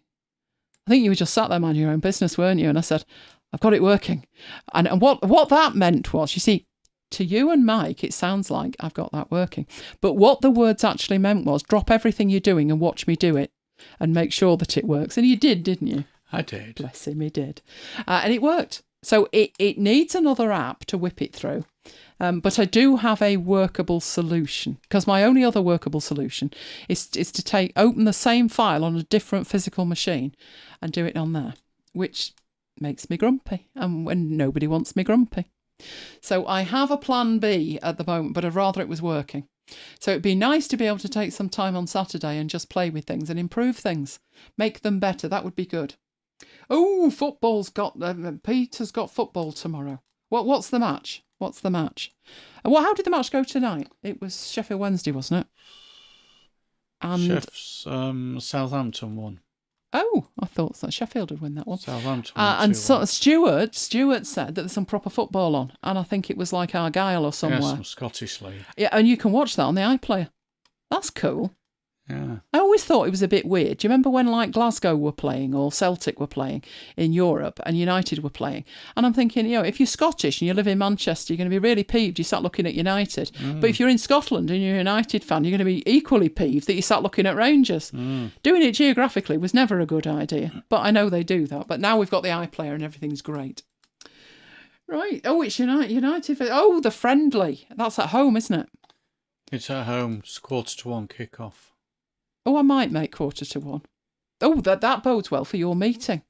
I think you were just sat there minding your own business, weren't you? And I said, I've got it working. And what that meant was, you see, to you and Mike, it sounds like I've got that working. But what the words actually meant was, drop everything you're doing and watch me do it and make sure that it works. And you did, didn't you? I did. Bless him, he did. And it worked. So it needs another app to whip it through. But I do have a workable solution, because my only other workable solution is to open the same file on a different physical machine and do it on there, which makes me grumpy. And when nobody wants me grumpy. So I have a plan B at the moment, but I'd rather it was working. So it'd be nice to be able to take some time on Saturday and just play with things and improve things, make them better. That would be good. Oh, Peter's got football tomorrow. What's the match? What's the match? And how did the match go tonight? It was Sheffield Wednesday, wasn't it? And Southampton won. Oh, I thought that Sheffield would win that one. Southampton. And so Stuart said that there's some proper football on, and I think it was like Argyle or somewhere. Yeah, some Scottish league. Yeah, and you can watch that on the iPlayer. That's cool. Yeah. I always thought it was a bit weird. Do you remember when like Glasgow were playing or Celtic were playing in Europe and United were playing? And I'm thinking, if you're Scottish and you live in Manchester, you're going to be really peeved you start looking at United. But if you're in Scotland and you're a United fan, you're going to be equally peeved that you start looking at Rangers. Doing it geographically was never a good idea. But I know they do that. But now we've got the iPlayer and everything's great. Right. Oh, it's United. Oh, the friendly. That's at home, isn't it? It's at home. It's 1:45 kick-off. Oh, I might make 1:45. Oh, that bodes well for your meeting,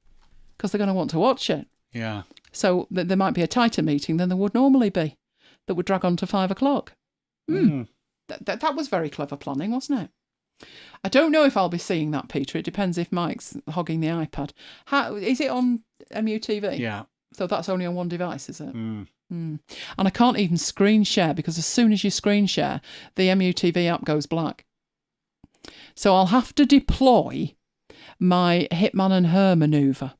because they're going to want to watch it. Yeah. So there might be a tighter meeting than there would normally be, that would drag on to 5 o'clock. That was very clever planning, wasn't it? I don't know if I'll be seeing that, Peter. It depends if Mike's hogging the iPad. How is it on MUTV? Yeah. So that's only on one device, is it? And I can't even screen share, because as soon as you screen share, the MUTV app goes black. So I'll have to deploy my Hitman and Her manoeuvre,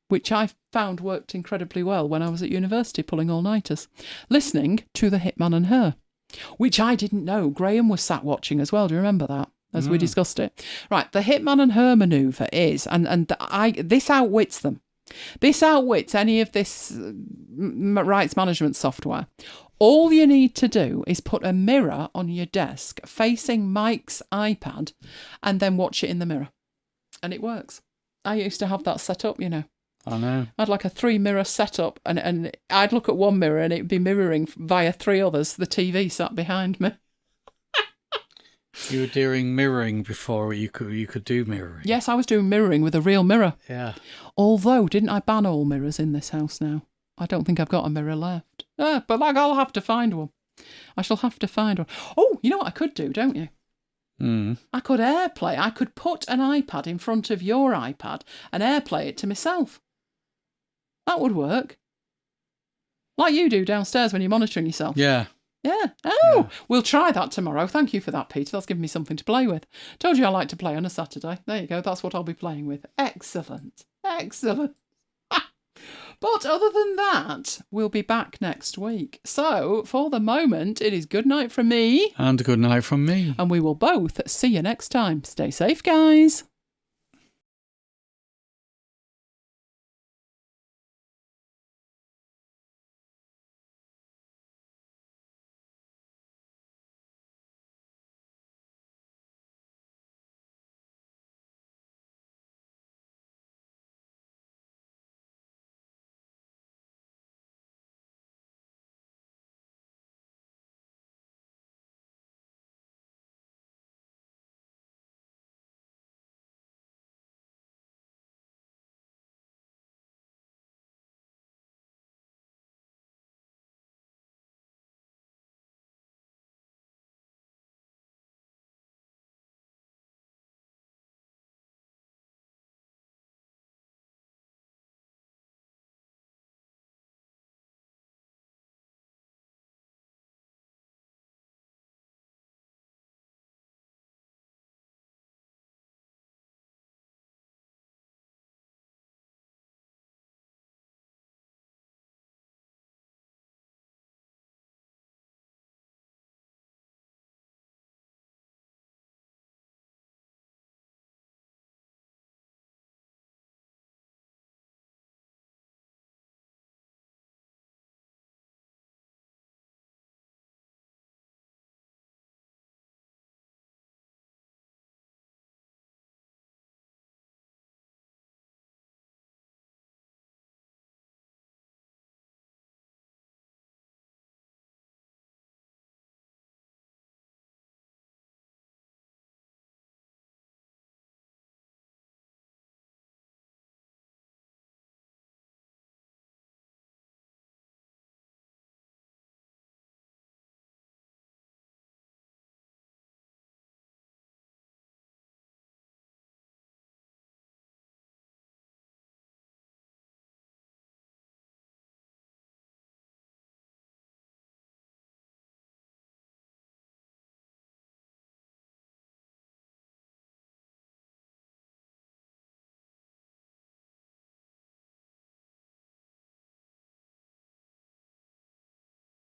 which I found worked incredibly well when I was at university pulling all-nighters, listening to the Hitman and Her, which I didn't know. Graham was sat watching as well. Do you remember that? As we discussed it. Right, the Hitman and Her manoeuvre is, this outwits them. This outwits any of this rights management software. All you need to do is put a mirror on your desk facing Mike's iPad and then watch it in the mirror. And it works. I used to have that set up, you know. I know. I had like a 3-mirror setup, and I'd look at one mirror and it'd be mirroring via 3 others. The TV sat behind me. You were doing mirroring before you could do mirroring. Yes, I was doing mirroring with a real mirror. Yeah. Although, didn't I ban all mirrors in this house now? I don't think I've got a mirror left. But like, I'll have to find one. I shall have to find one. Oh, you know what I could do, don't you? I could AirPlay. I could put an iPad in front of your iPad and AirPlay it to myself. That would work. Like you do downstairs when you're monitoring yourself. Yeah. Yeah. Oh, yeah. We'll try that tomorrow. Thank you for that, Peter. That's given me something to play with. Told you I like to play on a Saturday. There you go. That's what I'll be playing with. Excellent. Excellent. But other than that, we'll be back next week. So, for the moment, it is good night from me. And good night from me. And we will both see you next time. Stay safe, guys.